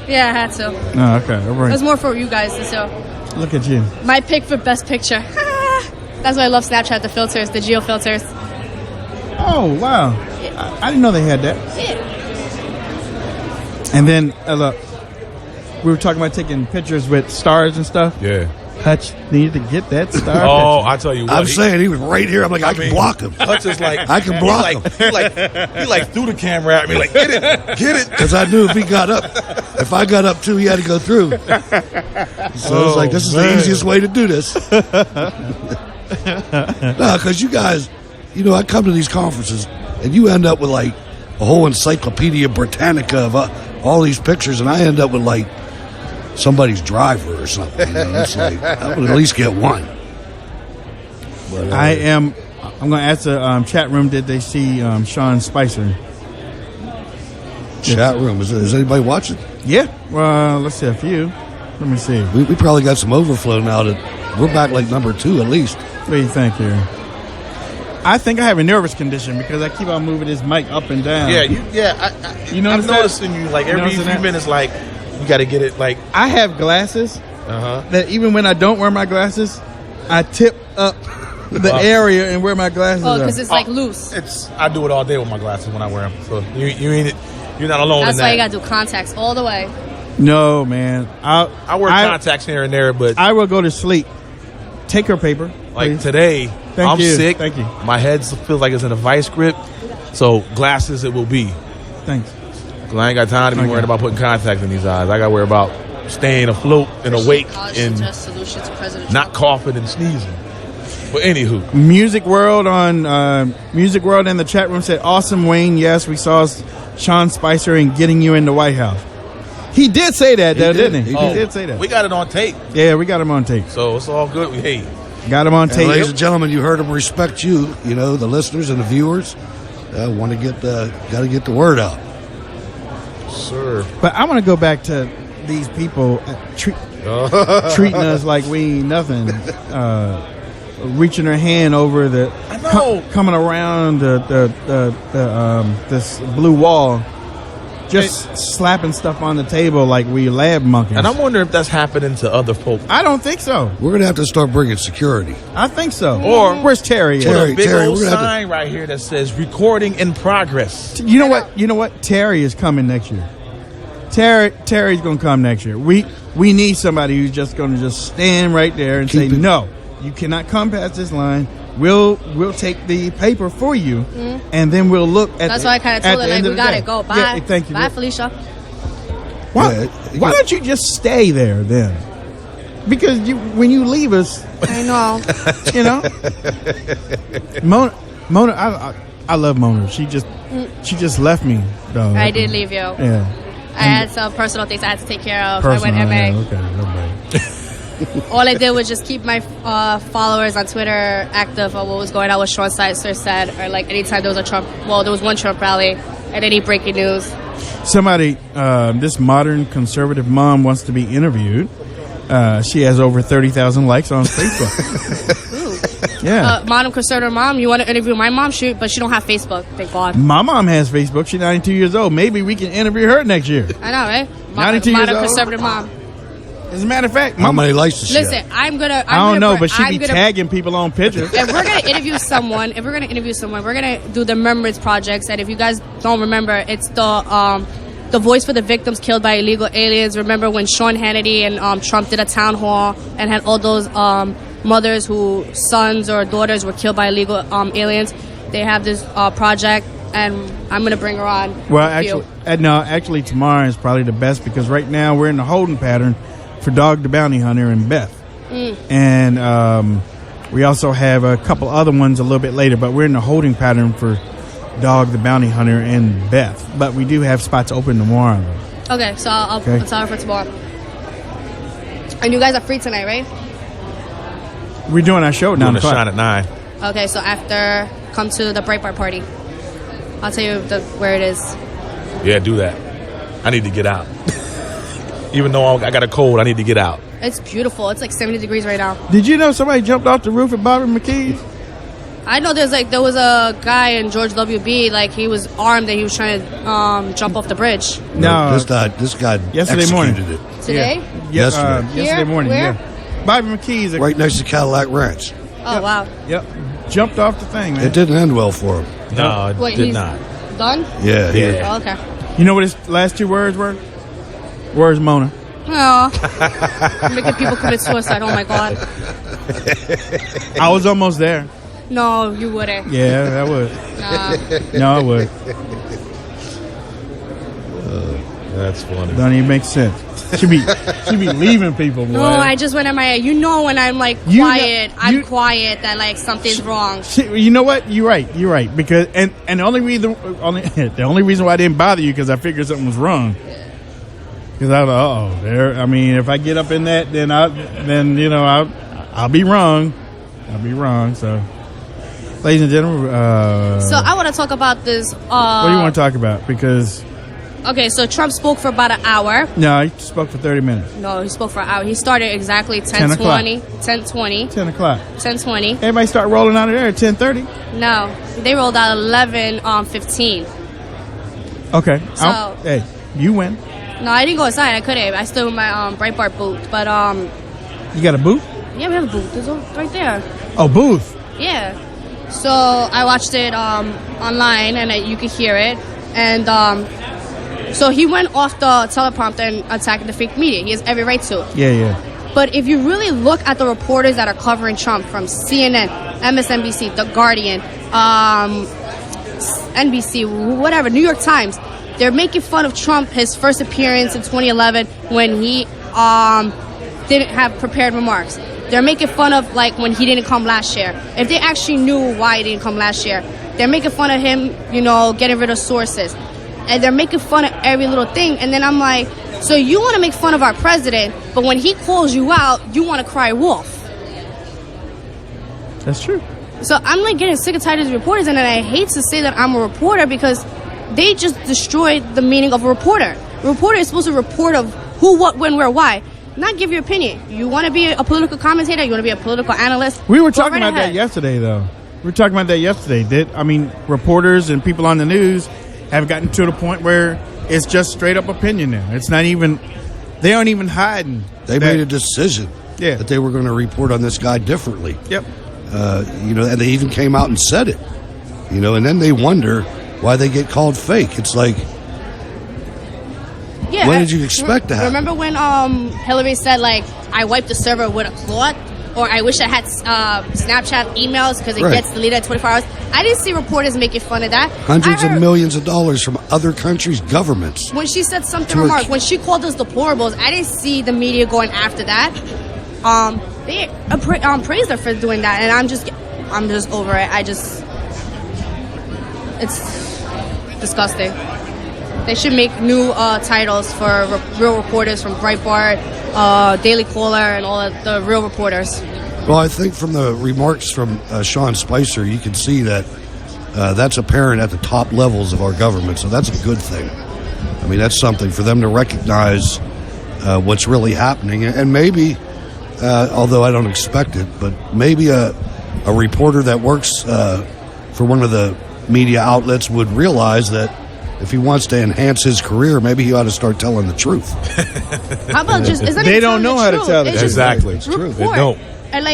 Yeah, I had to. Oh, okay. All It right. was more for you guys to show. Look at you. My pick for best picture. That's why I love Snapchat, the filters, the geo filters. Oh, wow. I didn't know they had that. Yeah. And then, look, we were talking about taking pictures with stars and stuff. Yeah. Hutch needed to get that star Oh, picture. I tell you what. I'm saying he was right here. I'm like, I can block him. Hutch is like I can block him. He threw the camera at me like, get it. Because I knew if I got up too, he had to go through. So I was like, this is the easiest way to do this. No, because you guys, I come to these conferences and you end up with like a whole Encyclopedia Britannica of all these pictures, and I end up with like somebody's driver or something. It's like, I would at least get one. But, I'm going to ask the chat room, did they see Sean Spicer? Chat room. Is anybody watching? Yeah. Well, let's see a few. Let me see. We probably got some overflow now that we're back like number 2 at least. What do you think here? I think I have a nervous condition because I keep on moving this mic up and down. Yeah, You notice I'm that? noticing you like every few minutes, like you got to get it like. I have glasses that even when I don't wear my glasses, I tip up the area and wear my glasses. Oh, because up. it's like loose. I do it all day with my glasses when I wear them. So you're not alone. That's in why that. you gotta do contacts all the way. No, man. I wear contacts here and there, but I will go to sleep. Take her paper. like please. today, Thank I'm you. sick. Thank you. My head feels like it's in a vice grip. So glasses it will be. Thanks. 'Cause I ain't got time to be worrying about putting contacts in these eyes. I got to worry about staying afloat and awake and not coughing and sneezing. But anywho, Music World in the chat room said, "Awesome, Wayne. Yes, we saw Sean Spicer and getting you in the White House." He did say that, though, didn't he? He did say that. we got it on tape, Yeah, we got him on tape. so it's all good. Hey, Got him on tape. Ladies and gentlemen, you heard him respect you. You know, the listeners and the viewers want to got to get the word out. Sir. But I want to go back to these people treating us like we ain't nothing. Reaching their hand over the coming around this blue wall, just slapping stuff on the table like we lab monkeys. And I'm wondering if that's happening to other folks. I don't think so. We're going to have to start bringing security. I think so. Or where's Terry? Terry, a big Terry, old we're gonna have to- sign right here that says "Recording in Progress." You know what? You know what? Terry is coming next year. Terry's going to come next year. We need somebody who's just going to just stand right there and say, "No, you cannot come past this line. We'll take the paper for you, and then we'll look at." That's why I kind of told her, like, we gotta go. Bye. Yeah, thank you. Bye, Felicia. Why don't you just stay there then? Because when you leave us, I know. you know, Mona, I love Mona. She just left me, though. I did leave you. Yeah. I had some personal things I had to take care of. Personal, I went MA. Okay. All I did was just keep my followers on Twitter active on what was going on with Sean Spicer said, or like anytime there was a Trump, there was one Trump rally and any breaking news. Somebody, this modern conservative mom wants to be interviewed. She has over 30,000 likes on Facebook. Yeah. Modern conservative mom, you want to interview my mom? Shoot, but she don't have Facebook, thank God. My mom has Facebook. She's 92 years old. Maybe we can interview her next year. I know, right? 92 years modern old. conservative mom. As a matter of fact, How many likes does she have? Listen, I don't know, but she be tagging people on pictures. If we're gonna interview someone, we're gonna do the Remembrance Projects. And if you guys don't remember, it's the voice for the victims killed by illegal aliens. Remember when Sean Hannity and Trump did a town hall and had all those mothers whose sons or daughters were killed by illegal aliens? They have this project, and I'm gonna bring her on. Well, actually, tomorrow is probably the best because right now we're in the holding pattern for Dog the Bounty Hunter and Beth. And we also have a couple other ones a little bit later, but we're in the holding pattern for Dog the Bounty Hunter and Beth. But we do have spots open tomorrow. Okay, so I'll tell her for tomorrow. And you guys are free tonight, right? We're doing our show at 9 o'clock. Shine at 9. Okay, so after, come to the Breitbart party. I'll tell you where it is. Yeah, do that. I need to get out. Even though I got a cold, I need to get out. It's beautiful. It's like 70 degrees right now. Did you know somebody jumped off the roof at Bobby McKee's? I know there was a guy in George W.B. like he was armed and he was trying to jump off the bridge. No, this guy yesterday morning. executed it. Today? Yeah. Yesterday. Yesterday morning. Where? Yeah. Bobby McKee's Right next to Cadillac Ranch. Oh, wow. Yep. Jumped off the thing, man. It didn't end well for him. No, it Wait, did he's not. done? Yeah. Oh, okay. You know what his last two words were? Where's Mona? Oh, making people commit suicide. Oh my God. I was almost there. No, you wouldn't. Yeah, I would. Nah. No, I would. That's funny. Don't even make sense. She be leaving people, boy. No, I just went in my. You know when I'm like quiet, I'm quiet that like something's wrong. You know what? You're right. Because and the only reason why I didn't bother you because I figured something was wrong. Because I was there. I mean, if I get up in that, then I'll be wrong. I'll be wrong. So, ladies and gentlemen, So I want to talk about this. what do you want to talk about? Because Okay, so Trump spoke for about an hour. no, he spoke for 30 minutes. No, he spoke for an hour. He started exactly 10:20. 10:20. 10 o'clock. 10:20. Everybody start rolling out of there at 10:30. No, they rolled out 11:15. Okay. So- hey, you win. No, I didn't go inside. I couldn't. I still in my Breitbart booth. But You got a booth? yeah, we have a booth. There's one right there. Oh, booth. Yeah. So I watched it online, and you could hear it. And so he went off the teleprompter and attacked the fake media. He has every right to. Yeah. But if you really look at the reporters that are covering Trump from CNN, MSNBC, The Guardian, NBC, whatever, New York Times, they're making fun of Trump, his first appearance in 2011 when he didn't have prepared remarks. They're making fun of like when he didn't come last year. If they actually knew why he didn't come last year, they're making fun of him, getting rid of sources. And they're making fun of every little thing. And then I'm like, so you want to make fun of our president, but when he calls you out, you want to cry wolf. That's true. So I'm like getting sick and tired of these reporters, and then I hate to say that I'm a reporter because they just destroyed the meaning of a reporter. A reporter is supposed to report of who, what, when, where, why. Not give your opinion. You want to be a political commentator? You want to be a political analyst? We were talking about that yesterday, though. We were talking about that yesterday. Reporters and people on the news have gotten to the point where it's just straight up opinion now. It's not even, they aren't even hiding. They made a decision Yeah. that they were going to report on this guy differently. Yep. And they even came out and said it. And then they wonder why they get called fake. It's like, Yeah, when did you expect that? Remember when Hillary said, like, I wiped the server with a cloth? Or I wish I had Snapchat emails because it gets deleted at 24 hours. I didn't see reporters making fun of that. Hundreds of millions of dollars from other countries' governments. When she said something remarkable, when she called us deplorables, I didn't see the media going after that. They praised her for doing that, and I'm just over it. It's disgusting. They should make new titles for real reporters from Breitbart, Daily Caller, and all of the real reporters. Well, I think from the remarks from Sean Spicer, you can see that that's apparent at the top levels of our government, so that's a good thing. I mean, that's something for them to recognize what's really happening, and maybe, although I don't expect it, but maybe a reporter that works for one of the media outlets would realize that if he wants to enhance his career, maybe he ought to start telling the truth. How about they don't know how to tell the truth. Exactly. It's true. They don't. And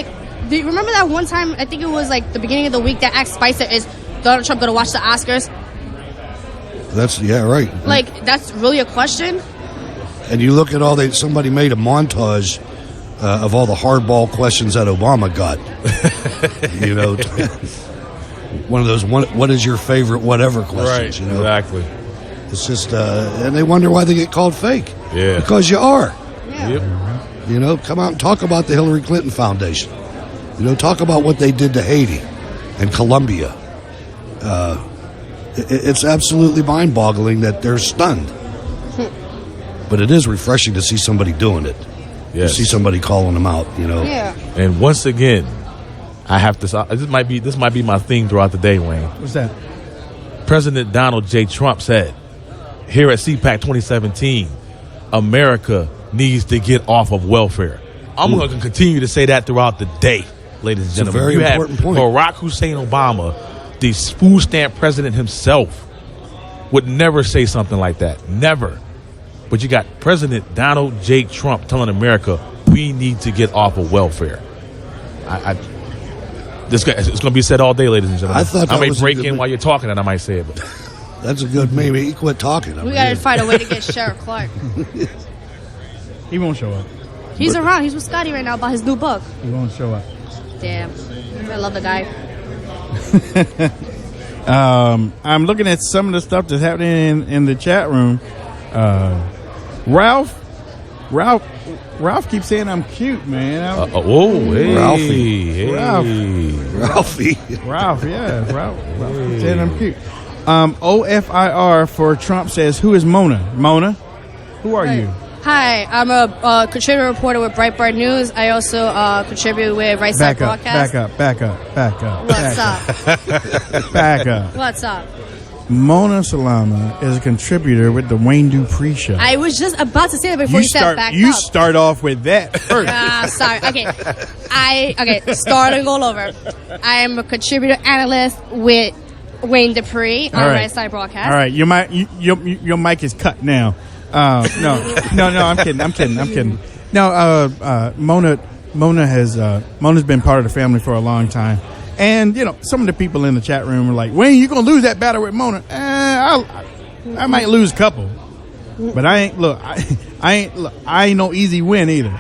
do you remember that one time, I think it was like the beginning of the week, that asked Spicer, is Donald Trump going to watch the Oscars? Right. That's really a question? And you look at somebody made a montage of all the hardball questions that Obama got. One of those, what is your favorite whatever questions? Right, exactly. It's just, and they wonder why they get called fake. Yeah. Because you are. Yeah. Yep. Come out and talk about the Hillary Clinton Foundation. Talk about what they did to Haiti and Colombia. It's absolutely mind-boggling that they're stunned. But it is refreshing to see somebody doing it. Yes. To see somebody calling them out, Yeah. And once again, I have to. This might be my theme throughout the day, Wayne. What's that? President Donald J. Trump said here at CPAC 2017, America needs to get off of welfare. I'm going to continue to say that throughout the day, ladies and gentlemen. A very important point. Barack Hussein Obama, the food stamp president himself, would never say something like that. Never. But you got President Donald J. Trump telling America we need to get off of welfare. It's going to be said all day, ladies and gentlemen. I may break in while you're talking, and I might say it. But that's a good maybe. He quit talking. We got to find a way to get Sheriff Clark. He won't show up. He's around. He's with Scotty right now about his new book. He won't show up. Damn. I love the guy. I'm looking at some of the stuff that's happening in the chat room. Ralph keeps saying I'm cute, man. Hey. Ralphie. Hey. Ralphie. Ralph, yeah. Ralph keeps saying I'm cute. OFIR for Trump says, who is Mona? Mona, who are you? Hi, I'm a contributor reporter with Breitbart News. I also contribute with Right Side Broadcast. Back up. What's up? Back up. What's up? Mona Salama is a contributor with the Wayne Dupree Show. I was just about to say that before you said back up. You start off with that first. Sorry. Okay, starting all over. I am a contributor analyst with Wayne Dupree on Right Side Broadcast. All right, your mic is cut now. No, I'm kidding. No, Mona's been part of the family for a long time. And, some of the people in the chat room were like, Wayne, you're going to lose that battle with Mona. I might lose a couple. But I ain't no easy win either.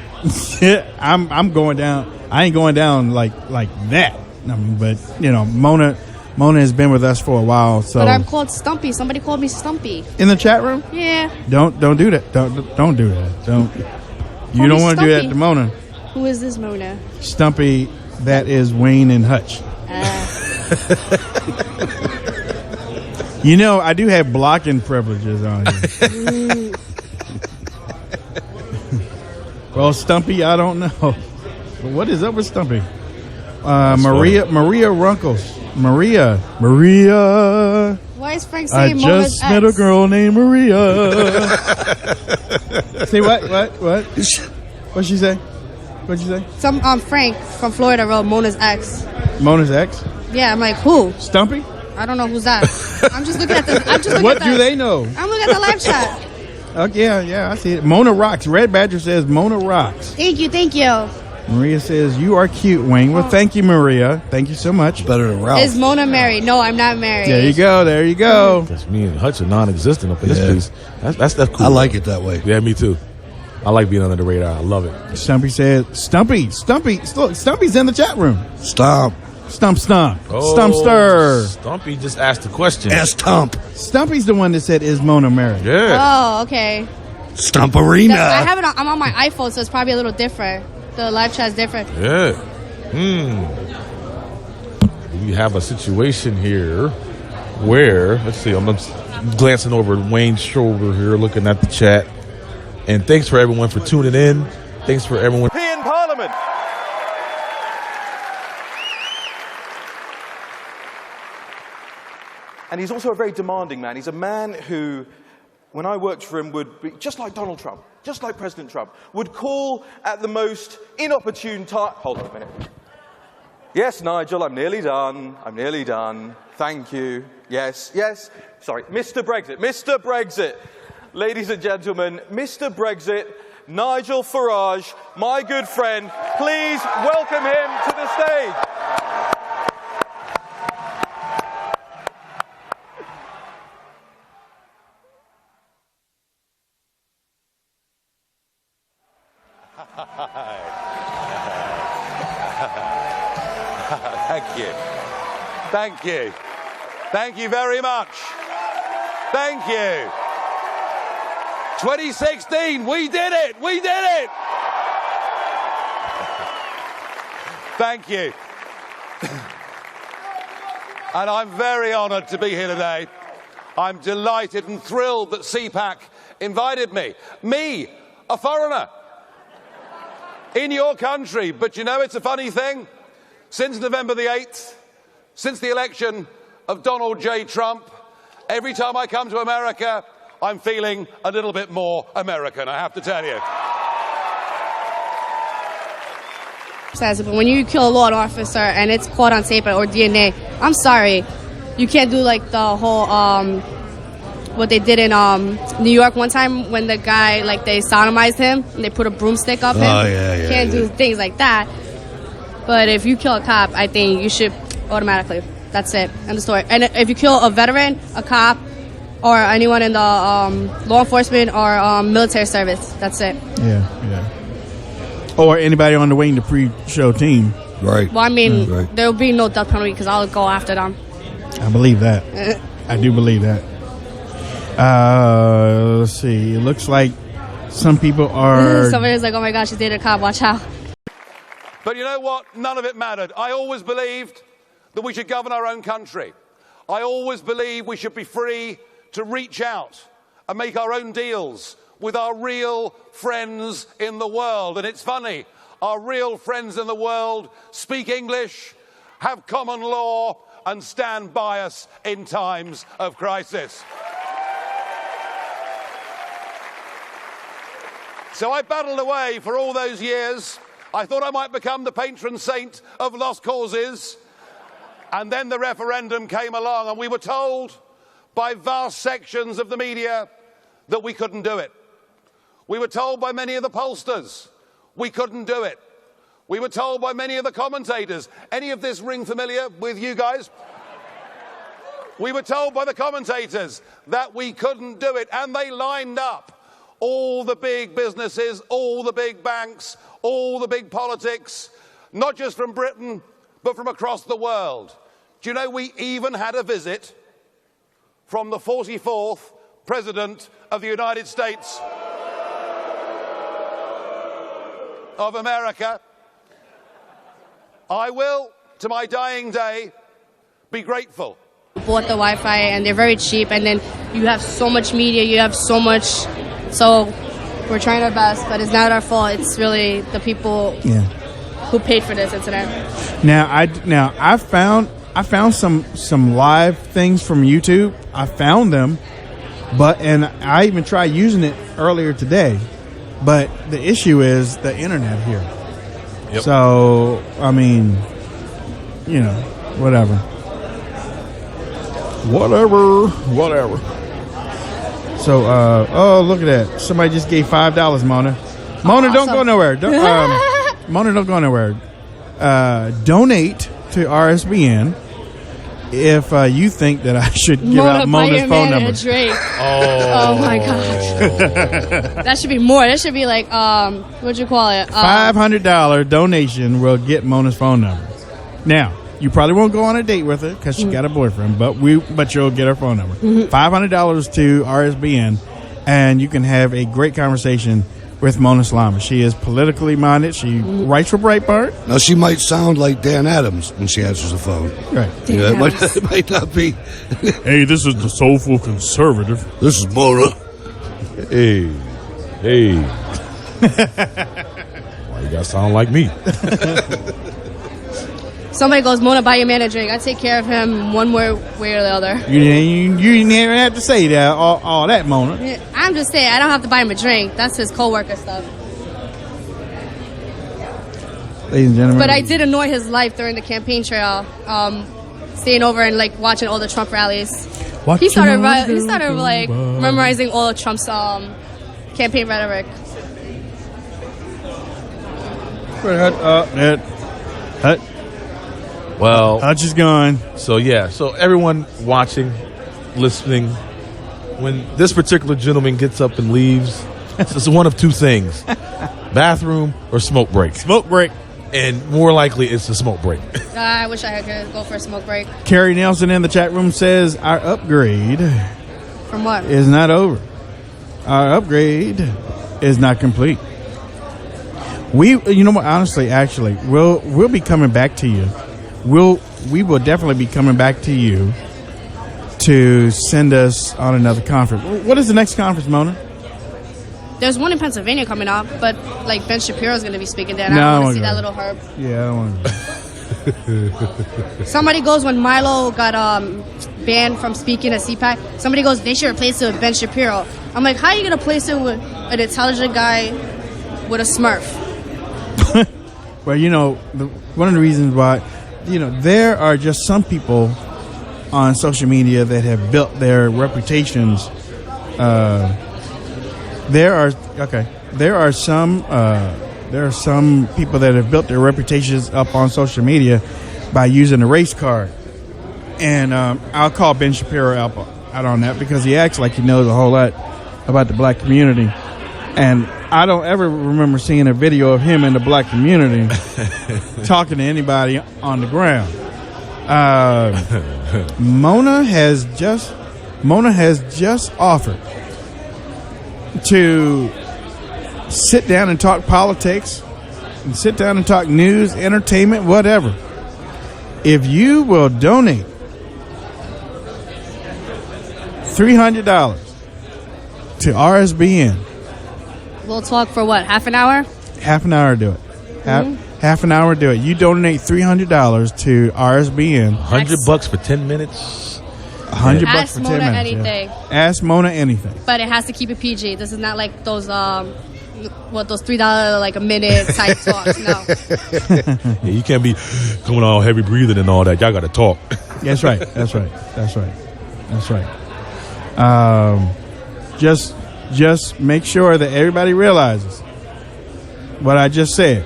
I'm going down. I ain't going down like that. I mean, but, Mona has been with us for a while. So. But I'm called Stumpy. Somebody called me Stumpy. In the chat room? Yeah. Don't do that. Don't do that. You don't want to do that to Mona. Who is this Mona? Stumpy, that is Wayne and Hutch. I do have blocking privileges on you. Well, Stumpy, I don't know. But what is up with Stumpy? Maria Runkles. Maria. Why is Frank saying I Mona's just met a girl named Maria. Say what? What'd she say? Some Frank from Florida wrote Mona's ex. Mona's ex? Yeah, I'm like, who? Stumpy? I don't know who's that. I'm just looking at the. What do they know? I'm looking at the live chat. Okay, yeah, I see it. Mona rocks. Red Badger says Mona rocks. Thank you. Maria says you are cute, Wayne. Well, thank you, Maria. Thank you so much. Better than Ralph. Is Mona married? No, I'm not married. There you go. That's me and Hutch are non-existent up in this piece. That's cool. I like it that way. Yeah, me too. I like being under the radar. I love it. Stumpy said, Stumpy's in the chat room. Stomp. Stumpster. Stumpy just asked the question. Stump. Stumpy's the one that said, is Mona married? Yeah. Oh, okay. Stumparina. I'm on my iPhone, so it's probably a little different. The live chat's different. Yeah. We have a situation here where, let's see, I'm glancing over Wayne's shoulder here, looking at the chat. And thanks for everyone for tuning in. Thanks for everyone. In Parliament. And he's also a very demanding man. He's a man who, when I worked for him, would be just like Donald Trump, just like President Trump, would call at the most inopportune time. Hold on a minute. Yes, Nigel, I'm nearly done. Thank you. Yes. Sorry, Mr. Brexit. Ladies and gentlemen, Mr. Brexit, Nigel Farage, my good friend. Please welcome him to the stage. Thank you very much. Thank you. 2016, we did it. Thank you. And I'm very honoured to be here today. I'm delighted and thrilled that CPAC invited me. Me, a foreigner, in your country. But you know, it's a funny thing. Since November the 8th, since the election of Donald J. Trump, every time I come to America, I'm feeling a little bit more American, I have to tell you. But when you kill a law officer and it's caught on tape or DNA, I'm sorry, you can't do like the whole what they did in New York one time when the guy, like, they sodomized him and they put a broomstick up him. Can't do things like that. But if you kill a cop, I think you should automatically. That's it. End of story. And if you kill a veteran, a cop, or anyone in the law enforcement or military service, that's it. Yeah. Or anybody on the Wayne Dupree Show team. Right. Well, I mean, there will be no death penalty because I'll go after them. I believe that. I do believe that. Let's see. It looks like some people are... Somebody's like, oh my gosh, she dated a cop. Watch out. But you know what? None of it mattered. I always believed that we should govern our own country. I always believed we should be free to reach out and make our own deals with our real friends in the world. And it's funny, our real friends in the world speak English, have common law, and stand by us in times of crisis. So I battled away for all those years. I thought I might become the patron saint of lost causes. And then the referendum came along and we were told by vast sections of the media that we couldn't do it. We were told by many of the pollsters we couldn't do it. We were told by many of the commentators. Any of this ring familiar with you guys? We were told by the commentators that we couldn't do it, and they lined up all the big businesses, all the big banks, all the big politics, not just from Britain, but from across the world. Do you know we even had a visit from the 44th President of the United States of America? I will, to my dying day, be grateful. Bought the Wi-Fi and they're very cheap, and then you have so much media, you have so much, so we're trying our best, but it's not our fault. It's really the people. Yeah. who paid for this incident. Now I found some live things from YouTube. I found them, and I even tried using it earlier today. But the issue is the internet here. Yep. So I mean, whatever. So look at that! Somebody just gave $5, Mona. Mona, don't go nowhere. Mona, don't go nowhere. Donate to RSBN if you think that I should give out Mona's phone number. Oh my gosh. That should be more. That should be like, what'd you call it? $500 donation will get Mona's phone number. Now, you probably won't go on a date with her because she got a boyfriend, but you'll get her phone number. $500 to RSBN, and you can have a great conversation with Mona Salama. She is politically minded. She writes for Breitbart. Now, she might sound like Dan Adams when she answers the phone. Right. Yeah, it might not be. Hey, this is the soulful conservative. This is Mona. Hey. Why you gotta sound like me? Somebody goes, Mona, buy your man a drink. I take care of him one way or the other. You didn't even have to say that, all that, Mona. I'm just saying, I don't have to buy him a drink. That's his co-worker stuff. Ladies and gentlemen. But I did annoy his life during the campaign trail, staying over and like watching all the Trump rallies. He started like memorizing all of Trump's campaign rhetoric. Well, Hutch is gone. So everyone watching, listening, when this particular gentleman gets up and leaves, it's one of two things: bathroom or smoke break. Smoke break. And more likely, it's a smoke break. I wish I could go for a smoke break. Carrie Nelson in the chat room says our upgrade From what? is not over. Our upgrade is not complete. You know what? Honestly, actually, we'll be coming back to you. We will definitely be coming back to you to send us on another conference. What is the next conference, Mona? There's one in Pennsylvania coming up, but like Ben Shapiro's going to be speaking there. And No, I I don't don't want to see wanna that little herb. Yeah, I don't want to. Somebody goes, when Milo got banned from speaking at CPAC, somebody goes, they should replace it with Ben Shapiro. I'm like, how are you going to replace it with an intelligent guy with a Smurf? Well, one of the reasons why, there are just some people on social media that have built their reputations. There are some people that have built their reputations up on social media by using a race card, and I'll call Ben Shapiro out on that because he acts like he knows a whole lot about the black community, and I don't ever remember seeing a video of him in the black community talking to anybody on the ground. Mona has just offered to sit down and talk politics and sit down and talk news, entertainment, whatever. If you will donate $300 to RSBN, We'll talk for what, half an hour? Half an hour, do it. Half an hour, do it. You donate $300 to RSBN. $100 for 10 minutes. $100 Ask for 10 Mona minutes. anything. Yeah. Ask Mona anything. But it has to keep it PG. This is not like those those $3 like a minute type talks. No. Yeah, you can't be coming all heavy breathing and all that. Y'all got to talk. That's right. Just make sure that everybody realizes what I just said.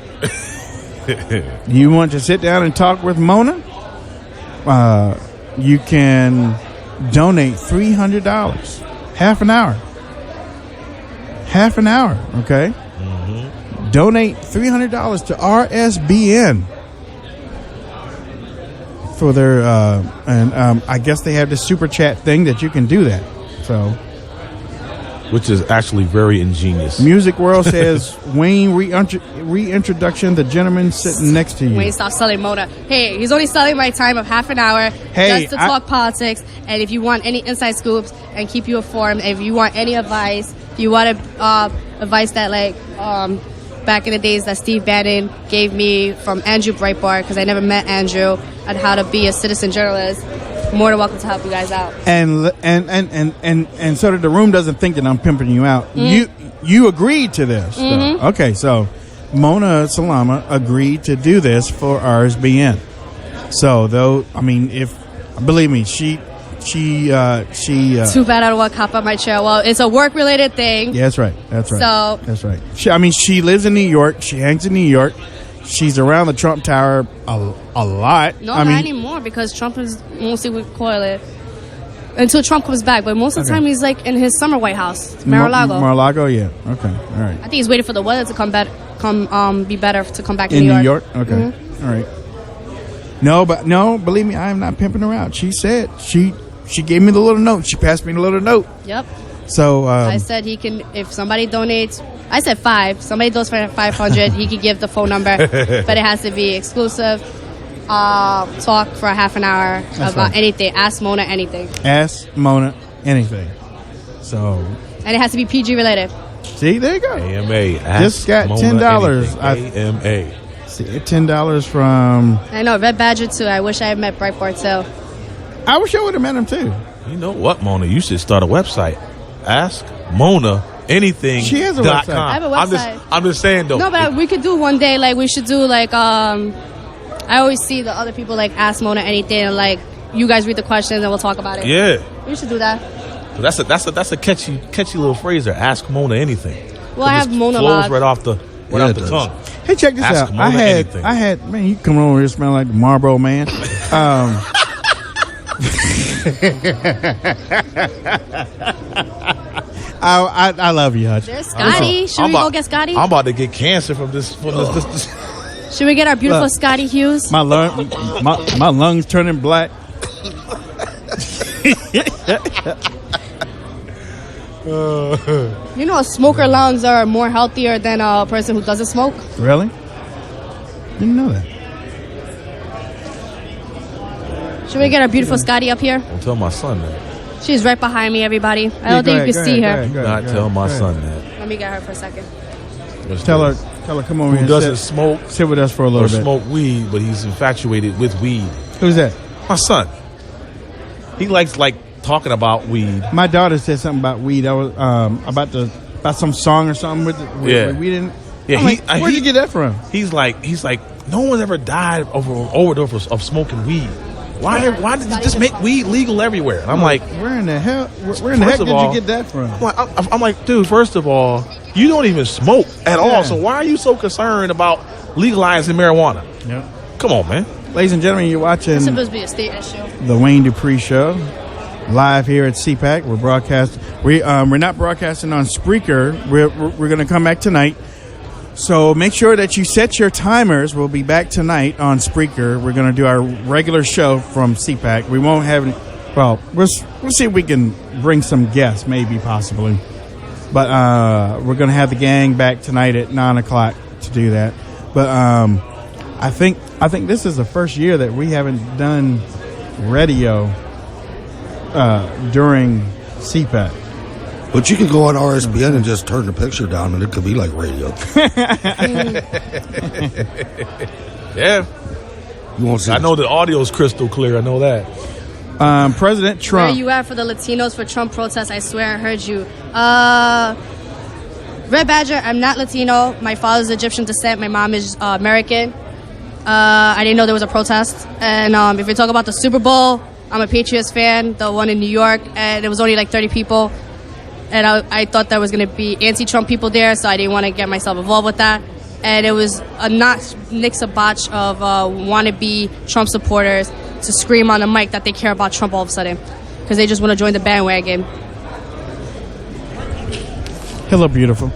You want to sit down and talk with Mona? You can donate $300. Half an hour. Okay? Mm-hmm. Donate $300 to RSBN for their and I guess they have this super chat thing that you can do that. So, which is actually very ingenious. Music World says, Wayne, reintroduction, the gentleman sitting next to you. Wayne, stop selling Mona. Hey, he's only selling my time of half an hour just to talk politics. And if you want any inside scoops and keep you informed, if you want any advice, if you want advice that like back in the days that Steve Bannon gave me from Andrew Breitbart, because I never met Andrew, on how to be a citizen journalist. More than welcome to help you guys out. And so that the room doesn't think that I'm pimping you out. You agreed to this. So. Okay, so Mona Salama agreed to do this for RSBN. So though, I mean, believe me, she too bad I don't want to cop on my chair. Well, it's a work related thing. Yeah, that's right. So that's right. She lives in New York. She hangs in New York. She's around the Trump Tower a lot. No, not anymore, because Trump is mostly with Coyle until Trump comes back. But most of the time, he's like in his summer White House, Mar-a-Lago. Mar-a-Lago, yeah. Okay, all right. I think he's waiting for the weather to be better to come back to in New New York. Okay, all right. No, believe me, I am not pimping her out. She said she gave me the little note. She passed me the little note. Yep. So I said he can, if somebody donates. I said 5. Somebody does for 500. He could give the phone number, but it has to be exclusive. Talk for a half an hour about anything. Ask Mona anything. Ask Mona anything. So. And it has to be PG related. See, there you go. AMA. Just got $10. AMA. See, $10 from. I know, Red Badger too. I wish I had met Breitbart too. I wish I would have met him too. You know what, Mona? You should start a website. Ask Mona anything. She has a website. I have a website. I'm just saying though. No, but we could do one day. Like we should do like I always see the other people like ask Mona anything, and like you guys read the questions and we'll talk about it. Yeah. We should do that. That's a catchy little phrase there. Ask Mona anything. Well, I have Mona flows right off the tongue. Hey, check this Ask out. Mona anything. I had man, you come over here smelling like the Marlboro Man. I love you, Hutch. There's Scotty. Should we go get Scotty? I'm about to get cancer from this. Should we get our beautiful Scotty Hughes? My lungs turning black. You know, smoker lungs are more healthier than a person who doesn't smoke. Really? Didn't know that. Should we get our beautiful Scotty up here? Don't tell my son that. She's right behind me, everybody. I don't think you can see her. Do not tell my son that. Let me get her for a second. Tell her, come over here. Who doesn't smoke? Sit with us for a little bit. Smoke weed, but he's infatuated with weed. Who's that? My son. He likes talking about weed. My daughter said something about weed. I was about some song or something with weed in it. Yeah, where'd you get that from? He's like, no one's ever died of an overdose of smoking weed. Why did you just make weed legal everywhere? And I'm like, where in the hell did you get that from? I'm like, dude, first of all, you don't even smoke at all. So why are you so concerned about legalizing marijuana? Yeah. Come on, man. Ladies and gentlemen, you're watching It's supposed to be a state issue. The Wayne Dupree Show, live here at CPAC. We're broadcasting. We're not broadcasting on Spreaker. We're going to come back tonight. So make sure that you set your timers. We'll be back tonight on Spreaker. We're going to do our regular show from CPAC. We won't have any. Well, we'll see if we can bring some guests, maybe, possibly. But we're going to have the gang back tonight at 9 o'clock to do that. But I think this is the first year that we haven't done radio during CPAC. But you can go on RSBN and just turn the picture down, and it could be like radio. Yeah. You won't see. I know the audio's crystal clear. I know that. President Trump. Where you at for the Latinos for Trump protests? I swear I heard you. Red Badger, I'm not Latino. My father's Egyptian descent. My mom is American. I didn't know there was a protest. And if we talk about the Super Bowl, I'm a Patriots fan, the one in New York, and it was only like 30 people. And I thought there was going to be anti-Trump people there, so I didn't want to get myself involved with that. And it was a botch of wannabe Trump supporters to scream on the mic that they care about Trump all of a sudden because they just want to join the bandwagon. Hello, beautiful.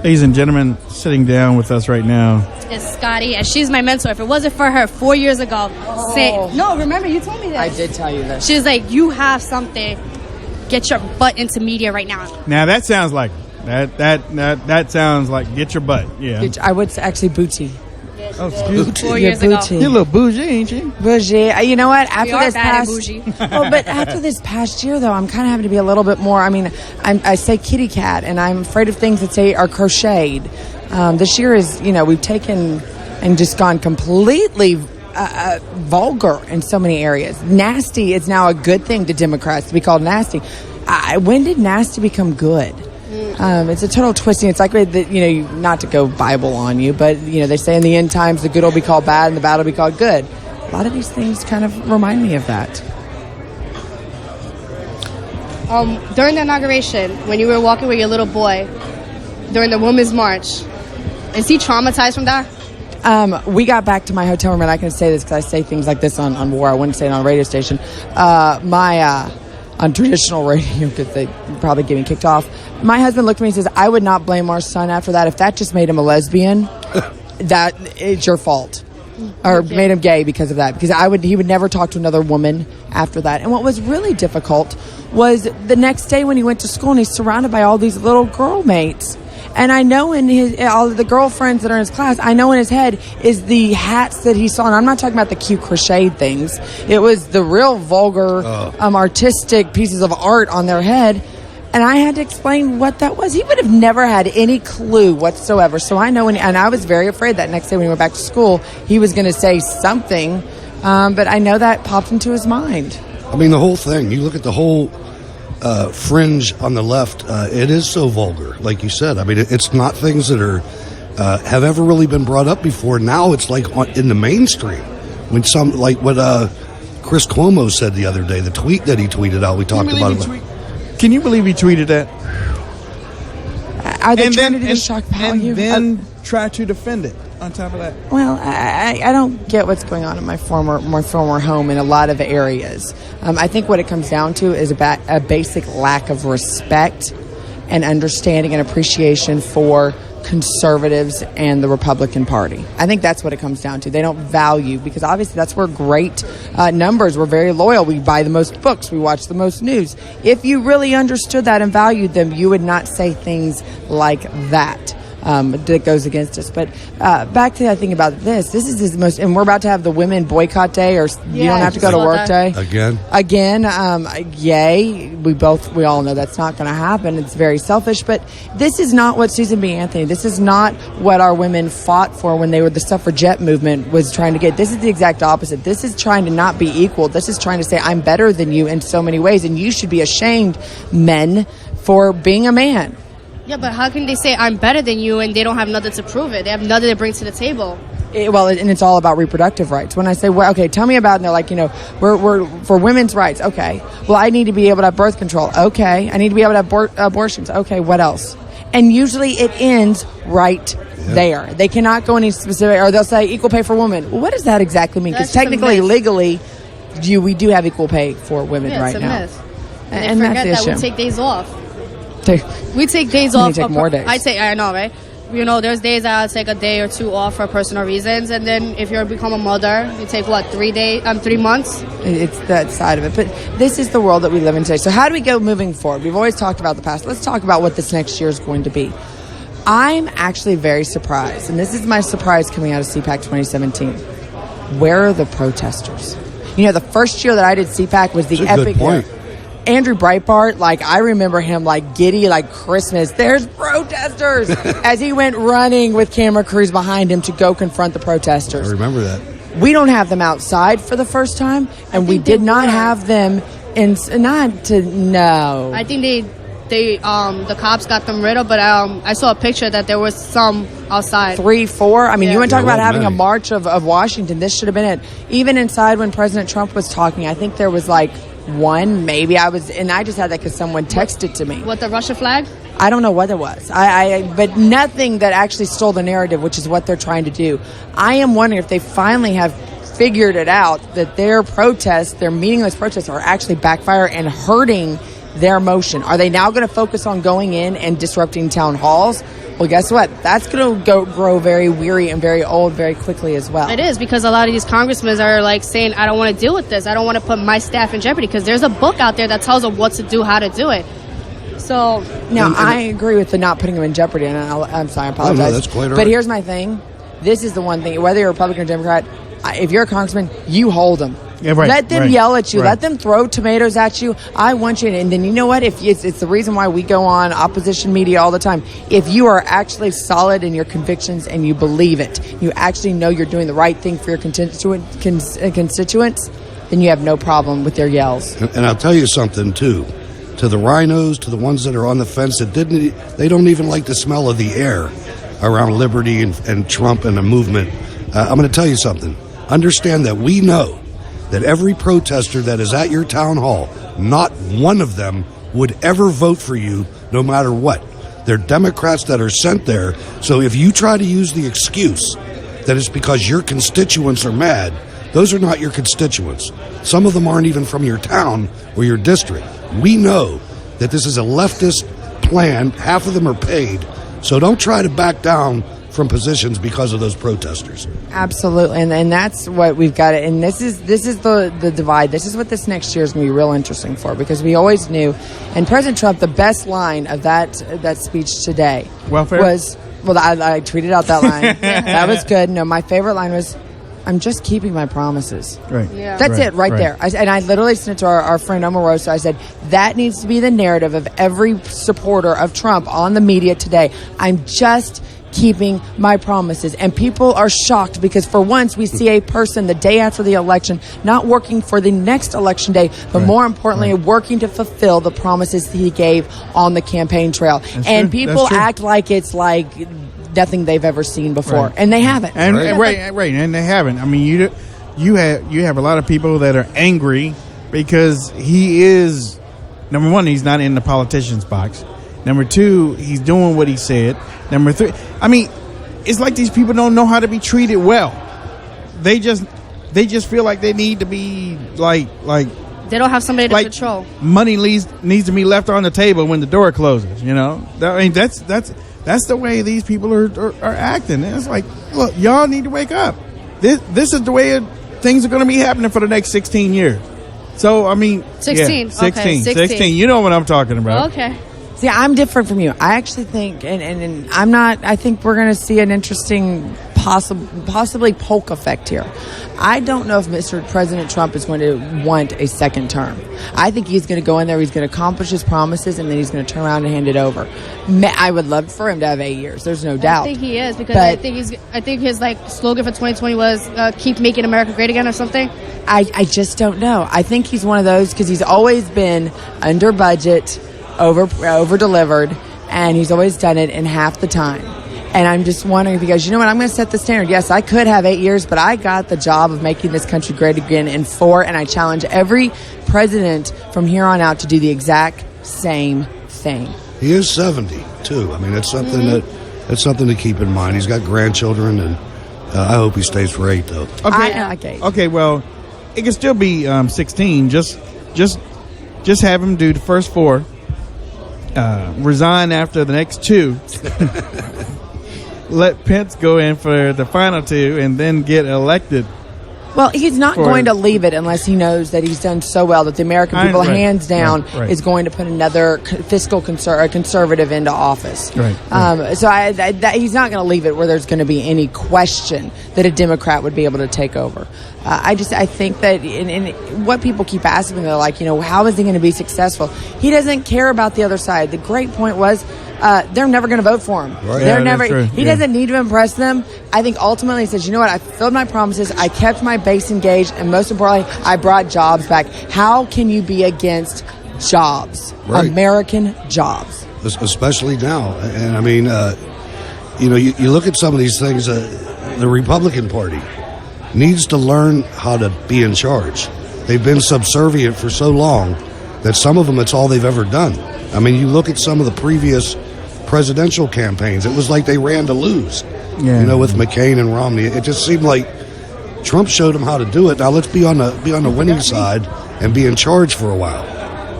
Ladies and gentlemen, sitting down with us right now is Scotty, and she's my mentor. If it wasn't for her 4 years ago, remember you told me this. I did tell you this. She was like, you have something. Get your butt into media right now. Now that sounds like that sounds like get your butt. Yeah. I would say actually booty. Yeah. Oh, excuse me. 4 years ago. You're a little bougie, ain't you? Bougie. You know what? After are this bad at past, bougie. well, but after this past year, though, I'm kind of having to be a little bit more. I mean, I say kitty cat, and I'm afraid of things that say are crocheted. This year is, we've taken and just gone completely vulgar in so many areas. Nasty is now a good thing to Democrats to be called nasty. When did nasty become good? It's a total twisting. It's like, not to go Bible on you, but, they say in the end times the good will be called bad and the bad will be called good. A lot of these things kind of remind me of that. During the inauguration, when you were walking with your little boy during the Women's March, is he traumatized from that? We got back to my hotel room, and I can say this because I say things like this on WAR. I wouldn't say it on a radio station. On traditional radio, because they probably get me kicked off. My husband looked at me and says, I would not blame our son after that. If that just made him a lesbian, that it's your fault. Or made him gay because of that. Because he would never talk to another woman after that. And what was really difficult was the next day when he went to school and he's surrounded by all these little girl mates. And I know in all of the girlfriends that are in his class, I know in his head is the hats that he saw. And I'm not talking about the cute crocheted things. It was the real vulgar, artistic pieces of art on their head. And I had to explain what that was. He would have never had any clue whatsoever. So I know, and I was very afraid that next day when he went back to school, he was going to say something. But I know that popped into his mind. I mean, the whole thing, you look at the whole fringe on the left, it is so vulgar, like you said. I mean, it's not things that are have ever really been brought up before. Now it's like in the mainstream. When like what Chris Cuomo said the other day, the tweet that he tweeted out, we talked about it. Can you believe he tweeted that? Are they trying to do the shock value? And then try to defend it on top of that. Well, I don't get what's going on in my former home in a lot of areas. I think what it comes down to is about a basic lack of respect and understanding and appreciation for conservatives and the Republican Party. I think that's what it comes down to. They don't value, because obviously that's where great numbers. We're very loyal. We buy the most books. We watch the most news. If you really understood that and valued them, you would not say things like that. That goes against us. But back to that thing about this is the most, and we're about to have the women boycott day, or you don't have to go to work day. Again, yay. We all know that's not going to happen. It's very selfish, but this is not what Susan B. Anthony, this is not what our women fought for when they were the suffragette movement was trying to get. This is the exact opposite. This is trying to not be equal. This is trying to say, I'm better than you in so many ways, and you should be ashamed, men, for being a man. Yeah, but how can they say I'm better than you and they don't have nothing to prove it? They have nothing to bring to the table. And it's all about reproductive rights. When I say, well, okay, tell me about it, and they're like, we're for women's rights. Okay. Well, I need to be able to have birth control. Okay. I need to be able to have abortions. Okay. What else? And usually it ends right there. They cannot go any specific, or they'll say equal pay for women. Well, what does that exactly mean? Because technically, legally, we do have equal pay for women right now. Myth. And forget that's the that issue. we take days off. We take days off. Take more days. I know, right? There's days I'll take a day or two off for personal reasons, and then if you become a mother, you take 3 months. It's that side of it. But this is the world that we live in today. So how do we go moving forward? We've always talked about the past. Let's talk about what this next year is going to be. I'm actually very surprised, and this is my surprise coming out of CPAC 2017. Where are the protesters? The first year that I did CPAC was the epic year. Andrew Breitbart, I remember him giddy like Christmas. There's protesters as he went running with camera crews behind him to go confront the protesters. I remember that. We don't have them outside for the first time, and we did not have them I think the cops got them rid of, but I saw a picture that there was some outside. 3, 4. I mean, you want to talk about having a march of Washington. This should have been it. Even inside when President Trump was talking, I think there was one, maybe I just had that because someone texted to me. What, the Russia flag? I don't know what it was. But nothing that actually stole the narrative, which is what they're trying to do. I am wondering if they finally have figured it out that their protests, their meaningless protests, are actually backfire and hurting their motion. Are they now going to focus on going in and disrupting town halls? Well, guess what? That's going to grow very weary and very old very quickly as well. It is, because a lot of these congressmen are saying, I don't want to deal with this. I don't want to put my staff in jeopardy, because there's a book out there that tells them what to do, how to do it. So now I agree with the not putting them in jeopardy, and I'm sorry, I apologize. No, that's quite all right. But here's my thing. this is the one thing, whether you're a Republican or Democrat, if you're a congressman, you hold them. Yeah, right, Let them right, yell at you. right. Let them throw tomatoes at you. I want you. And then you know what? If it's the reason why we go on opposition media all the time. If you are actually solid in your convictions and you believe it, you actually know you're doing the right thing for your constituents, then you have no problem with their yells. And I'll tell you something, too. To the rhinos, to the ones that are on the fence, they don't even like the smell of the air around liberty and Trump and the movement. I'm going to tell you something. Understand that we know that every protester that is at your town hall, not one of them would ever vote for you no matter what. They're Democrats that are sent there. So if you try to use the excuse that it's because your constituents are mad, those are not your constituents. Some of them aren't even from your town or your district. We know that this is a leftist plan. Half of them are paid. So don't try to back down from positions because of those protesters. Absolutely, and that's what we've got. And this is the divide. This is what this next year is going to be real interesting for, because we always knew. And President Trump, the best line of that speech today was, I tweeted out that line. That was good. No, my favorite line was, "I'm just keeping my promises." Right. Yeah. That's it right there. And I literally sent it to our friend Omarosa. I said, that needs to be the narrative of every supporter of Trump on the media today. I'm just keeping my promises. And people are shocked because for once we see a person the day after the election not working for the next election day, but more importantly working to fulfill the promises he gave on the campaign trail. And people act like it's like nothing they've ever seen before, and they haven't. And and they haven't. I mean, you have a lot of people that are angry because he is, number one, he's not in the politician's box. Number two, he's doing what he said. Number three, I mean, it's like these people don't know how to be treated well. They just feel like they need to be like they don't have somebody to control. Money needs to be left on the table when the door closes. You know, I mean, that's the way these people are acting. And it's like, look, y'all need to wake up. This is the way things are going to be happening for the next 16 years. So, I mean, 16. 16. You know what I'm talking about. Okay. See, I'm different from you. I actually think, and I'm not, I think we're going to see an interesting, possibly Polk effect here. I don't know if Mr. President Trump is going to want a second term. I think he's going to go in there, he's going to accomplish his promises, and then he's going to turn around and hand it over. I would love for him to have 8 years. There's no doubt. I think he is, because I think his slogan for 2020 was "Keep making America great again" or something. I just don't know. I think he's one of those because he's always been under budget, over delivered, and he's always done it in half the time. And I'm just wondering, because you know what, I'm going to set the standard. Yes, I could have 8 years, but I got the job of making this country great again in 4, and I challenge every president from here on out to do the exact same thing. He is 70 too. I mean, that's something that's something to keep in mind. He's got grandchildren, and I hope he stays for 8 though. Okay. Well, it can still be 16. Just have him do the first 4. Resign after the next 2. Let Pence go in for the final 2 and then get elected. Well, he's not going to leave it unless he knows that he's done so well that the American people, hands down, is going to put another fiscal conservative into office. So he's not going to leave it where there's going to be any question that a Democrat would be able to take over. I think that in what people keep asking me, they're like, how is he going to be successful? He doesn't care about the other side. The great point was, they're never going to vote for him. Right. They're never. He doesn't need to impress them. I think ultimately he says, you know what? I fulfilled my promises. I kept my base engaged, and most importantly, I brought jobs back. How can you be against jobs, American jobs? Especially now, and I mean, you look at some of these things. The Republican Party needs to learn how to be in charge. They've been subservient for so long that some of them, it's all they've ever done. I mean, you look at some of the previous presidential campaigns, it was like they ran to lose. With McCain and Romney, it just seemed like Trump showed them how to do it. Now let's be on the winning side and be in charge for a while.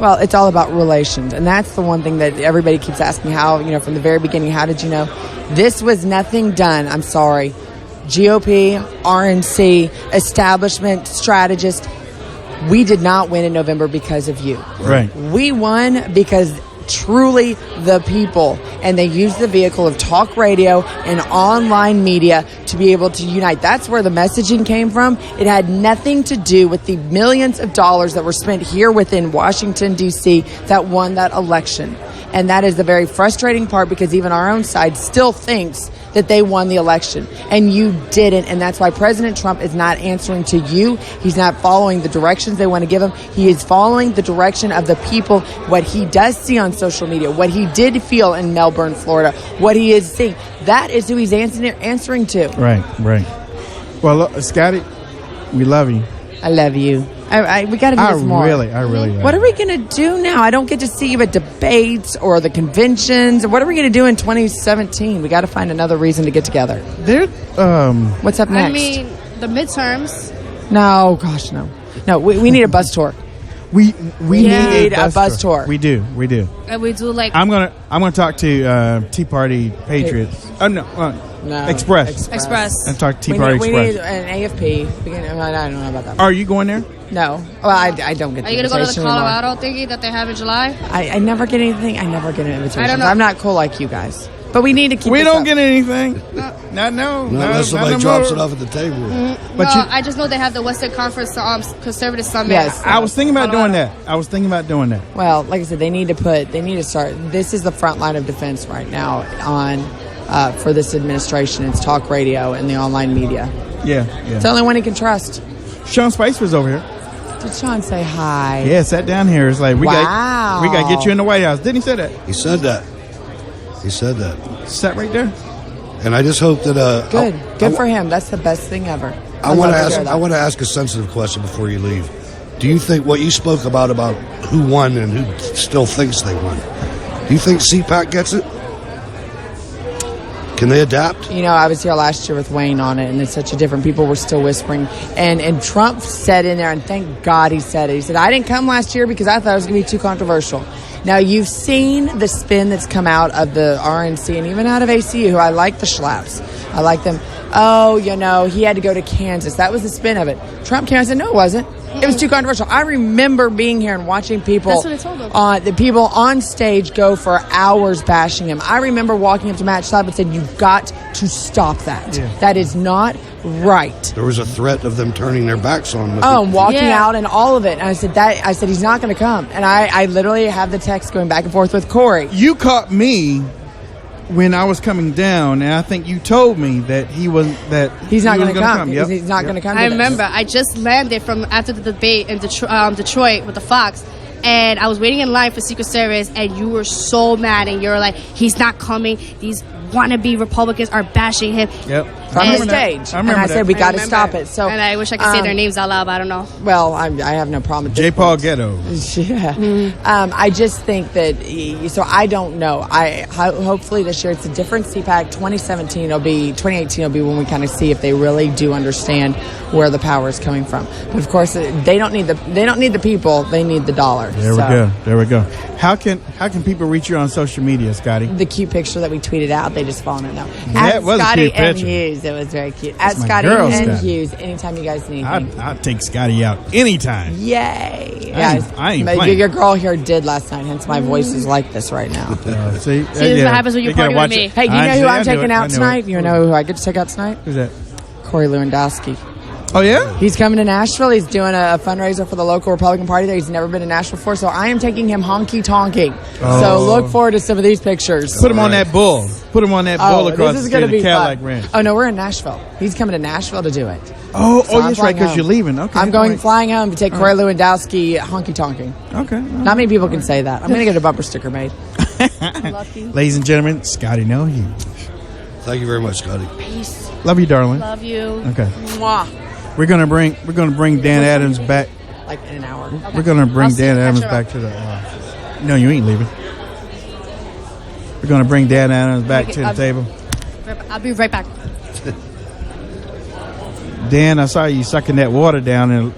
Well, it's all about relations, and that's the one thing that everybody keeps asking. How, from the very beginning, how did you know? This was nothing done. I'm sorry. GOP, RNC, establishment, strategist. We did not win in November because of you. Right. We won because truly the people. And they use the vehicle of talk radio and online media to be able to unite. That's where the messaging came from. It had nothing to do with the millions of dollars that were spent here within Washington, D.C. that won that election. And that is the very frustrating part, because even our own side still thinks that they won the election. And you didn't. And that's why President Trump is not answering to you. He's not following the directions they want to give him. He is following the direction of the people, what he does see on social media, what he did feel in Melbourne, Florida, what he is seeing. That is who he's answering to. Right. Well, look, Scotty, we love you. I love you. We got to do this more. I really. What are we going to do now? I don't get to see you at debates or the conventions. What are we going to do in 2017? We got to find another reason to get together. What's up next? I mean, the midterms. No, gosh, no. No, we need a bus tour. We need a bus tour. We do. And we do like. I'm gonna talk to Tea Party Patriots. No. Express. And talk to Tea Party Express. We need an AFP. I don't know about that. Are you going there? No. Well, I don't get the invitation. Are you going to go to the Colorado thingy that they have in July? I never get anything. I never get an invitation. I don't know. I'm not cool like you guys. But we need to keep We this don't up. get anything. Not unless somebody drops it off at the table. But I just know they have the Western Conference Conservative Summit. Yes. I was thinking about doing that. Well, like I said, they need to start. This is the front line of defense right now for this administration. It's talk radio and the online media. Yeah. It's the only one he can trust. Sean Spicer was over here. Did Sean say hi? Yeah, sat down here. It's like we Wow. got to get you in the White House. Didn't he say that? He said that. Sat right there. And I just hope that Good for him. That's the best thing ever. I want to ask a sensitive question before you leave. Do you think what you spoke about who won and who still thinks they won? Do you think CPAC gets it? Can they adapt? You know, I was here last year with Wayne on it, and it's such a different. People were still whispering, and Trump said in there, and thank God he said it. He said, "I didn't come last year because I thought it was going to be too controversial." Now you've seen the spin that's come out of the RNC and even out of ACU, who I like the schlaps. I like them. Oh, he had to go to Kansas. That was the spin of it. Trump came out and said, "No, it wasn't. It was too controversial." I remember being here and watching people. That's what I told them. The people on stage go for hours bashing him. I remember walking up to Matt Schlapp and said, "You've got to stop that. Yeah. That is not right." There was a threat of them turning their backs on him. And walking out and all of it. And I said he's not going to come. And I literally have the text going back and forth with Corey. You caught me when I was coming down, and I think you told me that he's not going to come. Yep. He's not going to come. I remember. I just landed from after the debate in Detroit with the Fox, and I was waiting in line for Secret Service, and you were so mad, and you were like, "He's not coming. These wannabe Republicans are bashing him." Yep. From the stage. I remember and I said, we got to stop it. So, and I wish I could say their names out loud, but I don't know. Well, I have no problem with J. Paul Ghetto. Yeah. I just think that, so I don't know. Hopefully this year it's a different CPAC. 2018 will be when we kind of see if they really do understand where the power is coming from. But of course, they don't need the people. They need the dollar. There we go. How can people reach you on social media, Scotty? The cute picture that we tweeted out, they just follow it now. That was Scotty a cute picture. Hughes. It was very cute. At Scotty girl, and Scotty. Hughes. Anytime you guys need me. I'll take Scotty out anytime. Yay. I ain't playing. Your girl here did last night, hence my voice is like this right now. See, this is what happens when you party with me. Hey, you know who I'm taking out tonight? You know who I get to take out tonight? Who's that? Corey Lewandowski. Oh, yeah? He's coming to Nashville. He's doing a fundraiser for the local Republican Party there. He's never been to Nashville before, so I am taking him honky-tonking. Oh. So look forward to some of these pictures. Put him on that bull. Put him on that bull across this is the gonna street be of Cadillac fun. Ranch. Oh, no, we're in Nashville. He's coming to Nashville to do it. Oh, So I'm that's right, flying because home. you're leaving. Okay. I'm going all right. flying home to take Corey Lewandowski honky-tonking. Okay. Not many people can say that. I'm going to get a bumper sticker made. Ladies and gentlemen, Scotty No Hughes. Thank you very much, Scotty. Peace. Love you, darling. Love you. Okay. Mwah. We're gonna bring Dan Adams back. Like in an hour. We're gonna bring I'll see Dan you. Adams Catch you back to the. No, you ain't leaving. We're gonna bring Dan Adams back to the table. I'll be right back. Dan, I saw you sucking that water down, and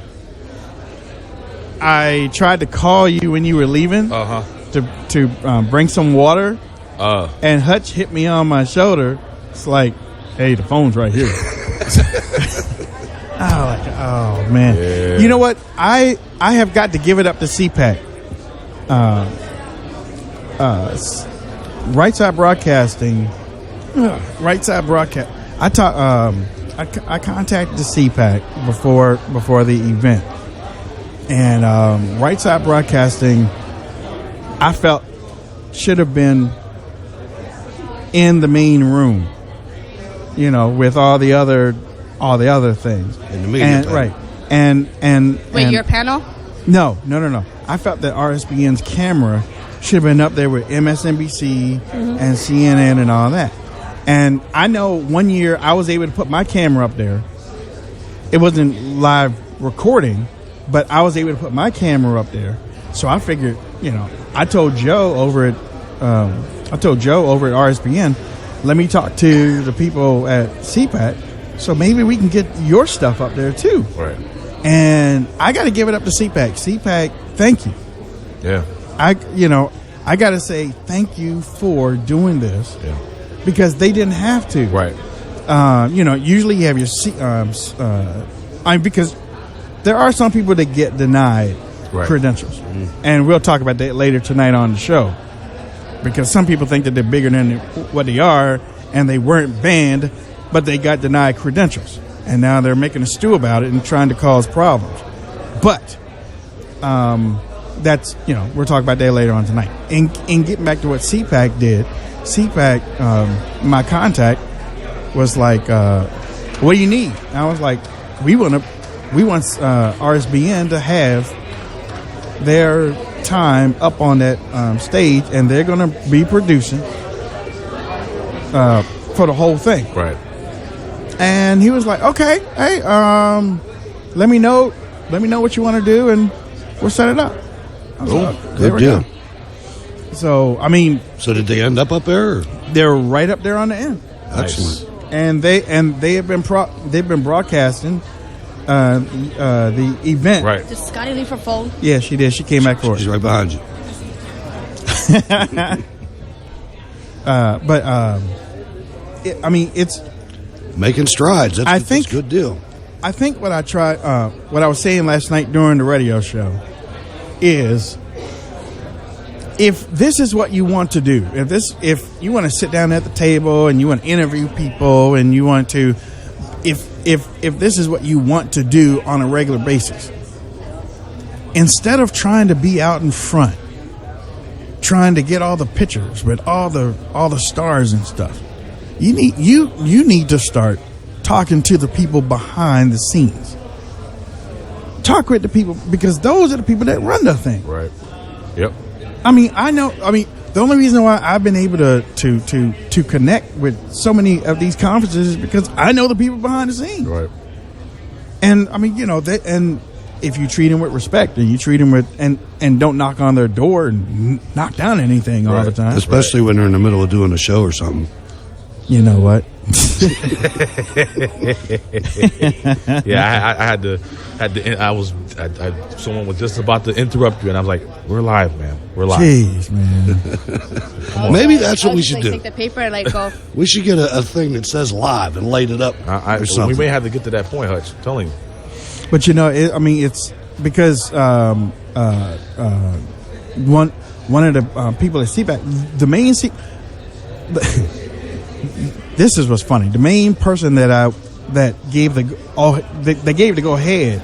I tried to call you when you were leaving to bring some water, and Hutch hit me on my shoulder. It's like, hey, the phone's right here. Oh man! Yeah. You know what? I have got to give it up to CPAC. Right Side Broadcasting. Right Side Broadcast. I contacted the CPAC before the event, and Right Side Broadcasting, I felt should have been in the main room, with all the other things in the media. And, right, and wait, your panel? No. I felt that RSBN's camera should have been up there with MSNBC and CNN and all that. And I know one year I was able to put my camera up there. It wasn't live recording, but I was able to put my camera up there. So I figured, I told Joe over at RSBN, let me talk to the people at CPAC, so maybe we can get your stuff up there too. Right. And I got to give it up to CPAC. CPAC, thank you. Yeah. I got to say thank you for doing this. Yeah. Because they didn't have to. Right. Usually you have your because there are some people that get denied credentials. Mm-hmm. And we'll talk about that later tonight on the show. Because some people think that they're bigger than what they are, and they weren't banned, but they got denied credentials. And now they're making a stew about it and trying to cause problems. But that's, we'll talk about that later on tonight. And getting back to what CPAC did, CPAC, my contact was like, what do you need? And I was like, we want RSBN to have their time up on that stage, and they're going to be producing for the whole thing. Right. And he was like, okay, hey, let me know what you want to do, and we'll set it up. Good deal. So, so did they end up there? Or? They're right up there on the end. Excellent. And they have been broadcasting the event. Right. Did Scotty leave her phone? Yeah, she did. She came back for it. She's right behind you. It's making strides. That's a good deal. I think what I was saying last night during the radio show is, if this is what you want to do, if you want to sit down at the table and you want to interview people and you want to, if this is what you want to do on a regular basis, instead of trying to be out in front, trying to get all the pictures with all the stars and stuff, you need to start talking to the people behind the scenes. Talk with the people, because those are the people that run the thing. Right. Yep. The only reason why I've been able to connect with so many of these conferences is because I know the people behind the scenes. Right. And and if you treat them with respect and you treat them with and don't knock on their door and knock down anything all the time, especially when they're in the middle of doing a show or something. You know what? Yeah, I had to. Someone was just about to interrupt you, and I was like, "We're live, man. We're live." Jeez, man. Come on. Maybe that's what we should do. Take the paper and go. We should get a thing that says live and light it up or something. We may have to get to that point, Hutch. I'm telling you. But it's because one of the people at CPAC, the main this is what's funny. The main person that gave the go ahead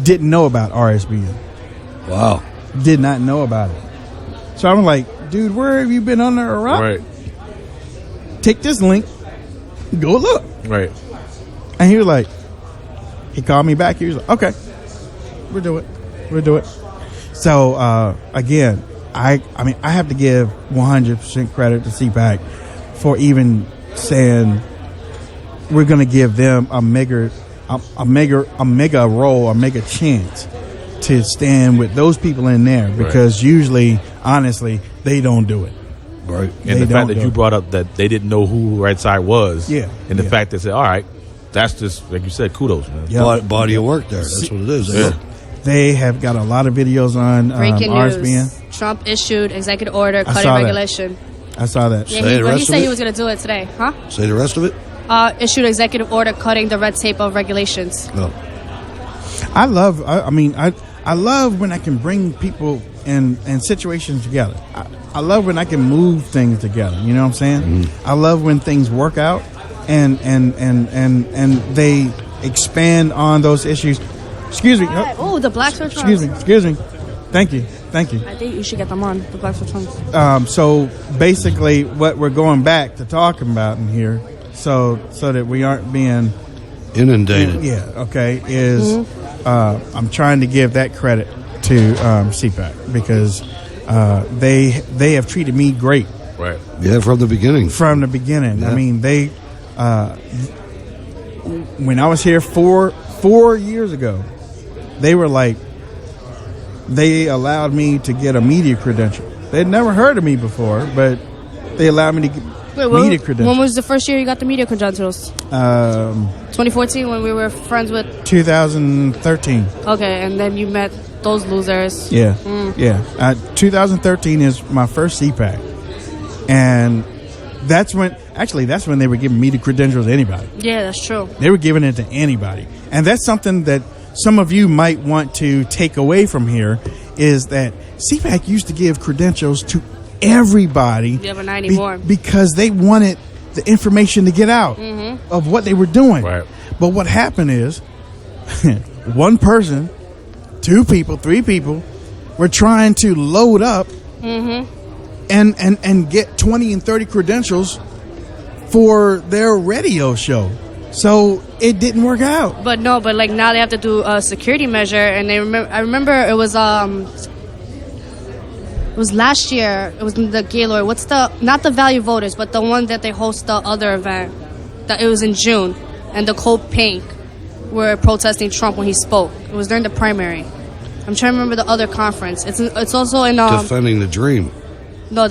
didn't know about RSBN. Wow. Did not know about it. So I'm like, dude, where have you been under a rock? Right. Take this link, go look. Right. And he was like, he called me back. He was like, okay, we'll do it. So again, I have to give 100% credit to CPAC for even saying we're going to give them a mega role, a mega chance to stand with those people in there, because usually, honestly, they don't do it. Right. And the fact that you brought up that they didn't know who Right Side was, and the fact that said, all right, that's just, like you said, kudos, man. Yep. Body of work there. That's what it is. Yeah. They have got a lot of videos on Breaking RSBN. news. Trump issued executive order cutting regulation. I saw that. Yeah, he said he was going to do it today. Huh? Say the rest of it? Issued executive order cutting the red tape of regulations. No. I love when I can bring people in situations together. I love when I can move things together. You know what I'm saying? Mm-hmm. I love when things work out and they expand on those issues. Excuse me. Oh, the Black Search Excuse me. Thank you. I think you should get them on, the Black Search So basically what we're going back to talking about in here, so that we aren't being inundated. Is I'm trying to give that credit to CPAC because they have treated me great. Right. Yeah, from the beginning. Yeah. I mean, they when I was here 4 years ago, they were like, they allowed me to get a media credential. They'd never heard of me before, but they allowed me to get media credentials. When was the first year you got the media credentials? 2014, when we were friends with... 2013. Okay, and then you met those losers. Yeah, yeah. 2013 is my first CPAC. And that's when they were giving media credentials to anybody. Yeah, that's true. They were giving it to anybody. And that's something that some of you might want to take away from here, is that CPAC used to give credentials to everybody. Yeah, but not anymore. Because they wanted the information to get out of what they were doing. Right. But what happened is, one person, 2 people, 3 people were trying to load up and get 20 and 30 credentials for their radio show. So it didn't work out. But now they have to do a security measure, and I remember it was last year. It was in the Gaylord. What's not the Value Voters, but the one that they host the other event. That it was in June, and the Cold Pink were protesting Trump when he spoke. It was during the primary. I'm trying to remember the other conference. It's also in Defending the Dream. No,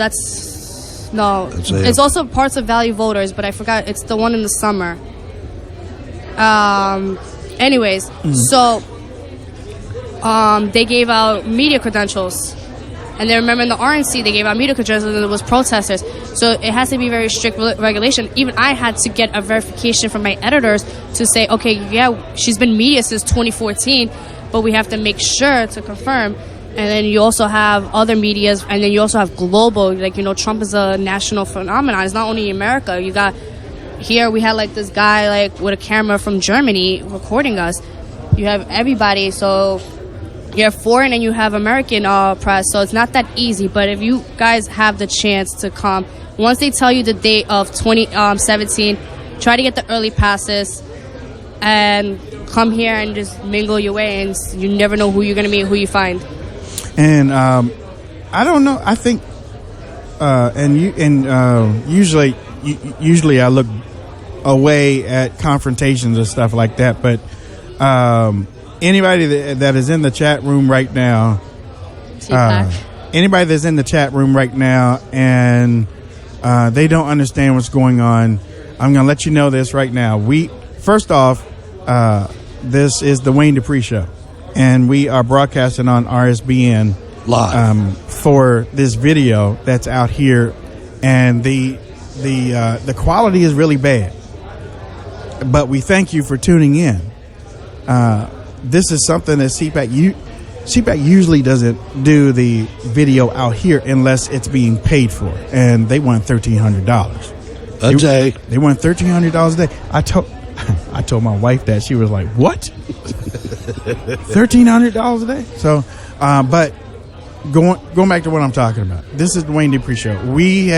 it's also parts of Value Voters, but I forgot. It's the one in the summer. Anyways, so they gave out media credentials, and then remember in the RNC they gave out media credentials, and it was protesters. So it has to be very strict regulation. Even I had to get a verification from my editors to say, okay, yeah, she's been media since 2014, but we have to make sure to confirm. And then you also have other medias, and then you also have global. Trump is a national phenomenon. It's not only America. You got. Here we had this guy with a camera from Germany recording us. You have everybody, so you have foreign and you have American press, so it's not that easy. But if you guys have the chance to come, once they tell you the date of 2017, try to get the early passes and come here and just mingle your way, and you never know who you're going to meet, who you find. And I don't know. I think usually I look away at confrontations and stuff like that, but anybody that is in the chat room right now, anybody that's in the chat room right now and they don't understand what's going on, I'm going to let you know this right now. First off, this is the Wayne Dupree Show, and we are broadcasting on RSBN live for this video that's out here, and the quality is really bad, but we thank you for tuning in. This is something that CPAC usually doesn't do the video out here unless it's being paid for, and they want $1,300 a day. They want $1,300 a day. I told my wife that. She was like, "What? $1,300 a day?" So, but going back to what I'm talking about, this is the Wayne Dupree Show. We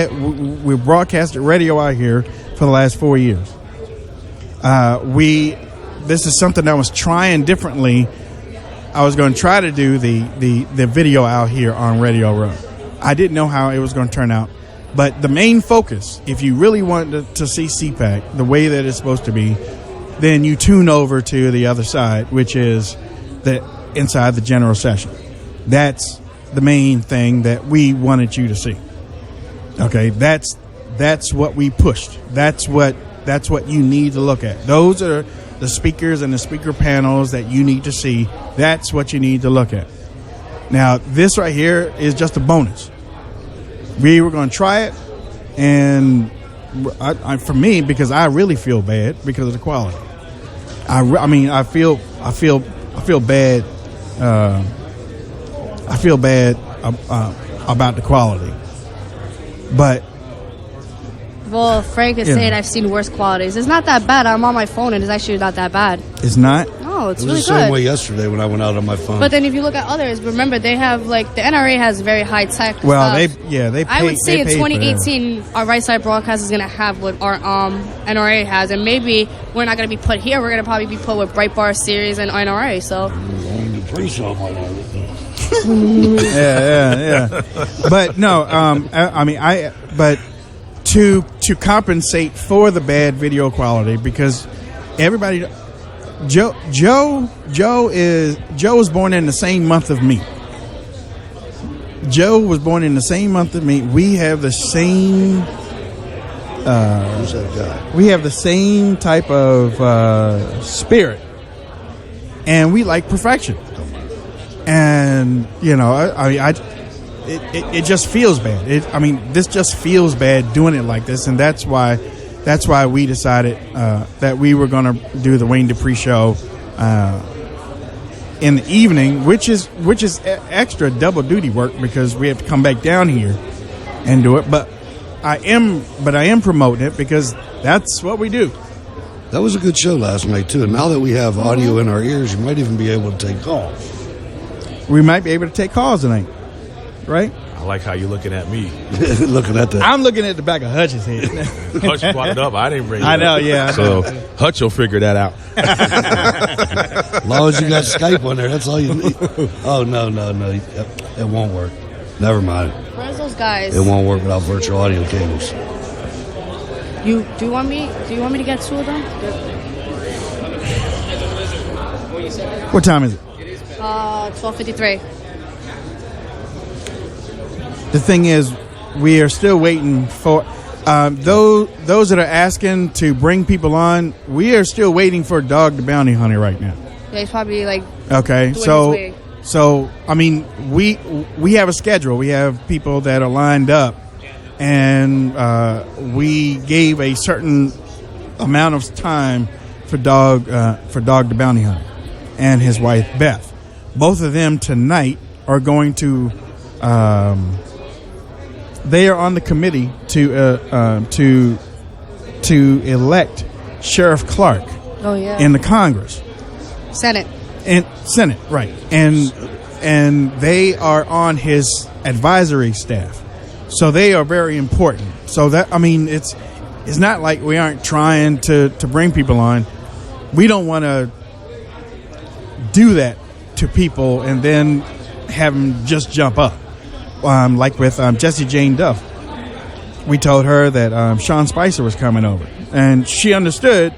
broadcasted radio out here for the last 4 years. This is something I was trying differently. I was going to try to do the video out here on Radio Row. I didn't know how it was going to turn out, but the main focus, if you really want to see CPAC the way that it's supposed to be, then you tune over to the other side, which is inside the general session. That's the main thing that we wanted you to see. Okay, that's what we pushed. That's what you need to look at. Those are the speakers and the speaker panels that you need to see. That's what you need to look at. Now, this right here is just a bonus. We were going to try it, and for me, because I really feel bad because of the quality. I feel bad. I feel bad about the quality. But Well, Frank is saying I've seen worse qualities. It's not that bad. I'm on my phone, and it's actually not that bad. It's not? No, it's It really was the good. same way yesterday when I went out on my phone. But then if you look at others, remember they have like the NRA has very high tech. Well, stuff. they I would say in they paid for that. 2018, our right side broadcast is going to have what our NRA has, and maybe we're not going to be put here. We're going to probably be put with Breitbart Series and NRA. So. Wayne Dupree Show might have it. yeah. But no, but to compensate for the bad video quality, because everybody, Joe was born in the same month of me. Joe was born in the same month of me. We have the same. Who's that guy? We have the same type of spirit, and we like perfection. And it just feels bad. This just feels bad doing it like this, and that's why we decided that we were going to do the Wayne Dupree Show in the evening, which is extra double duty work because we have to come back down here and do it. But I am promoting it because that's what we do. That was a good show last night too. And now that we have audio in our ears, you might even be able to take calls. We might be able to take calls tonight, right? I like how you're looking at me. Looking at that. I'm looking at the back of Hutch's head. Hutch brought it up. I didn't bring it up. I know, yeah. So Hutch will figure that out. As long as you got Skype on there, that's all you need. Oh, no. It won't work. Never mind. Where's those guys? It won't work without virtual audio cables. Do you want me to get two of them? What time is it? 12:53. The thing is, we are still waiting for those that are asking to bring people on. We are still waiting for Dog the Bounty Hunter right now. Yeah, he's probably like. Okay, doing his so I mean, we have a schedule. We have people that are lined up, and we gave a certain amount of time for Dog the Bounty Hunter and his wife Beth. Both of them tonight are going to. They are on the committee to elect Sheriff Clark. Oh yeah. In the Congress, Senate, right, and they are on his advisory staff, so they are very important. So that it's not like we aren't trying to bring people on. We don't want to do that to people and then have them just jump up. Like with Jessie Jane Duff, we told her that Sean Spicer was coming over, and she understood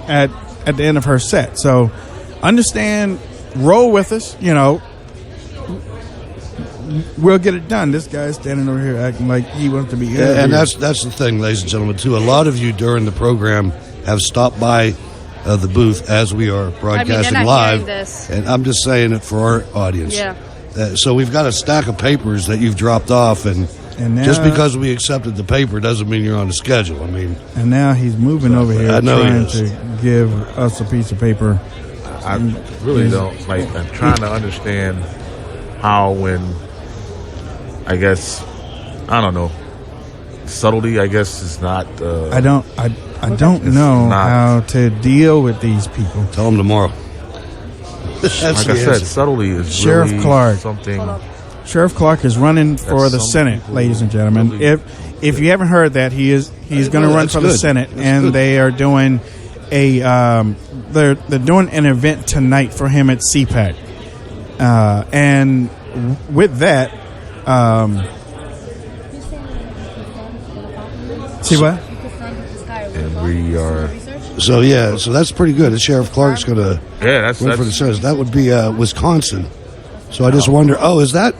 at the end of her set. So understand, roll with us. We'll get it done. This guy's standing over here acting like he wants to be interviewed. And that's the thing, ladies and gentlemen, too. A lot of you during the program have stopped by the booth as we are broadcasting they're not live. hearing this. And I'm just saying it for our audience. Yeah. So we've got a stack of papers that you've dropped off, and now, just because we accepted the paper doesn't mean you're on the schedule. And now he's moving over here I know trying to give us a piece of paper. I really don't like. I'm trying to understand how, when I don't know, subtlety. I guess is not. I don't know how to deal with these people. Tell them tomorrow. Like I said, subtlety is Sheriff really Clark. something. Sheriff Clark is running for the Senate, ladies and gentlemen. Really, if you haven't heard that, he's going to run for the Senate, and they are doing they're doing an event tonight for him at CPAC, and with that, see what? And we are. So that's pretty good. The Sheriff Clark's going to run for the Senate. That would be Wisconsin. So I just wonder. Oh, is that?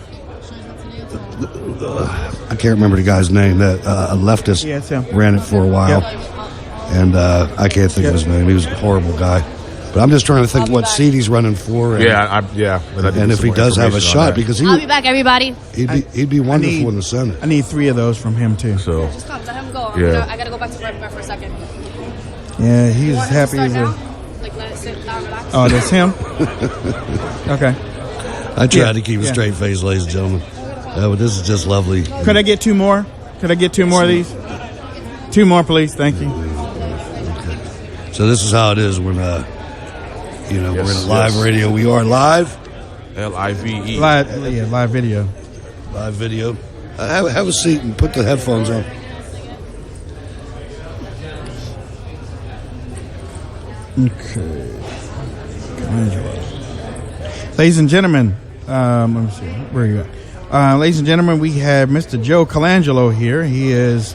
I can't remember the guy's name. That a leftist ran it for a while, and I can't think of his name. He was a horrible guy. But I'm just trying to think what seat he's running for. And, and if he does have a shot, because I'll be back, everybody. He'd be wonderful in the Senate. I need 3 of those from him too. So Just come, let him go. I gotta go back to Breitbart for a second. Yeah, he's happy as a. Like, let it sit down, Oh, relax. that's him. Okay. I tried to keep a straight face, ladies and gentlemen. But this is just lovely. Could I get 2 more? Could I get 2 more of these? 2 more, please. Thank you. Okay. So this is how it is when, we're in live radio. We are live. LIVE. Live video. Live video. Have a seat and put the headphones on. Okay. Ladies and gentlemen, let me see. Where are you at? Ladies and gentlemen, we have Mr. Joe Colangelo here. He is.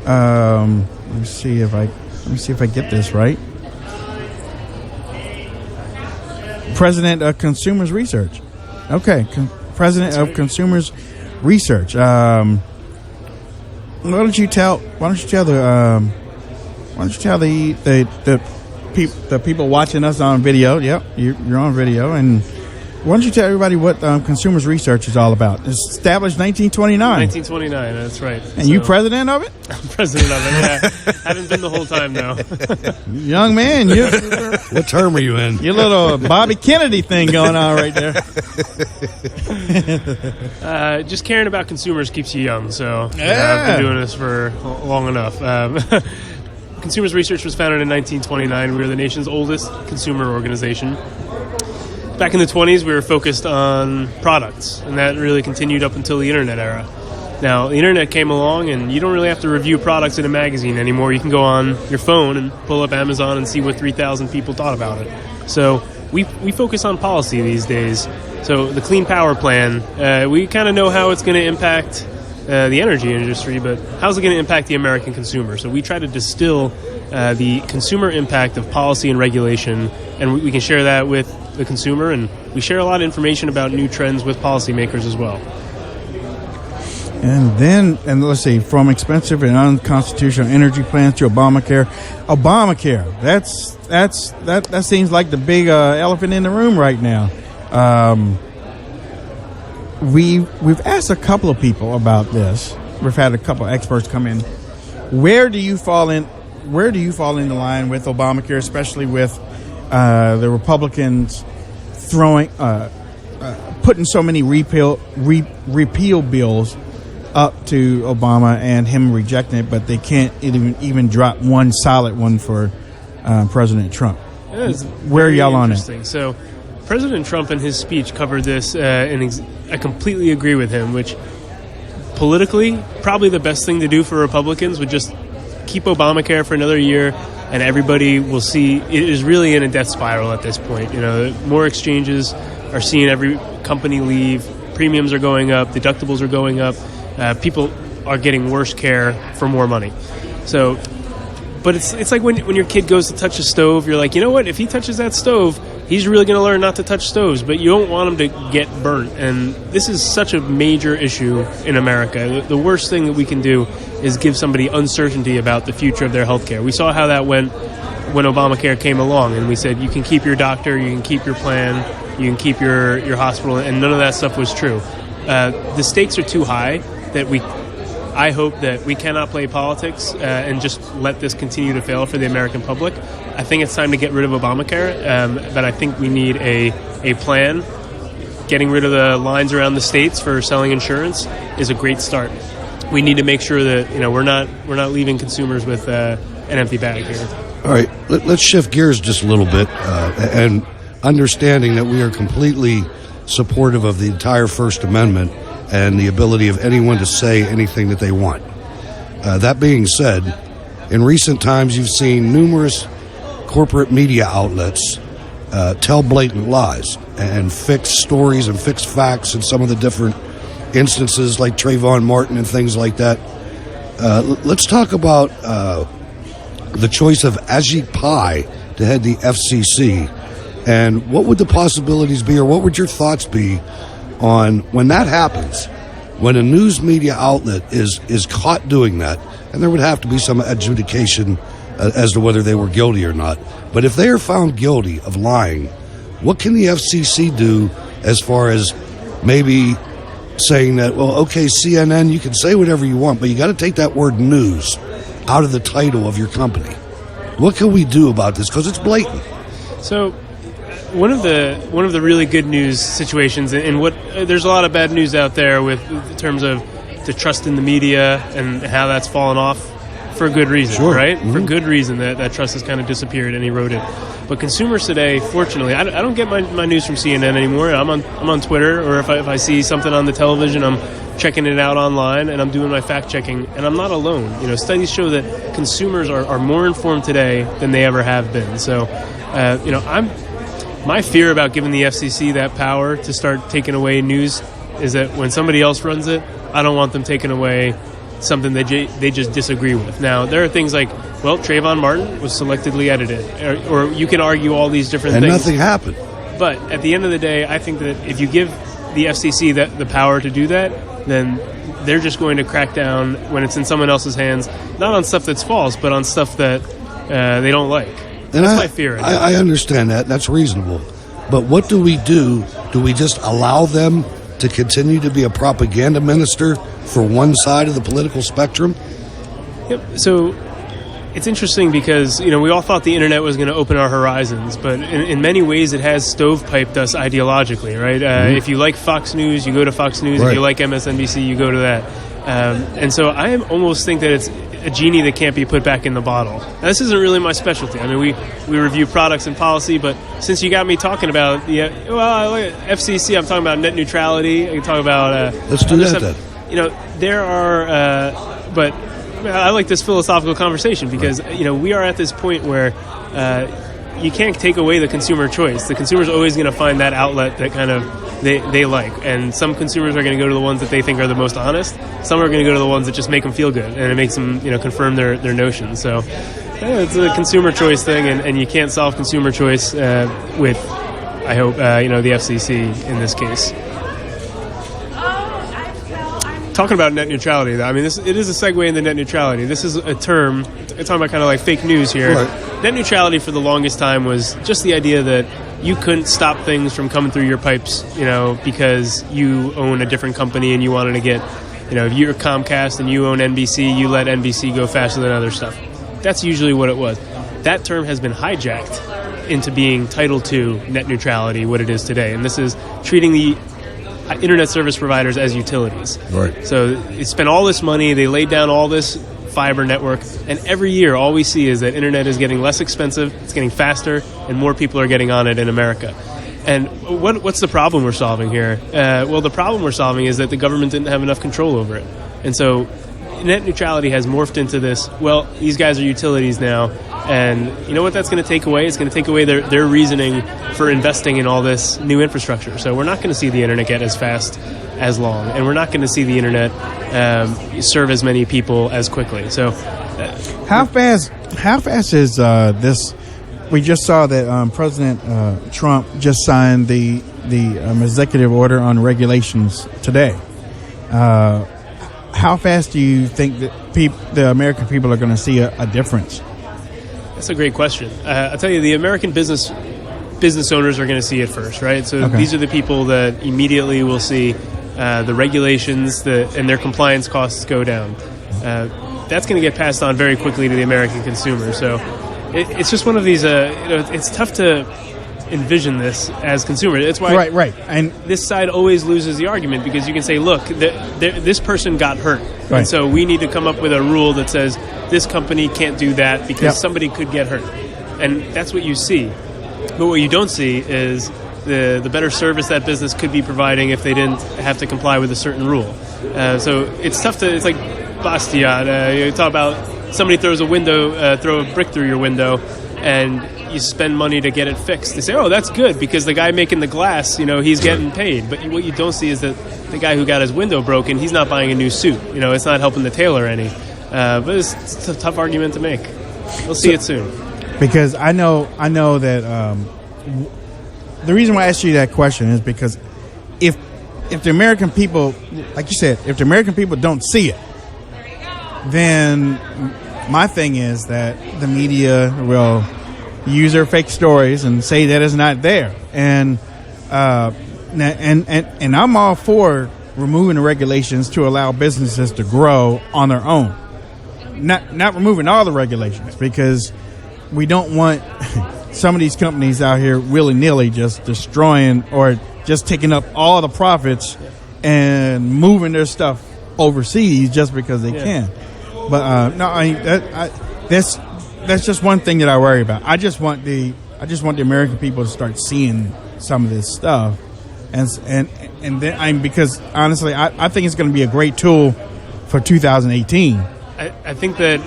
Let me see if I get this right. President of Consumers Research. Okay, President of Consumers Research. Why don't you tell the people watching us on video? Yep, you're on video, and why don't you tell everybody what Consumers Research is all about? It's established 1929. 1929, that's right. And you president of it? I'm president of it, yeah. Haven't been the whole time, though. Young man, what term are you in? Your little Bobby Kennedy thing going on right there. Just caring about consumers keeps you young, so yeah. I've been doing this for long enough. Consumers Research was founded in 1929. We were the nation's oldest consumer organization. Back in the 20s, we were focused on products, and that really continued up until the internet era. Now, the internet came along, and you don't really have to review products in a magazine anymore. You can go on your phone and pull up Amazon and see what 3,000 people thought about it. So we focus on policy these days. So the Clean Power Plan, we kind of know how it's going to impact the energy industry, but how's it going to impact the American consumer? So we try to distill the consumer impact of policy and regulation, and we can share that with the consumer, and we share a lot of information about new trends with policymakers as well. And let's see, from expensive and unconstitutional energy plans to Obamacare. That seems like the big elephant in the room right now. We've asked a couple of people about this. We've had a couple of experts come in. Where do you fall in the line with Obamacare, especially with the Republicans putting so many repeal bills up to Obama and him rejecting it, but they can't even drop one solid one for President Trump? Where are y'all on it? So President Trump in his speech covered this, and I completely agree with him, which politically, probably the best thing to do for Republicans would just keep Obamacare for another year, and everybody will see it is really in a death spiral at this point. More exchanges are seeing every company leave, premiums are going up, deductibles are going up, people are getting worse care for more money. So, but it's like when your kid goes to touch a stove, you're like, you know what, if he touches that stove, he's really going to learn not to touch stoves, but you don't want him to get burnt. And this is such a major issue in America. The worst thing that we can do is give somebody uncertainty about the future of their health care. We saw how that went when Obamacare came along, and we said you can keep your doctor, you can keep your plan, you can keep your hospital, and none of that stuff was true. The stakes are too high that I hope that we cannot play politics and just let this continue to fail for the American public. I think it's time to get rid of Obamacare, but I think we need a plan. Getting rid of the lines around the states for selling insurance is a great start. We need to make sure that we're not leaving consumers with an empty bag here. All right, let's shift gears just a little bit, and understanding that we are completely supportive of the entire First Amendment and the ability of anyone to say anything that they want. That being said, in recent times you've seen numerous corporate media outlets tell blatant lies and fix stories and fix facts in some of the different instances like Trayvon Martin and things like that. Let's talk about the choice of Ajit Pai to head the FCC, and what would the possibilities be, or what would your thoughts be on when that happens, when a news media outlet is caught doing that, and there would have to be some adjudication as to whether they were guilty or not. But if they are found guilty of lying, what can the FCC do as far as maybe saying that, well, okay, CNN, you can say whatever you want, but you got to take that word news out of the title of your company. What can we do about this? Because it's blatant. So one of the really good news situations, and there's a lot of bad news out there in terms of the trust in the media and how that's fallen off for good reason, right? Mm-hmm. For good reason that trust has kind of disappeared and eroded. But consumers today, fortunately, I don't get my news from CNN anymore. I'm on Twitter, or if I see something on the television, I'm checking it out online, and I'm doing my fact checking, and I'm not alone. Studies show that consumers are more informed today than they ever have been. So, my fear about giving the FCC that power to start taking away news is that when somebody else runs it, I don't want them taking away something they just disagree with. Now, there are things like, Trayvon Martin was selectively edited, or you can argue all these different things. And nothing happened. But at the end of the day, I think that if you give the FCC the power to do that, then they're just going to crack down when it's in someone else's hands, not on stuff that's false, but on stuff that they don't like. And that's my fear. I understand that. That's reasonable. But what do we do? Do we just allow them to continue to be a propaganda minister for one side of the political spectrum? Yep. So it's interesting because, we all thought the internet was going to open our horizons, but in many ways it has stovepiped us ideologically, right? Mm-hmm. If you like Fox News, you go to Fox News. Right. If you like MSNBC, you go to that. And so I almost think that it's a genie that can't be put back in the bottle. Now, this isn't really my specialty. I mean, we review products and policy, but since you got me talking about FCC, I'm talking about net neutrality. I can talk about let's do that then. There are, but I like this philosophical conversation because we are at this point where you can't take away the consumer choice. The consumer's always going to find that outlet that kind of they like, and some consumers are going to go to the ones that they think are the most honest. Some are going to go to the ones that just make them feel good, and it makes them confirm their notions. So it's a consumer choice thing, and you can't solve consumer choice with, I hope, the FCC in this case. Talking about net neutrality, though, I mean, it is a segue into net neutrality. This is a term, I'm talking about kind of like fake news here. Right. Net neutrality for the longest time was just the idea that you couldn't stop things from coming through your pipes, because you own a different company and you wanted to get, if you're Comcast and you own NBC, you let NBC go faster than other stuff. That's usually what it was. That term has been hijacked into being Title II net neutrality, what it is today. And this is treating the internet service providers as utilities. Right. So they spent all this money, they laid down all this fiber network, and every year all we see is that internet is getting less expensive, it's getting faster, and more people are getting on it in America. And what's the problem we're solving here? The problem we're solving is that the government didn't have enough control over it. And so net neutrality has morphed into this, these guys are utilities now, and you know what that's going to take away? It's going to take away their reasoning for investing in all this new infrastructure. So we're not going to see the internet get as fast as long, and we're not going to see the internet serve as many people as quickly. So how fast is this? We just saw that President Trump just signed the executive order on regulations today. How fast do you think that the American people are going to see a difference? That's a great question. I'll tell you, the American business owners are going to see it first, right? So These are the people that immediately will see the regulations and their compliance costs go down. That's going to get passed on very quickly to the American consumer. So it's just one of these, it's tough to envision this as consumers. It's why right. And this side always loses the argument, because you can say, look, this person got hurt. Right. And so we need to come up with a rule that says this company can't do that because somebody could get hurt. And that's what you see. But what you don't see is the better service that business could be providing if they didn't have to comply with a certain rule. So it's tough it's like Bastiat. You talk about somebody throws throw a brick through your window, and you spend money to get it fixed. They say, oh, that's good because the guy making the glass, he's getting paid. But what you don't see is that the guy who got his window broken, he's not buying a new suit. It's not helping the tailor any. But it's a tough argument to make. We'll see it soon. Because I know that the reason why I asked you that question is because if the American people, like you said, if the American people don't see it, then my thing is that the media will use their fake stories and say that it's not there. And I'm all for removing the regulations to allow businesses to grow on their own. Not removing all the regulations, because we don't want some of these companies out here willy-nilly just destroying or just taking up all the profits and moving their stuff overseas just because they can. But no, that's just one thing that I worry about. I just want the American people to start seeing some of this stuff, and then because honestly, I think it's going to be a great tool for 2018. I think that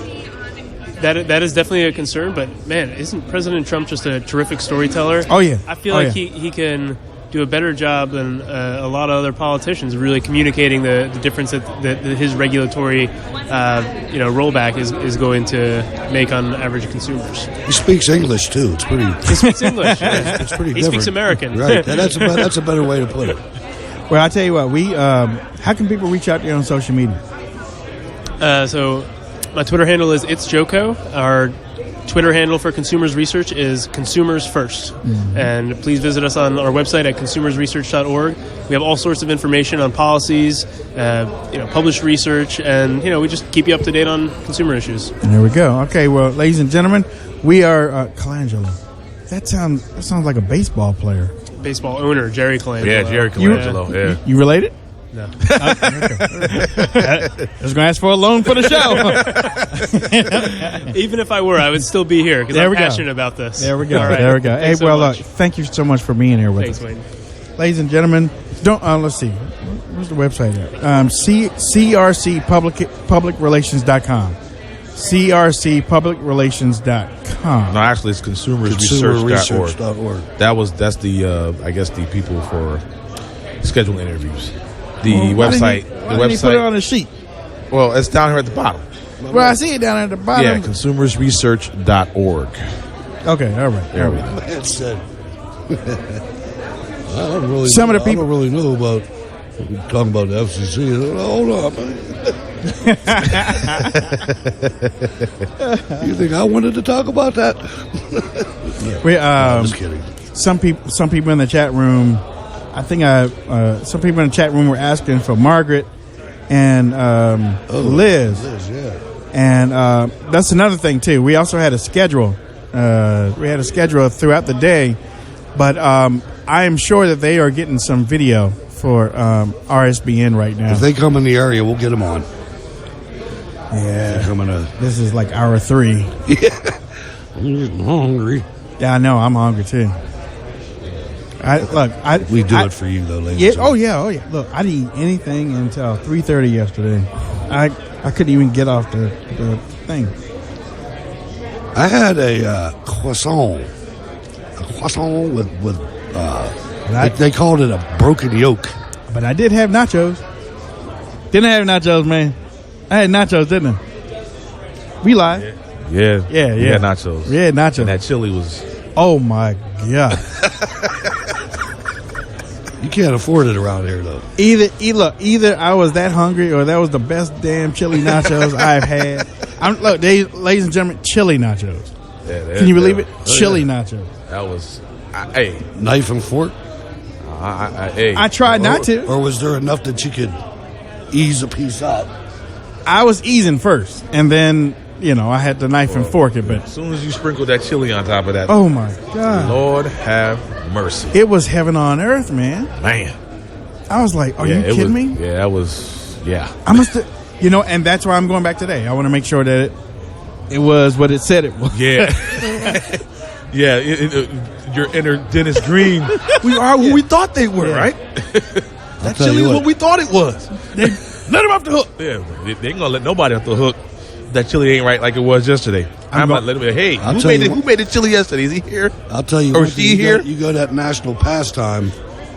is definitely a concern, but man, isn't President Trump just a terrific storyteller? Oh yeah, I feel like he can do a better job than a lot of other politicians, really communicating the difference that his regulatory rollback is going to make on average consumers. He speaks English too. It's pretty. He speaks English. It's pretty. He different. speaks American. Right. That's a better way to put it. Well, I tell you what, how can people reach out to you on social media? So my Twitter handle is It's Joko. Our Twitter handle for Consumers Research is Consumers First. Mm-hmm. And please visit us on our website at consumersresearch.org. We have all sorts of information on policies, published research, and we just keep you up to date on consumer issues. And there we go. Okay, well, ladies and gentlemen, we are Colangelo. That sounds like a baseball player. Baseball owner Jerry Colangelo. Yeah, Jerry Colangelo. You related? No. I was going to ask for a loan for the show. Even if I were, I would still be here because I'm passionate about this. There we go. All right. There we go. Thanks look, thank you so much for being here with us. Wayne. Ladies and gentlemen, let's see. Where's the website at? crcpublicrelations.com. crcpublicrelations.com. No, actually, it's consumersresearch.org. That's the people for scheduling interviews. The website. Why didn't he put it on the sheet? Well, it's down here at the bottom. Well, I see it down at the bottom. Yeah, consumersresearch.org. Okay, all right. There we go. Man said, I don't really know about talking about the FCC. Hold on, man. You think I wanted to talk about that? I'm just kidding. Some people in the chat room. I think some people in the chat room were asking for Margaret and Liz. Liz, yeah. And that's another thing too. We also had a schedule. We had a schedule throughout the day, but I am sure that they are getting some video for RSBN right now. If they come in the area, we'll get them on. Yeah, coming. This is like hour 3. Yeah, I'm hungry. Yeah, I know. I'm hungry too. We do it for you though, ladies. Yeah, oh yeah. Look, I didn't eat anything until 3:30 yesterday. I couldn't even get off the thing. I had a croissant with they called it a broken yolk. But I did have nachos. Didn't I have nachos, man? I had nachos, didn't I? We lied. Yeah. We had nachos. We had nachos. And that chili was... Oh, my God. You can't afford it around here, though. Either I was that hungry or that was the best damn chili nachos I've had. Ladies and gentlemen, chili nachos. Yeah, can you believe it? Chili nachos. That was... Knife and fork? I tried not to. Or was there enough that you could ease a piece out? I was easing first, and then... I had the knife and fork it, but as soon as you sprinkled that chili on top of that, oh my God, Lord have mercy! It was heaven on earth, man. I was like, "Are you kidding me?" Yeah, that was. Yeah, I must have, and that's why I'm going back today. I want to make sure that it was what it said it was. Yeah, yeah. Your inner Dennis Green. We are who we thought they were, right? That chili is what we thought it was. They let him off the hook. Yeah, they ain't gonna let nobody off the hook. That chili ain't right like it was yesterday. I'm not letting hey, who made the chili yesterday? Is he here? I'll tell you. Or is she here? You go to that national pastime,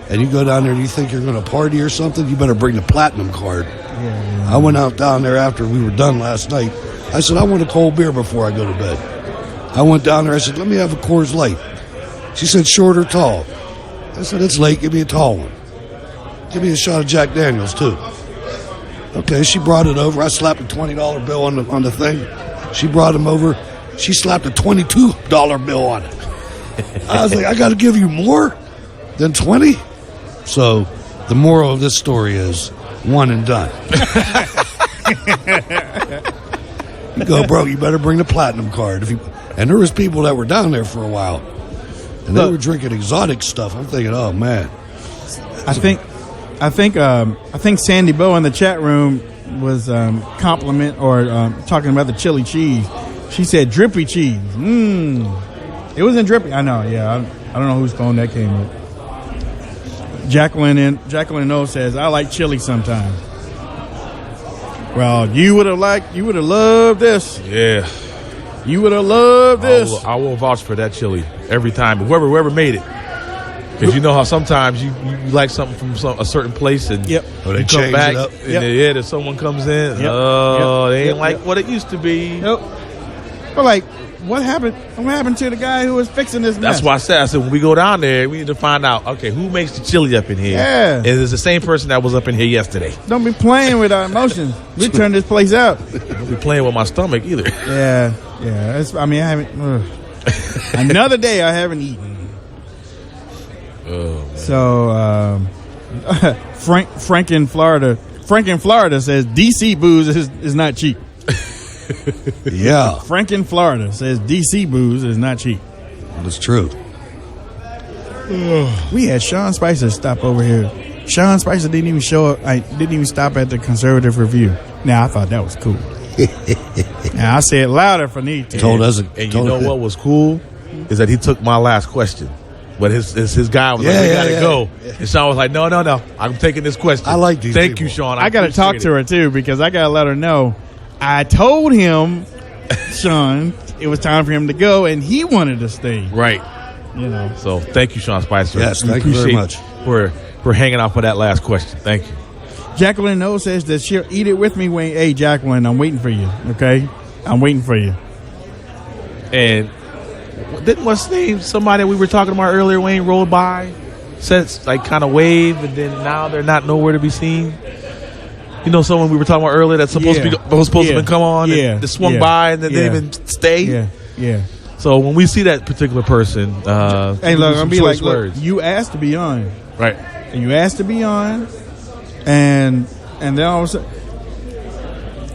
and you go down there and you think you're going to party or something, you better bring the platinum card. Yeah. I went out down there after we were done last night. I said, I want a cold beer before I go to bed. I went down there. I said, let me have a Coors Light. She said, short or tall? I said, it's late. Give me a tall one. Give me a shot of Jack Daniels, too. Okay, she brought it over. I slapped a $20 bill on the thing. She brought him over. She slapped a $22 bill on it. I was like, I got to give you more than 20? So the moral of this story is one and done. You go, bro, you better bring the platinum card. And there was people that were down there for a while. And they were drinking exotic stuff. I'm thinking, oh man. I think Sandy Bow in the chat room was compliment or talking about the chili cheese. She said drippy cheese. It wasn't drippy. I know. Yeah, I don't know whose phone that came with. Jacqueline O says, I like chili sometimes. Well, you would have loved this. Yeah. You would have loved this. I will vouch for that chili every time. Whoever made it. Because you know how sometimes you like something from a certain place and yep. You come back and there's someone comes in. Yep. They ain't like what it used to be. Nope. But like, what happened? What happened to the guy who was fixing this mess? That's why I said when we go down there, we need to find out, okay, who makes the chili up in here? Yeah. And it's the same person that was up in here yesterday. Don't be playing with our emotions. We turn this place out. Don't be playing with my stomach either. Yeah. I haven't. Another day I haven't eaten. So Frank in Florida says DC booze is not cheap. Yeah. Frank in Florida says DC booze is not cheap. That's true. We had Sean Spicer stop over here. Sean Spicer didn't even show up. I didn't even stop at the Conservative Review. Now I thought that was cool. Now I say it louder for need to. Told us. And you know what was cool is that he took my last question. But his guy was like, we got to go. Yeah. And Sean was like, no, I'm taking this question. I like these Thank people. you, Sean. I got to talk to her, too, because I got to let her know. I told him, Sean, it was time for him to go, and he wanted to stay. Right. You know. So thank you, Sean Spicer. Yes, thank you very much. For hanging out for that last question. Thank you. Jacqueline No says that she'll eat it with me. Hey, Jacqueline, I'm waiting for you, okay? I'm waiting for you. And didn't what's his name? Somebody we were talking about earlier, Wayne, rolled by, said like kind of wave, and then now they're not nowhere to be seen. You know, someone we were talking about earlier that's supposed to come on. And they swung by and then they didn't even stay. Yeah. So when we see that particular person, hey, look, I'm be like, look, you asked to be on, right? And you asked to be on, and then all of a sudden,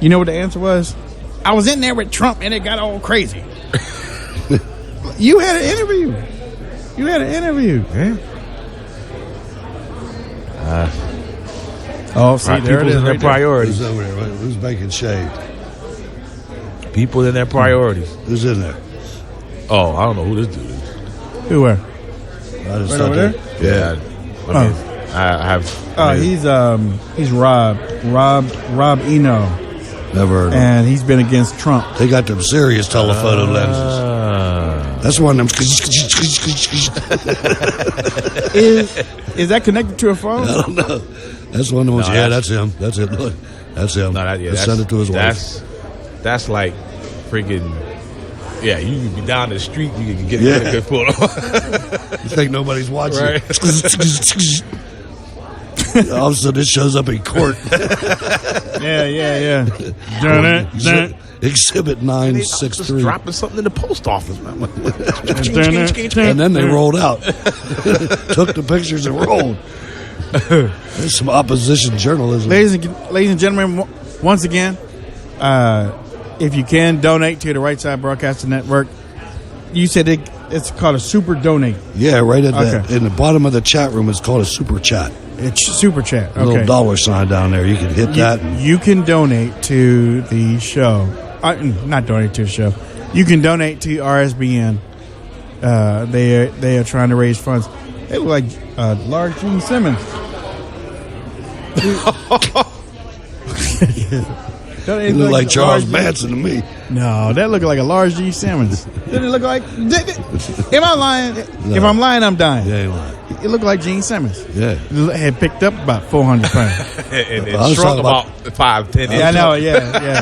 you know what the answer was? I was in there with Trump, and it got all crazy. You had an interview. Yeah. See, there it is. Their priorities. Who's over there? Right? Who's making shade? People in their priorities. Who's in there? Oh, I don't know who this dude is. Who where? Right over there? Yeah. He's Rob Eno. Never heard of him. And he's been against Trump. They got them serious telephoto lenses. That's one of them. Is that connected to a phone? I don't know. That's one of the ones. That's him. That's it. Look, that's him. No, send it to his wife. That's like freaking. Yeah, you can be down the street. You can get a good photo. You think nobody's watching? Right. All of a sudden, it shows up in court. Yeah. Exhibit 963. Dropping something in the post office. And then they rolled out. Took the pictures and rolled. There's some opposition journalism. Ladies and gentlemen, once again, if you can donate to the Right Side Broadcasting Network, you said it's called a super donate. Yeah, right at that. In the bottom of the chat room, it's called a super chat. It's super chat. Okay. A little dollar sign down there. You can hit that. You can donate to the show. Not donate to the show. You can donate to RSBN. They are trying to raise funds. They look like large Gene Simmons. He look like Charles Manson to me. No, that look like a large Gene Simmons. Did it look like? Am I lying? No. If I'm lying, I'm dying. Yeah, ain't lying. It looked like Gene Simmons. Yeah. It had picked up about 400 pounds. and shrunk about 5'10". Yeah, I know. Yeah.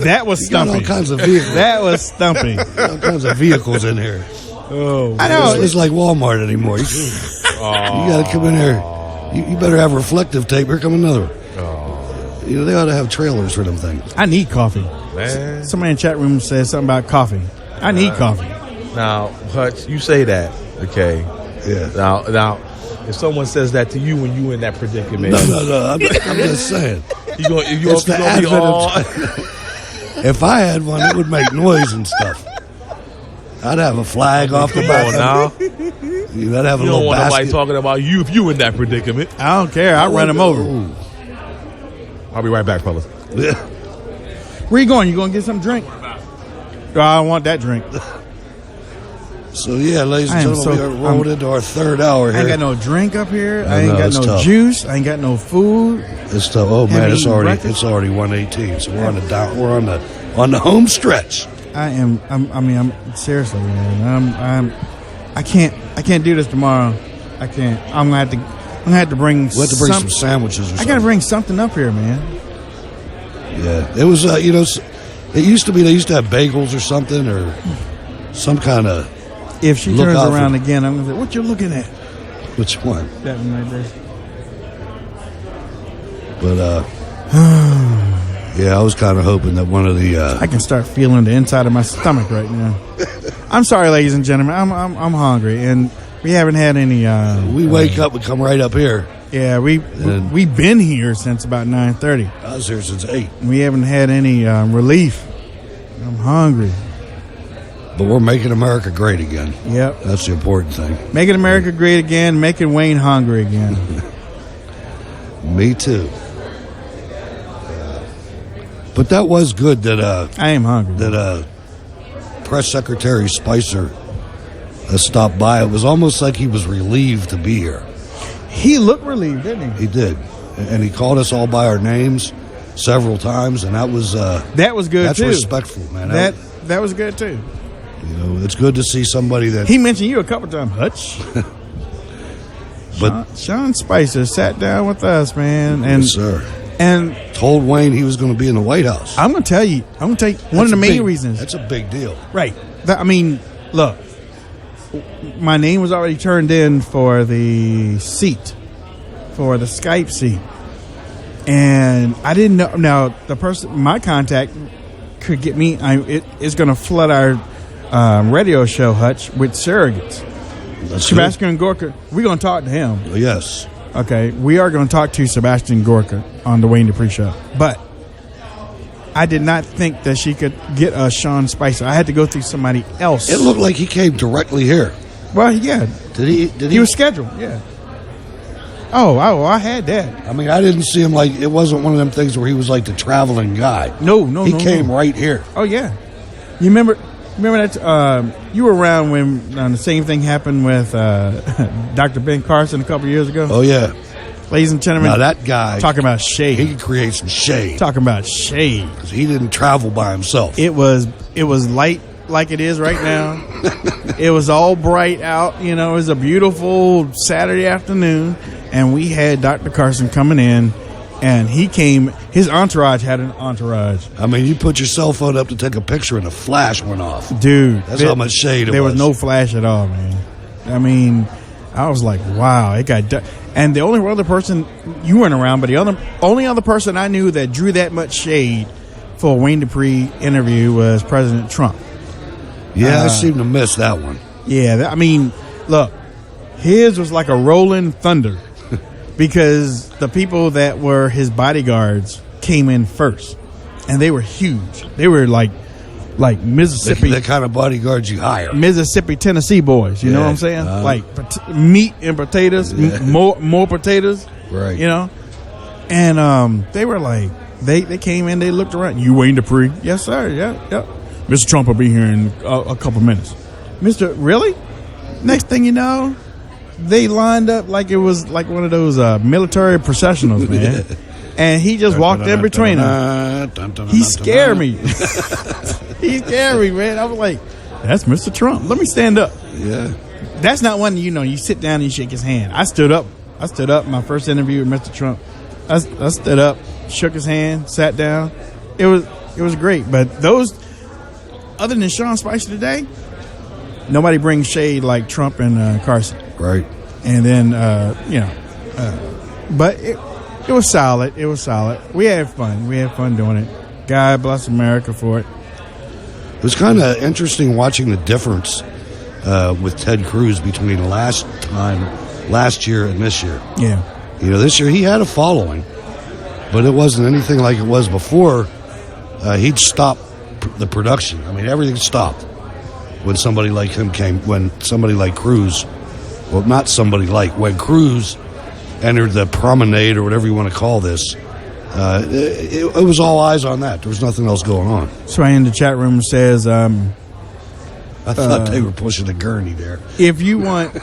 That was stumpy. All kinds of vehicles. That was stumpy. All kinds of vehicles in here. Oh, I know. It's like Walmart anymore. You got to come in here. You better have reflective tape. Here come another one. They ought to have trailers for them things. I need coffee. Man. Somebody in the chat room says something about coffee. I need coffee. Now, Hutch, you say that, okay? Yeah. Now, if someone says that to you when you in that predicament, no. I'm just saying. It's the advent of. If I had one, it would make noise and stuff. I'd have a flag off the Come back. on now. I'd have a You don't little want nobody basket. talking about you if you in that predicament. I don't care. I'll run him over. Ooh. I'll be right back, fellas. Yeah. Where you going? You going to get some drink? Oh, I don't want that drink. So, yeah, ladies and I am gentlemen, we are rolled into our third hour I here. ain't got no drink up here. I I ain't know, got it's no tough. juice. I ain't got no food. It's tough. Oh, man, Haven't it's eaten already breakfast? 1:18, so we're on the home stretch. I'm seriously, man. I can't do this tomorrow. I can't. I'm gonna have to bring. We'll have to bring some sandwiches or something. I gotta bring something up here, man. Yeah, it was, it used to be they used to have bagels or something or some kind of. If she Look turns out around for- again, I'm gonna say, "What you looking at?" Which one? That one right there. But, yeah, I was kind of hoping that one of the. I can start feeling the inside of my stomach right now. I'm sorry, ladies and gentlemen. I'm hungry, and we haven't had any. We wake up and come right up here. Yeah, we've been here since about 9:30. I was here since 8. We haven't had any relief. I'm hungry. But we're making America great again. Yep. That's the important thing. Making America great again, making Wayne hungry again. Me too. But that was good that I am hungry. That Press Secretary Spicer stopped by. It was almost like he was relieved to be here. He looked relieved, didn't he? He did, and he called us all by our names several times, and that was good that's too. respectful, man. That was good too. You know, it's good to see somebody that He mentioned you a couple times, Hutch. But Sean Spicer sat down with us, man, and yes, sir, and told Wayne he was going to be in the White House. I'm going to tell you one of the main reasons. That's a big deal, right? Look, my name was already turned in for the seat, for the Skype seat, and I didn't know. Now the person, my contact, could get me. It's going to flood our radio show, Hutch, with surrogates. That's Sebastian Gorka, we're going to talk to him. good. Yes, Okay, we are going to talk to Sebastian Gorka on the Wayne Dupree Show. But I did not think that she could get a Sean Spicer. I had to go through somebody else. it looked like he came directly here. Well, yeah. Did he? He was scheduled, yeah. Oh, I had that. I mean, I didn't see him like it wasn't one of them things where he was like the traveling guy. No, He came right here. Oh, yeah. You remember that you were around when the same thing happened with Dr. Ben Carson a couple years ago? Oh yeah, Ladies and gentlemen, now that guy, talking about shade. he could create some shade. Talking about shade. 'Cause he didn't travel by himself. It was light like it is right now. It was all bright out. You know, it was a beautiful Saturday afternoon, and we had Dr. Carson coming in, and he came. His entourage had an entourage. I mean, you put your cell phone up to take a picture, and a flash went off. Dude, That's how much shade it there was. was no flash at all, man. I mean, I was like, wow, it got done. And the only other person, you weren't around, but the only other person I knew that drew that much shade for a Wayne Dupree interview was President Trump. Yeah, I seem to miss that one. Yeah, I mean, look, his was like a rolling thunder because the people that were his bodyguards came in first, and they were huge. They were like Mississippi, The kind of bodyguards you hire. Mississippi, Tennessee boys. You know Yeah, what I'm saying? Like meat and potatoes, Yeah. more potatoes. Right. You know, and they were like they came in, they looked around. You Wayne Dupree? Yes, sir. Yeah. Mr. Trump will be here in a couple minutes. Mr. Really? Next thing you know, they lined up like it was like one of those military processionals, man. And he just walked in between them. He scared me. He scared me, man. I was like, that's Mr. Trump. Let me stand up. Yeah. That's not one, you sit down and you shake his hand. I stood up. My first interview with Mr. Trump. I stood up, shook his hand, sat down. It was great. But those, other than Sean Spicer today, nobody brings shade like Trump and Carson. Right. And then, but it was solid. It was solid. We had fun. We had fun doing it. God bless America for it. It was kind of interesting watching the difference with Ted Cruz between last year and this year. Yeah. You know, this year he had a following, but it wasn't anything like it was before. He'd stopped the production. I mean, everything stopped. when somebody like him came, when somebody like Cruz, well, not somebody like, when Cruz entered the promenade or whatever you want to call this, it was all eyes on that. There was nothing else going on. Somebody in the chat room says, I thought they were pushing a gurney there. if you want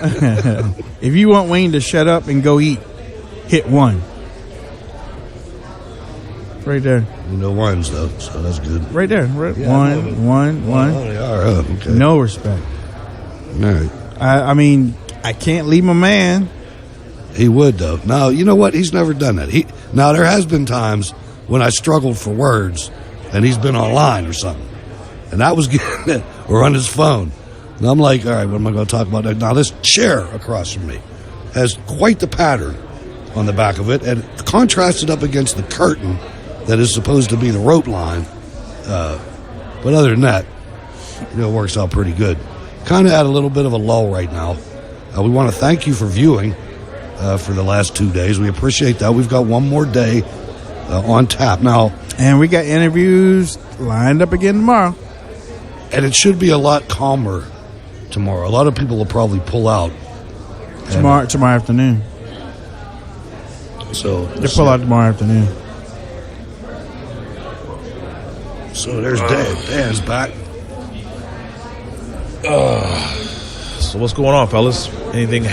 Wayne to shut up and go eat, hit 1. Right there. No ones, though, so that's good. Right there. One. Oh, they are. Oh, okay. No respect. All right. I mean, I can't leave my man. He would, though. No, you know what? He's never done that. Now, there has been times when I struggled for words, and he's been online or something. And that was getting it, or on his phone. And I'm like, all right, what am I going to talk about? Now, this chair across from me has quite the pattern on the back of it, and contrasted up against the curtain that is supposed to be the rope line. But other than that, it works out pretty good. Kind of at a little bit of a lull right now. We want to thank you for viewing for the last 2 days. We appreciate that. We've got one more day on tap now. And we got interviews lined up again tomorrow. And it should be a lot calmer tomorrow. A lot of people will probably pull out. Tomorrow afternoon. So they pull out tomorrow afternoon. So there's Dan. Dan's back. So what's going on, fellas? Anything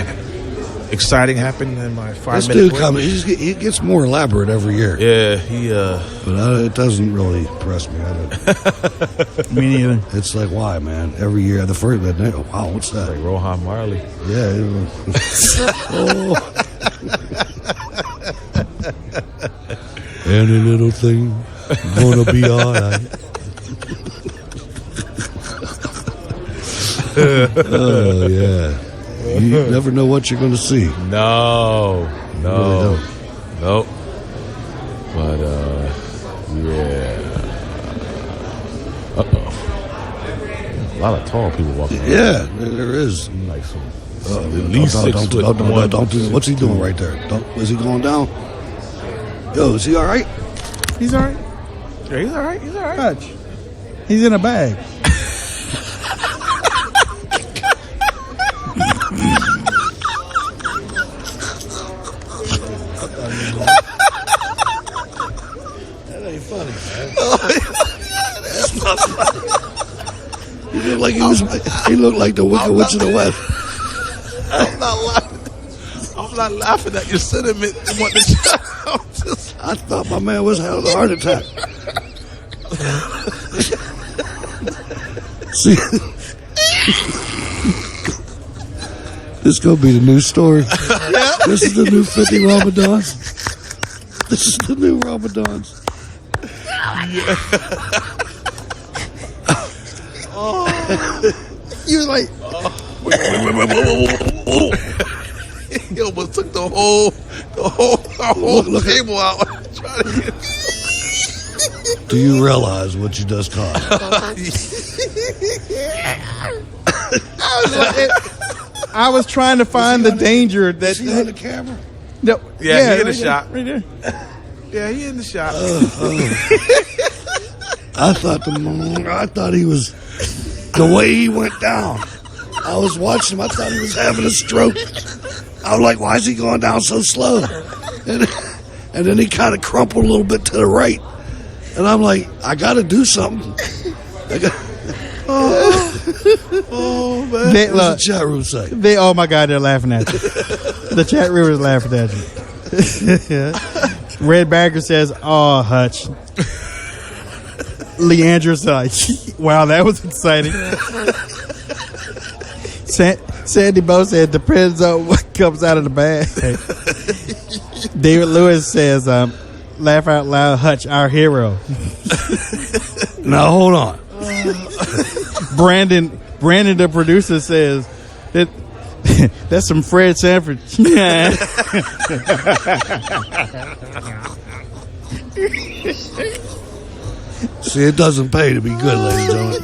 exciting happened in my 5 This minute dude comes. He gets more elaborate every year. Yeah, he. But it doesn't really impress me. I don't. Me neither. It's like, why, man? Every year, the first. Wow, what's that? Like Rohan Marley. Yeah. Any little thing gonna be alright. Oh yeah. You never know what you're gonna see. No. Really Nope. But yeah. A lot of tall people walking around. Yeah, there is. Like some at least 6 foot one. Don't do. What's he doing right there? Is he going down? Yo, is he all right? He's all right. Yeah, he's all right. He's all right. Touch. He's in a bag. That ain't funny, man. That's not funny. He looked like the Wicked Witch of the West. I'm not laughing at your sentiment. I thought my man was having a heart attack. See, this gonna be the new story. This is the new 50 Ramadans. This is the new Ramadans. You was like, Wait. He almost took the whole table out. Do you realize what you just caught? I was trying to find the danger that. Is he on the camera? No, Yeah, he in the right shot. Right there. Yeah, he in the shot. I thought he was the way he went down. I was watching him. I thought he was having a stroke. I was like, why is he going down so slow? And then he kind of crumpled a little bit to the right. And I'm like, I got to do something. Oh man! What's the chat room say? Oh my God, they're laughing at you. The chat room is laughing at you. Red Bagger says, "Oh, Hutch." Leandra's like, "Wow, that was exciting." Sandy Bo said, "Depends on what comes out of the bag." David Lewis says, "Laugh out loud, Hutch, our hero." Now hold on. Brandon, the producer, says that that's some Fred Sanford. See, it doesn't pay to be good, ladies and gentlemen.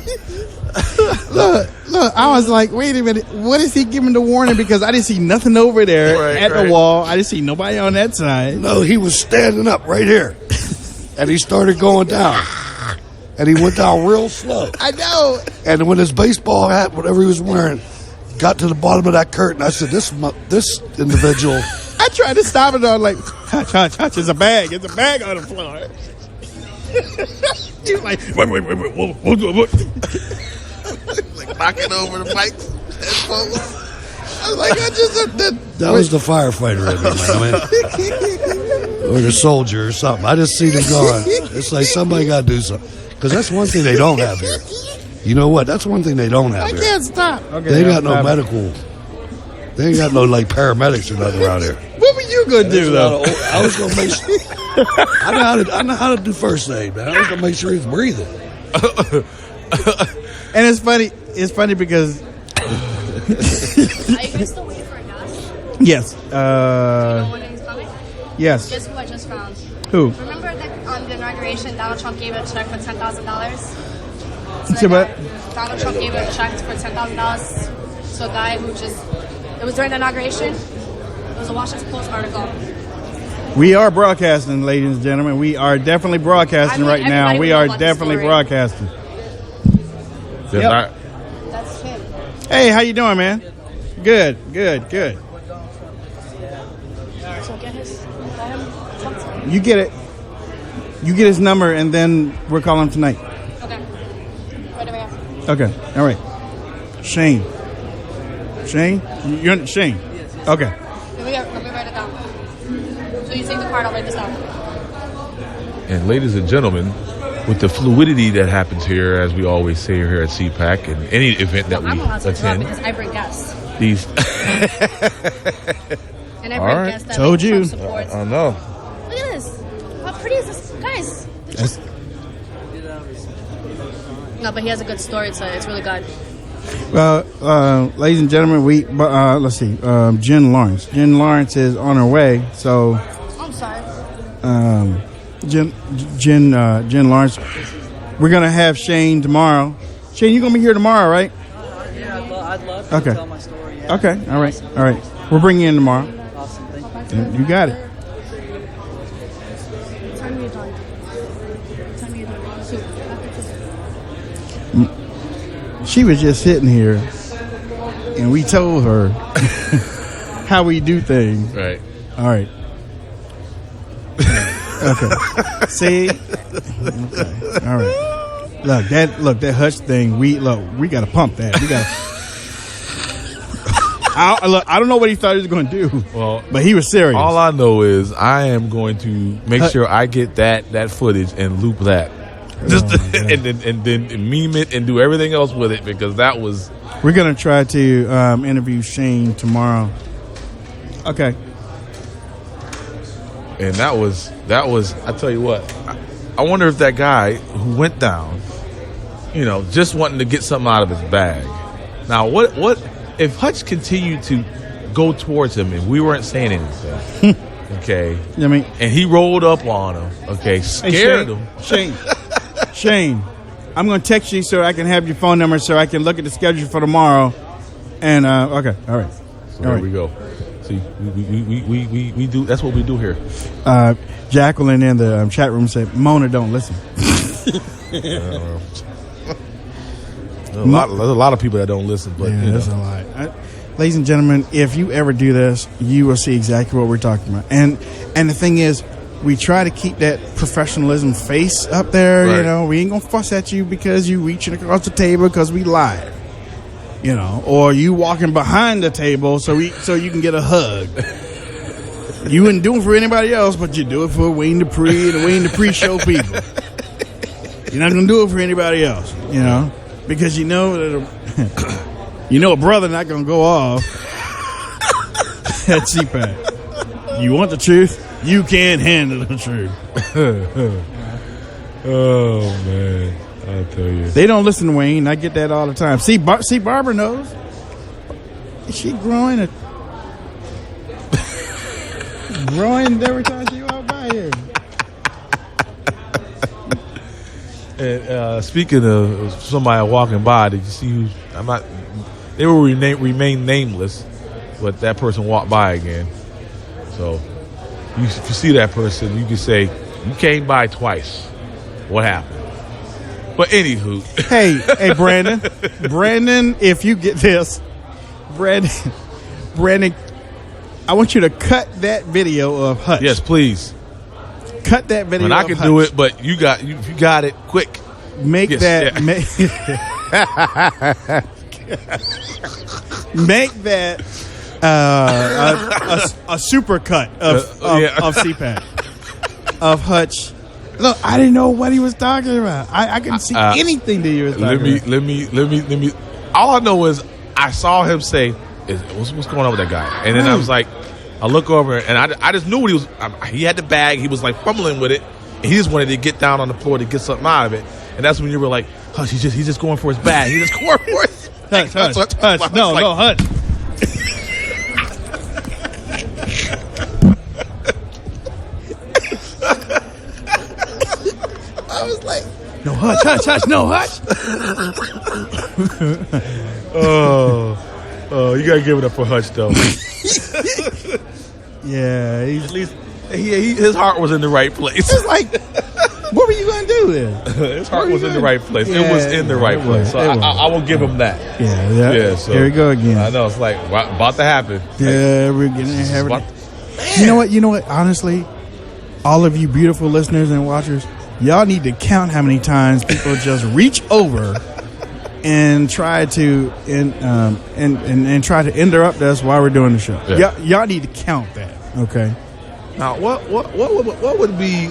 Look, I was like, wait a minute, what is he giving the warning? Because I didn't see nothing over there at the wall. I didn't see nobody on that side. No, he was standing up right here. And he started going down. and he went down real slow. I know. And when his baseball hat, whatever he was wearing, got to the bottom of that curtain, I said, this individual. I tried to stop it. I was like, Hutch, it's a bag. It's a bag on the floor. He was like, wait. Like knocking over the mic. I was like, that was the firefighter in me, man. Or the soldier or something. I just seen him going. It's like somebody got to do something. Because that's one thing they don't have here. You know what? That's one thing they don't have here. I can't stop. Okay, they got no medical. They ain't got no like paramedics or nothing around here. What were you gonna do though? I was gonna make sure. I know how to do first aid, man. I was gonna make sure he's breathing. And it's funny. It's funny because. Are you guys still waiting for a guest? Yes. You know when he's coming? Yes. Guess who I just found? Who? Remember that on the inauguration, Donald Trump gave a check for $10,000? Say what? Donald Trump gave a check for $10,000 to a guy who just. It was during the inauguration. It was a Washington Post article. We are broadcasting, ladies and gentlemen. We are definitely broadcasting right now. We are definitely broadcasting. Yep. That's him. Hey, how you doing, man? Good. So get him. Talk to him. You get it. You get his number, and then we'll call him tonight. Okay. Right over here. Okay. All right. Shane. You're Shane. Okay. Let me write it down. So you take the card, I'll write this down. And ladies and gentlemen, with the fluidity that happens here, as we always say here at CPAC, and any event that we I'm allowed to attend, because I bring guests. these. And I All bring right. guests that Told you. Trump supports. I know. Look at this. How pretty is this? Guys. No, but he has a good story, so it's really good. Well, ladies and gentlemen, let's see. Jen Lawrence. Jen Lawrence is on her way. So, I'm sorry. Jen Lawrence. We're gonna have Shane tomorrow. Shane, you're gonna be here tomorrow, right? Yeah, I'd love to tell my story. Yeah. Okay. All right. We'll bring you in tomorrow. Awesome. Thank you. You got it. Tell me you're done. She was just sitting here, and we told her how we do things. Right. All right. Okay. See. Okay. All right. Look that Hutch thing. We got to pump that. We got. I don't know what he thought he was going to do. Well, but he was serious. All I know is I am going to make sure I get that footage and loop that. And then meme it and do everything else with it, because that was. We're gonna try to interview Shane tomorrow. Okay. And that was. I tell you what, I wonder if that guy who went down, just wanting to get something out of his bag. Now, what if Hutch continued to go towards him and we weren't saying anything? Okay. And he rolled up on him. Okay, scared him. Shane, I'm going to text you so I can have your phone number so I can look at the schedule for tomorrow. And okay, all right. So there we go. See, we do. That's what we do here. Jacqueline in the chat room said, "Mona, don't listen." There's a lot of people that don't listen, but that's a lot. Ladies and gentlemen, if you ever do this, you will see exactly what we're talking about. And the thing is, we try to keep that professionalism face up there. Right. We ain't gonna fuss at you because you reaching across the table because we live. Or you walking behind the table so you can get a hug. You wouldn't do it for anybody else, but you do it for Wayne Dupree and the Wayne Dupree Show people. You're not gonna do it for anybody else, because a brother not gonna go off at CPAC. You want the truth? You can't handle the truth. Oh man, I tell you, they don't listen to Wayne. I get that all the time. See, Barbara knows. Is she growing every time she walks by here? And speaking of somebody walking by, did you see who? They will remain nameless, but that person walked by again. So if you see that person, you can say, "You came by twice. What happened?" But anywho. Hey, Brandon, if you get this, Brandon, I want you to cut that video of Hutch. Yes, please. Cut that video. And I can do it, but you got it quick. Make that. Yeah. Make that a super cut of CPAC of Hutch. Look, I didn't know what he was talking about. I couldn't see anything that he was talking about. Let me. All I know is I saw him say, "What's going on with that guy?" And then I was like, I look over and I just knew what he was. He had the bag. He was like fumbling with it. And he just wanted to get down on the floor to get something out of it. And that's when you were like, Hutch, he's just going for his bag. He's just going for it. Hutch. No, Hutch. I was like, no, Hutch, no, Hutch. Oh, you gotta give it up for Hutch though. Yeah, at least his heart was in the right place. It's like, what were you gonna do then? His heart was in the right place. Yeah, it was in the right place. So I will give him that. Yeah. So here we go again. I know it's like about to happen. Yeah, we're getting everything. You know what? Honestly, all of you beautiful listeners and watchers, y'all need to count how many times people just reach over and try to and try to interrupt us while we're doing the show. Yeah. Y'all need to count that. Okay. Now, what would be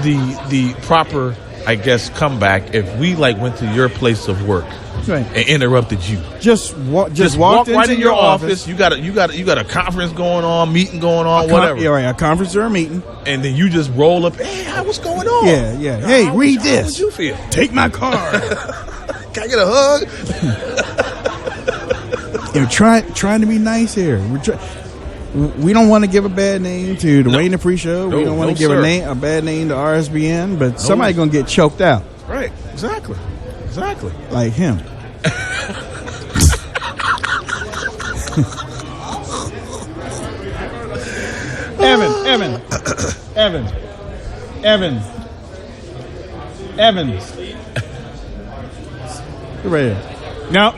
the proper, I guess, comeback if we went to your place of work and interrupted you? Just walk right in your office. You got a conference going on, meeting going on, whatever. Yeah, right. A conference or a meeting, and then you just roll up. Hey, what's going on? Yeah. Hey, read this. How would you feel? Take my card. Can I get a hug? Trying to be nice here. We don't want to give a bad name to the Wayne Dupree Show. We don't want to give a bad name to RSBN, but somebody's going to get choked out. Right. Exactly. Like him. Evans. Right here. No.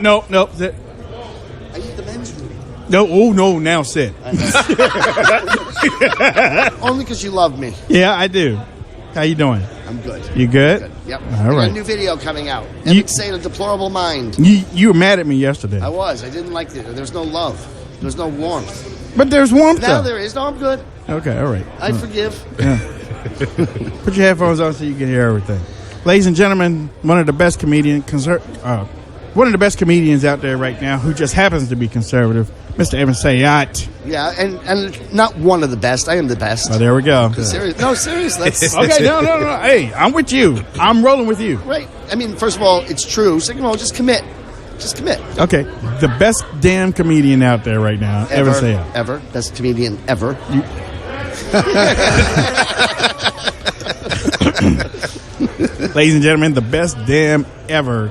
I use the men's room. No, now sit. Only because you love me. Yeah, I do. How you doing? I'm good. You good? Yep. All I got right. a new video coming out. Evan saying a deplorable mind. You were mad at me yesterday. I was. I didn't like it. There's no love. There's no warmth. But there's warmth. Now there is. No, I'm good. Okay, all right. I forgive. Yeah. Put your headphones on so you can hear everything. Ladies and gentlemen, one of the best comedians out there right now who just happens to be conservative, Mr. Evan Sayat. Yeah, and not one of the best. I am the best. Oh, there we go. Seriously. Okay, no. Hey, I'm with you. I'm rolling with you. Right. I mean, first of all, it's true. Second of all, just commit. Okay. The best damn comedian out there right now, Evan Sayat. Ever. Best comedian ever. Ladies and gentlemen, the best damn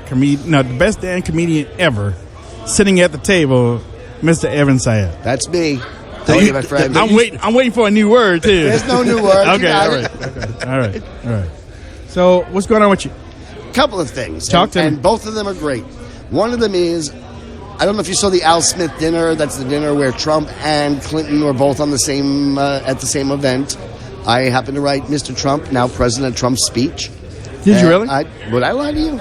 comedian ever sitting at the table, Mr. Evan Sayat. That's me. Thank you, my friend. I'm waiting for a new word too. There's no new word. Okay, all right. So, what's going on with you? Couple of things. Talk to me. And both of them are great. One of them is, I don't know if you saw the Al Smith dinner. That's the dinner where Trump and Clinton were both on the same at the same event. I happened to write Mr. Trump, now President Trump's speech. Did you really? Would I lie to you?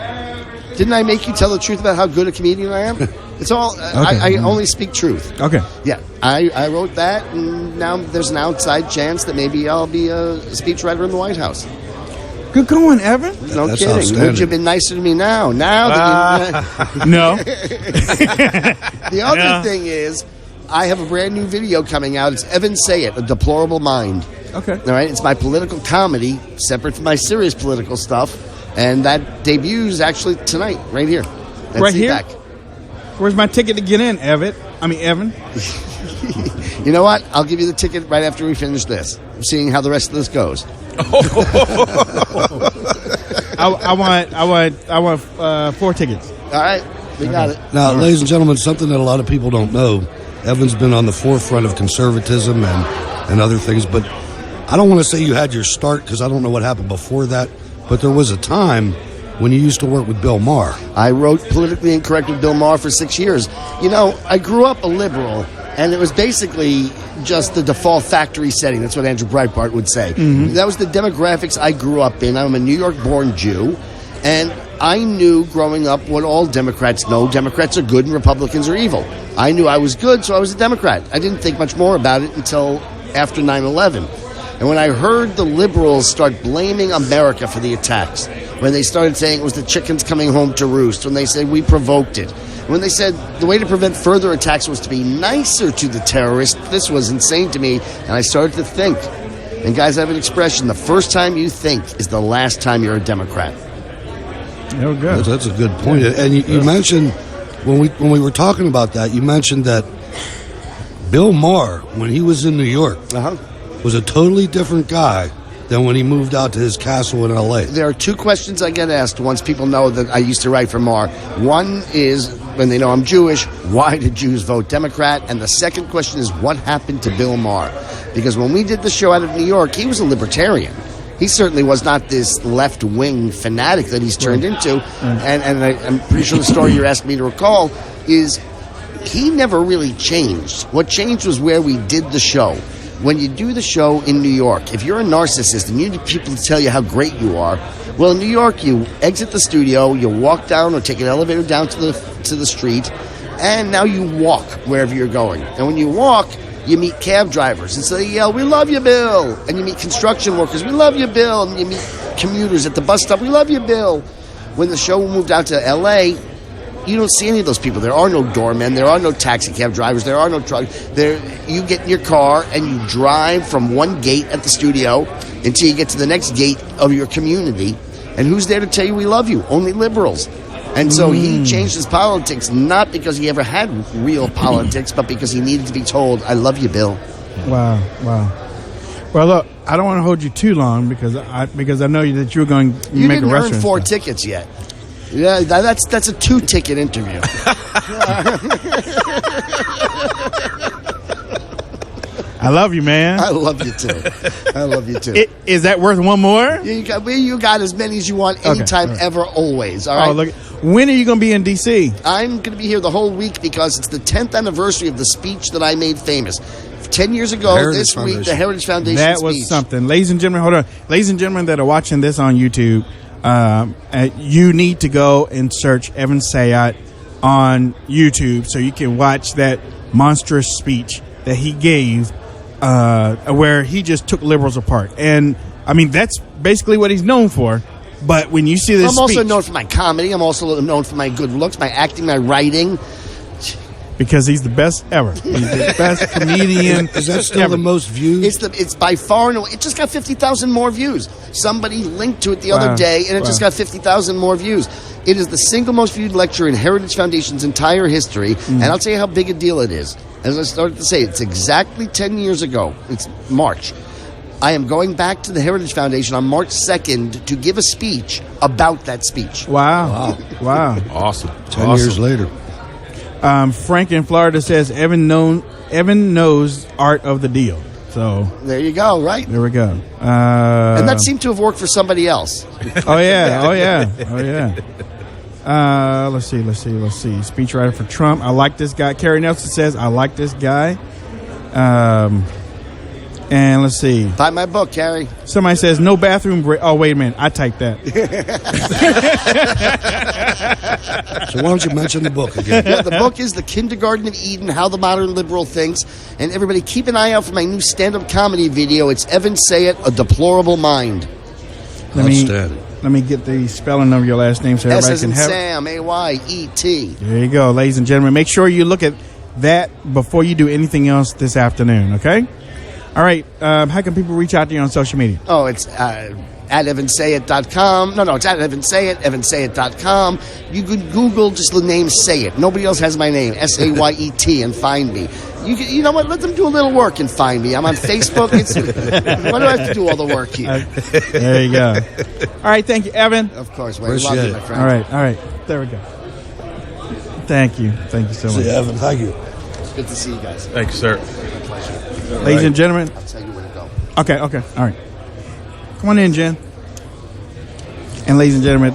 Didn't I make you tell the truth about how good a comedian I am? It's all. Okay. I only speak truth. Okay. Yeah, I wrote that, and now there's an outside chance that maybe I'll be a speechwriter in the White House. Good going, Evan. No That's kidding. Would you have been nicer to me now? Now that no. The other thing is, I have a brand new video coming out. It's Evan Say It, A Deplorable Mind. Okay. All right. It's my political comedy, separate from my serious political stuff, and that debuts actually tonight, right here. Right here. Where's my ticket to get in, Evan? You know what? I'll give you the ticket right after we finish this. I'm seeing how the rest of this goes. I want 4 tickets. All right, we got it. Now, ladies and gentlemen, something that a lot of people don't know: Evan's been on the forefront of conservatism and other things. But I don't want to say you had your start because I don't know what happened before that. But there was a time when you used to work with Bill Maher. I wrote Politically Incorrect with Bill Maher for 6 years. You know, I grew up a liberal, and it was basically just the default factory setting. That's what Andrew Breitbart would say. Mm-hmm. That was the demographics I grew up in. I'm a New York-born Jew, and I knew growing up what all Democrats know. Democrats are good and Republicans are evil. I knew I was good, so I was a Democrat. I didn't think much more about it until after 9/11. And when I heard the liberals start blaming America for the attacks, when they started saying it was the chickens coming home to roost, when they said we provoked it, when they said the way to prevent further attacks was to be nicer to the terrorists, this was insane to me, and I started to think. And guys, I have an expression: the first time you think is the last time you're a Democrat. Oh, good. That's a good point. And you mentioned, when we were talking about that, you mentioned that Bill Maher, when he was in New York, was a totally different guy than when he moved out to his castle in L.A. There are two questions I get asked once people know that I used to write for Maher. One is, when they know I'm Jewish, why did Jews vote Democrat? And the second question is, what happened to Bill Maher? Because when we did the show out of New York, he was a libertarian. He certainly was not this left-wing fanatic that he's turned into. And I'm pretty sure the story you're asking me to recall is he never really changed. What changed was where we did the show. When you do the show in New York, if you're a narcissist and you need people to tell you how great you are, well, in New York, you exit the studio, you walk down or take an elevator down to the street, and now you walk wherever you're going. And when you walk, you meet cab drivers, and so they yell, "We love you, Bill!" And you meet construction workers, "We love you, Bill!" And you meet commuters at the bus stop, "We love you, Bill!" When the show moved out to L.A., you don't see any of those people. There are no doormen. There are no taxi cab drivers. There are no trucks. You get in your car and you drive from one gate at the studio until you get to the next gate of your community. And who's there to tell you we love you? Only liberals. And so he changed his politics not because he ever had real politics, but because he needed to be told, "I love you, Bill." Wow. Well, look, I don't want to hold you too long because I know that you're going to You make a didn't restaurant. earn 4 tickets yet. Yeah, that's a 2-ticket interview. I love you, man. I love you too. I love you too. Is that worth one more? You got as many as you want, anytime, Okay. ever, always. All right. Oh, look. When are you going to be in D.C.? I'm going to be here the whole week because it's the 10th anniversary of the speech that I made famous. 10 years ago, this week, the Heritage Foundation That speech. was something. Ladies and gentlemen, hold on. Ladies and gentlemen that are watching this on YouTube, you need to go and search Evan Sayat on YouTube so you can watch that monstrous speech that he gave where he just took liberals apart. And, I mean, that's basically what he's known for. But when you see this I'm also known for my comedy. I'm also known for my good looks, my acting, my writing. Because he's the best ever. He's the best comedian. Is that still the most views? It's by far and away. It just got 50,000 more views. Somebody linked to it the other day, and it just got 50,000 more views. It is the single most viewed lecture in Heritage Foundation's entire history, and I'll tell you how big a deal it is. As I started to say, it's exactly 10 years ago. It's March. I am going back to the Heritage Foundation on March 2nd to give a speech about that speech. Wow. Awesome. 10 years later. Frank in Florida says Evan knows art of the deal. So there you go. Right there we go. And that seemed to have worked for somebody else. Oh yeah. Let's see. Speechwriter for Trump. I like this guy. Carrie Nelson says I like this guy. And let's see. Buy my book, Carrie. Somebody says no bathroom break. Oh, wait a minute. I typed that. So why don't you mention the book again? Yeah, the book is The Kindergarten of Eden, How the Modern Liberal Thinks. And everybody keep an eye out for my new stand-up comedy video. It's Evan Sayat, A Deplorable Mind. Let me get the spelling of your last name so everybody can have it. Sam, A-Y-E-T. There you go, ladies and gentlemen. Make sure you look at that before you do anything else this afternoon, okay? All right. How can people reach out to you on social media? Oh, it's at evansayit.com. No, it's at evansayit, evansayit.com. You could Google just the name Sayit. Nobody else has my name, S-A-Y-E-T, and find me. You know what? Let them do a little work and find me. I'm on Facebook. Why do I have to do all the work here? There you go. All right. Thank you, Evan. Of course. I love you, my friend. All right. There we go. Thank you so much. See, Evan, thank you. It's good to see you guys. Thank you, sir. My pleasure. Ladies and gentlemen. I'll tell you where to go. Okay. All right. Come on in, Jen. And ladies and gentlemen,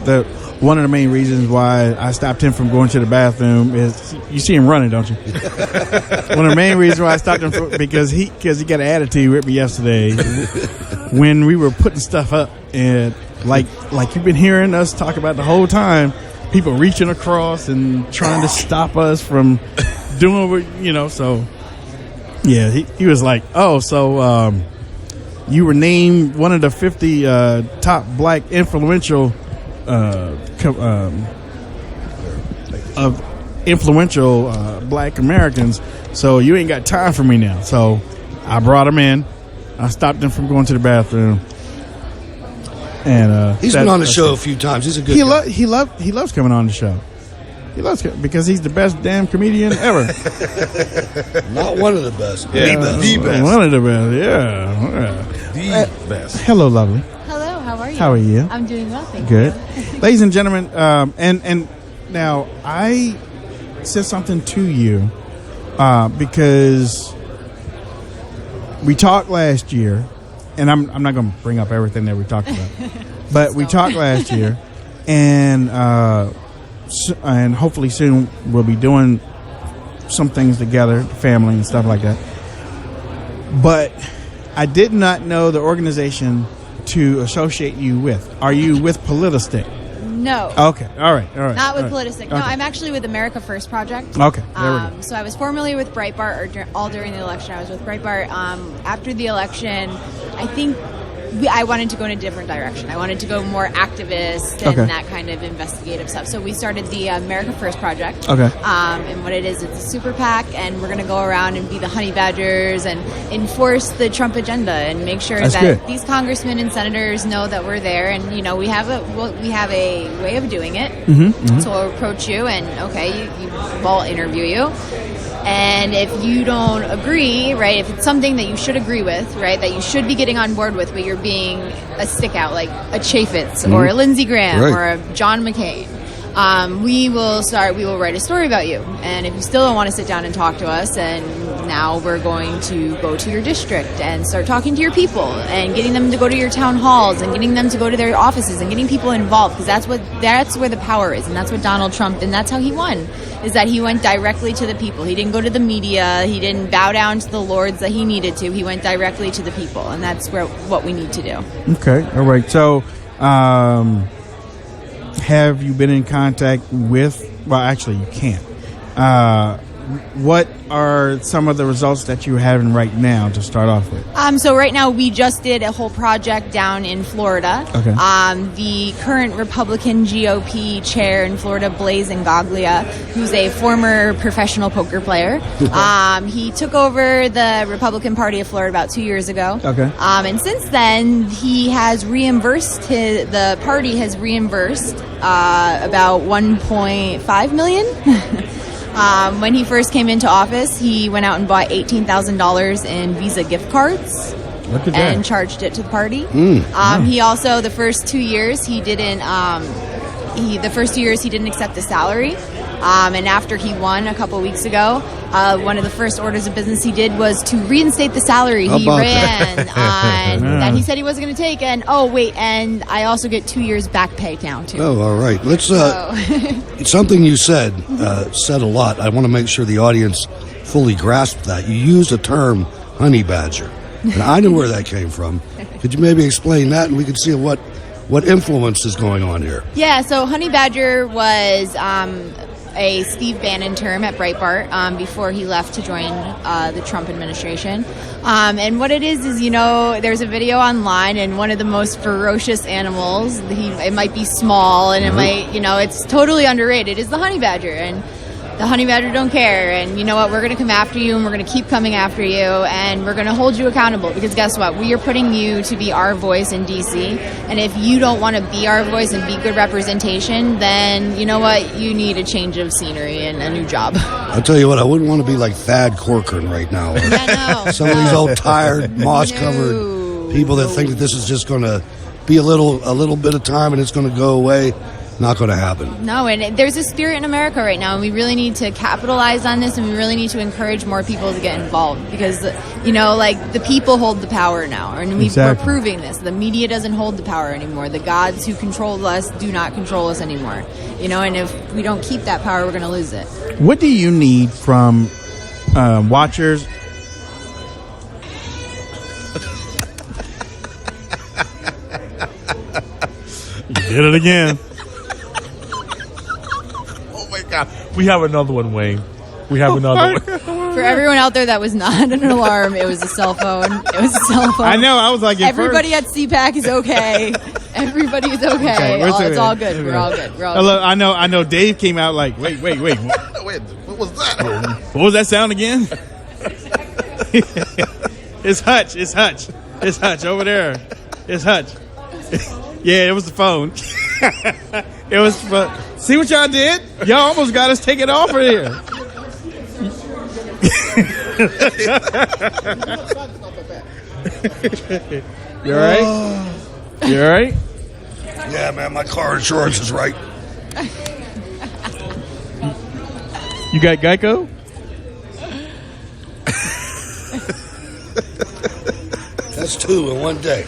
one of the main reasons why I stopped him from going to the bathroom is you see him running, don't you? One of the main reasons why I stopped him because he got an attitude with me yesterday when we were putting stuff up, and like you've been hearing us talk about the whole time, people reaching across and trying to stop us from doing what So yeah, he was like, oh, so you were named one of the 50 top black influential black Americans, so you ain't got time for me now. So I brought him in. I stopped him from going to the bathroom. And he's been on the show a few times. He's a good guy. He loves coming on the show. He loves it because he's the best damn comedian ever. Not one of the best. Yeah, the best. One of the best. Yeah. The best. Hello, lovely. Hello, how are you? How are you? I'm doing well, thank Good. you. Ladies and gentlemen, and now I said something to you because we talked last year, and I'm not going to bring up everything that we talked about, but we talked last year, and hopefully soon we'll be doing some things together, family and stuff like that. But I did not know the organization to associate you with. Are you with Politistick? No. Okay. All right. Not with all right. Politistick. No, Okay. I'm actually with America First Project. Okay. There we go. So I was formerly with Breitbart, all during the election. I was with Breitbart. After the election, I think I wanted to go in a different direction. I wanted to go more activist and that kind of investigative stuff. So we started the America First Project. Okay. And what it is, it's a super PAC, and we're going to go around and be the honey badgers and enforce the Trump agenda and make sure That's that good. these congressmen and senators know that we're there. And we have a way of doing it. Mm-hmm. So we'll approach you, and we'll interview you. And if you don't agree, right, if it's something that you should agree with, right, that you should be getting on board with, but you're being a stick out, like a Chaffetz or a Lindsey Graham or a John McCain, we will write a story about you. And if you still don't want to sit down and talk to us, and now we're going to go to your district and start talking to your people and getting them to go to your town halls and getting them to go to their offices and getting people involved, because that's where the power is, and that's what Donald Trump, and that's how he won, is that he went directly to the people. He didn't go to the media. He didn't bow down to the lords that he needed to. He went directly to the people, and that's what we need to do. Okay. All right. So, have you been in contact with? Well, actually, you can't. What are some of the results that you're having right now to start off with? So right now we just did a whole project down in Florida. Okay. The current Republican GOP chair in Florida, Blaise Ingoglia, who's a former professional poker player, he took over the Republican Party of Florida about 2 years ago. Okay. And since then, he has the party has reimbursed about $1.5 million. When he first came into office, he went out and bought $18,000 in Visa gift cards and charged it to the party. He also, the first 2 years, he didn't accept the salary. And after he won a couple weeks ago, one of the first orders of business he did was to reinstate the salary he ran that he said he wasn't going to take. And and I also get 2 years back pay now too. Oh, all right. Let's. Something you said a lot. I want to make sure the audience fully grasped that. You used the term honey badger, and I knew where that came from. Could you maybe explain that, and we could see what influence is going on here? Yeah. So honey badger was a Steve Bannon term at Breitbart before he left to join the Trump administration. And what it is there's a video online, and one of the most ferocious animals, it might be small, and it might, it's totally underrated, is the honey badger. And the honey badger don't care, and you know what, we're going to come after you, and we're going to keep coming after you, and we're going to hold you accountable, because guess what, we are putting you to be our voice in DC, and if you don't want to be our voice and be good representation, then you know what, you need a change of scenery and a new job. I'll tell you what, I wouldn't want to be like Thad Corcoran right now. Some of these old tired, moss-covered people that think that this is just going to be a little bit of time and it's going to go away. Not going to happen. No, and there's a spirit in America right now, and we really need to capitalize on this, and we really need to encourage more people to get involved because, the people hold the power now, and we're proving this. The media doesn't hold the power anymore. The gods who control us do not control us anymore. And if we don't keep that power, we're going to lose it. What do you need from watchers? You did it again. God. We have another one, Wayne. We have another one. For everyone out there that was not an alarm, it was a cell phone. It was a cell phone. I know. I was like, everybody at CPAC is okay. Everybody is okay. It's all good. We're all good. I know. Dave came out like, wait. Wait, what was that? What was that sound again? It's Hutch. It's Hutch over there. It's Hutch. Yeah, it was the phone. It was. See what y'all did? Y'all almost got us taken off of here. You all right? You all right? Yeah, man, my car insurance is right. You got Geico? That's 2 in one day.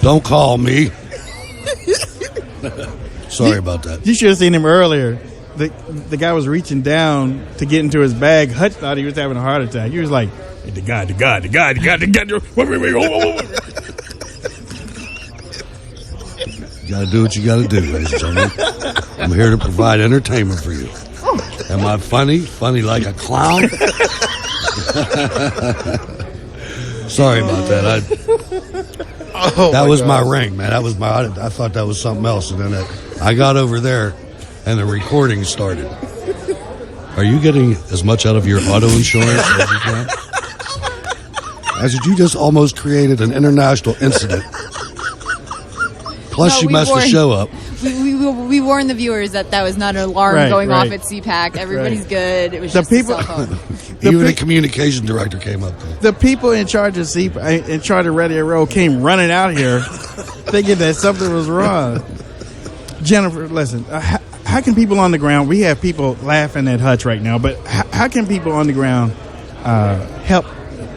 Don't call me. Sorry about that. You should have seen him earlier. The guy was reaching down to get into his bag. Hutch thought he was having a heart attack. He was like, hey, the guy. Wait. You gotta do what you gotta do, ladies and gentlemen. I'm here to provide entertainment for you. Am I funny? Funny like a clown? Sorry about that. That was my ring, man. That was I thought that was something else, and then I got over there, and the recording started. Are you getting as much out of your auto insurance as you can? As you just almost created an international incident. Plus, you messed the show up. We warned the viewers that was not an alarm going off at CPAC. Everybody's good. It was just a cell phone. Even the communication director came up there. The people in charge of in charge of Radio Row came running out here thinking that something was wrong. Jennifer, listen, how can people on the ground, we have people laughing at Hutch right now, but how can people on the ground help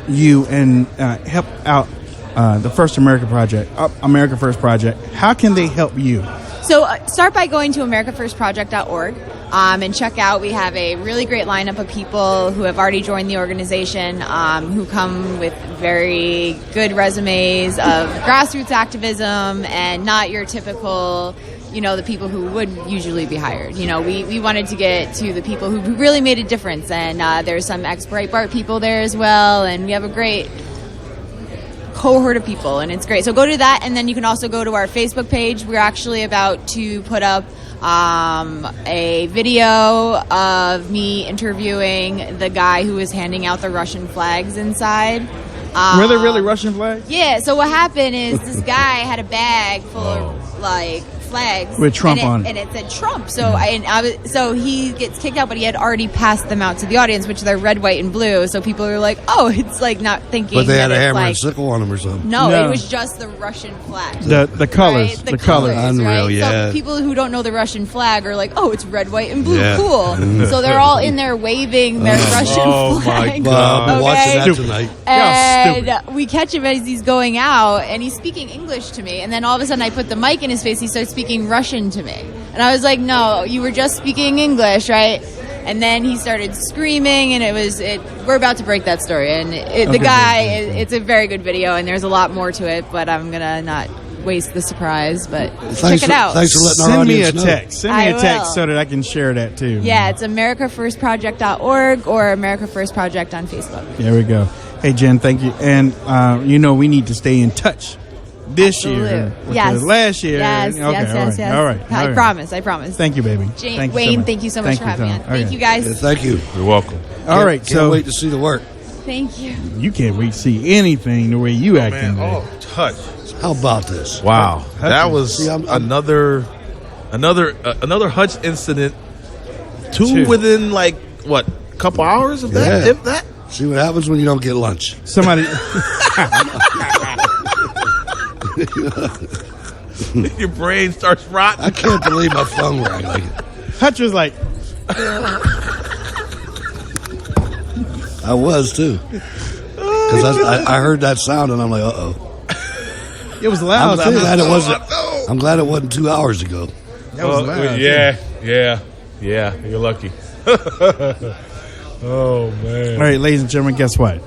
you and help out the First America Project, America First Project? How can they help you? So start by going to americafirstproject.org and check out. We have a really great lineup of people who have already joined the organization, who come with very good resumes of grassroots activism and not your typical, the people who would usually be hired. We wanted to get to the people who really made a difference, and there's some ex-Breitbart people there as well, and we have a great cohort of people, and it's great. So go to that, and then you can also go to our Facebook page. We're actually about to put up a video of me interviewing the guy who was handing out the Russian flags inside. Were they really Russian flags? Yeah, so what happened is this guy had a bag full of flags with Trump on it, and it said Trump. So so he gets kicked out, but he had already passed them out to the audience, which they're red, white, and blue. So people are like, "Oh, it's not thinking." But they had a hammer and sickle on them or something. No, it was just the Russian flag. The colors, right? the colors, unreal. Right? Yeah. So people who don't know the Russian flag are like, "Oh, it's red, white, and blue. Yeah. Cool." So they're all in there waving their Russian flag. My God! I'm watching that tonight. And we catch him as he's going out, and he's speaking English to me. And then all of a sudden, I put the mic in his face. He starts speaking Russian to me. And I was like, no, you were just speaking English, right? And then he started screaming, and we're about to break that story. And the guy, it's a very good video, and there's a lot more to it, but I'm going to not waste the surprise, but check it out. Thanks for letting our audience know. Send me a text so that I can share that too. Yeah, it's americafirstproject.org or America First Project on Facebook. There we go. Hey, Jen, thank you. And, we need to stay in touch. This year, yes. Last year. Yes, okay, yes. All right. I promise. Thank you, baby. Wayne, thank you so much for having me on. Thank you, guys. Yeah, thank you. You're welcome. All right, can't wait to see the work. Thank you. You can't wait to see anything the way you acting. Touch. How about this? Wow, that was another Hutch incident. Two within a couple hours of that. If that. See what happens when you don't get lunch. Somebody. Your brain starts rotting. I can't believe my phone rang. Like, Hutch was like, I was too, because I heard that sound and I'm like, it was loud. I'm glad it wasn't. I'm glad it wasn't 2 hours ago. That was loud. Yeah. You're lucky. Oh man! All right, ladies and gentlemen, guess what?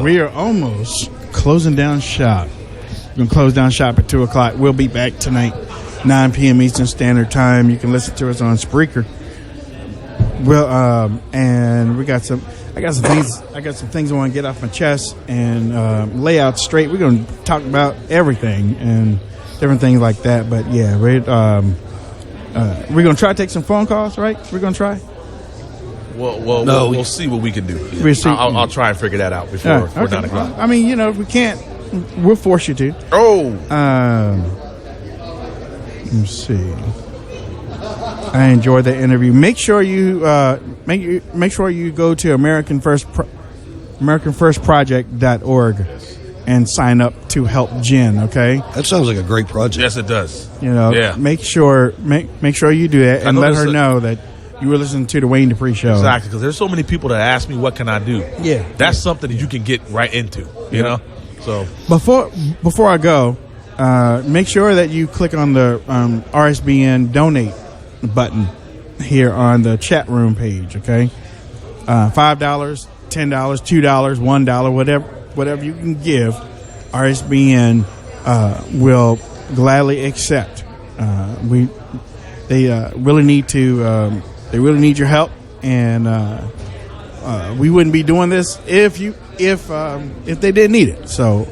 We are almost closing down shop. We're gonna close down shop at 2:00. We'll be back tonight, 9 p.m. Eastern Standard Time. You can listen to us on Spreaker. Well, and we got some. I got some things I want to get off my chest and lay out straight. We're gonna talk about everything and different things like that. But yeah, we're gonna try to take some phone calls, right? We're gonna try. Well, No. we'll see what we can do. We'll see. I'll try and figure that out before 9 o'clock. I mean, if we can't, we'll force you to. Oh. Let me see. I enjoyed that interview. Make sure you make sure you go to AmericanFirstProject.org and sign up to help Jen. Okay. That sounds like a great project. Yes, it does. Yeah. Make sure you do that and let her know that you were listening to the Wayne Dupree Show. Exactly, because there's so many people that ask me, what can I do? Yeah. That's something that you can get right into, you know? So Before I go, make sure that you click on the RSBN donate button here on the chat room page, okay? $5, $10, $2, $1, whatever you can give, RSBN will gladly accept. They really need your help, and we wouldn't be doing this if they didn't need it. So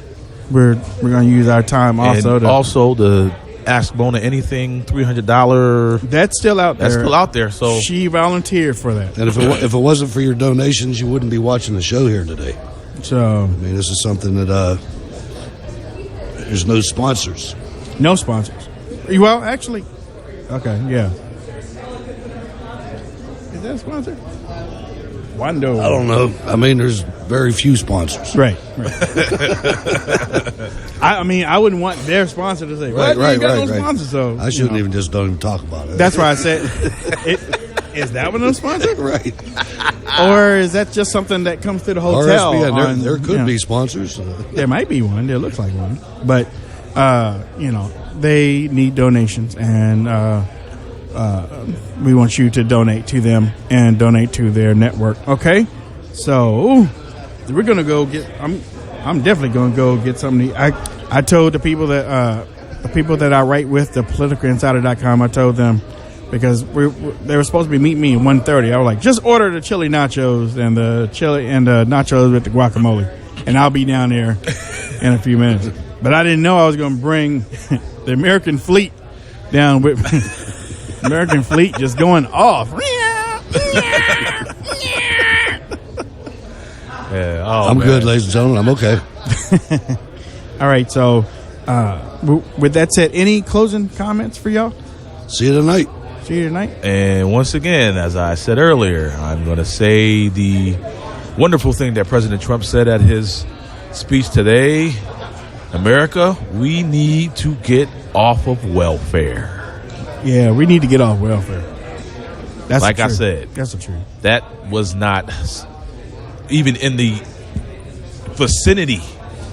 we're going to use our time also the Ask Bona Anything $300. That's still out there. That's still out there. So she volunteered for that. And if it wasn't for your donations, you wouldn't be watching the show here today. So I mean, this is something that there's no sponsors. No sponsors. Well, actually, okay, yeah. Is that a sponsor? Wando. I don't know. I mean, there's very few sponsors. Right. I mean, I wouldn't want their sponsor to say, "What? You ain't got no sponsor." So I shouldn't don't even talk about it. That's why I said, is that one a sponsor? Right. Or is that just something that comes to the hotel? RSBN, there could be sponsors. There might be one. There looks like one, but they need donations, and we want you to donate to them and donate to their network. Okay, so we're gonna go get. I'm definitely gonna go get something. I told the people that I write with, the politicalinsider.com. I told them because they were supposed to be meeting me at 1:30. I was like, just order the chili nachos and the chili and the nachos with the guacamole, and I'll be down there in a few minutes. But I didn't know I was going to bring the American fleet down with me. American fleet just going off. Yeah, I'm good, ladies and gentlemen. I'm okay. All right, so with that said, any closing comments for y'all? See you tonight. See you tonight. And once again, as I said earlier, I'm going to say the wonderful thing that President Trump said at his speech today. America, we need to get off of welfare. Yeah, we need to get off welfare. That's like I said. That's the truth. That was not even in the vicinity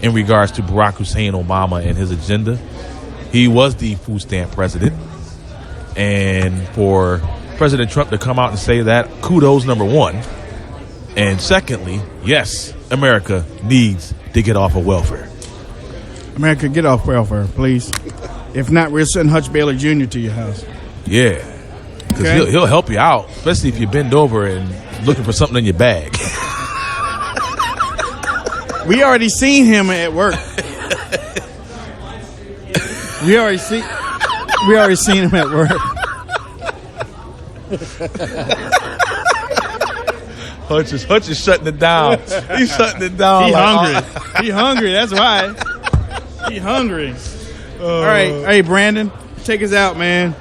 in regards to Barack Hussein Obama and his agenda. He was the food stamp president. And for President Trump to come out and say that, kudos, number one. And secondly, yes, America needs to get off of welfare. America, get off welfare, please. If not, we'll send Hutch Bailey Jr. to your house. Yeah. Because he'll help you out, especially if you bend over and looking for something in your bag. We already seen him at work. We already seen him at work. Hutch is shutting it down. He's shutting it down. He's hungry. He's hungry. That's why. He's hungry. All right. Hey, Brandon, take us out, man.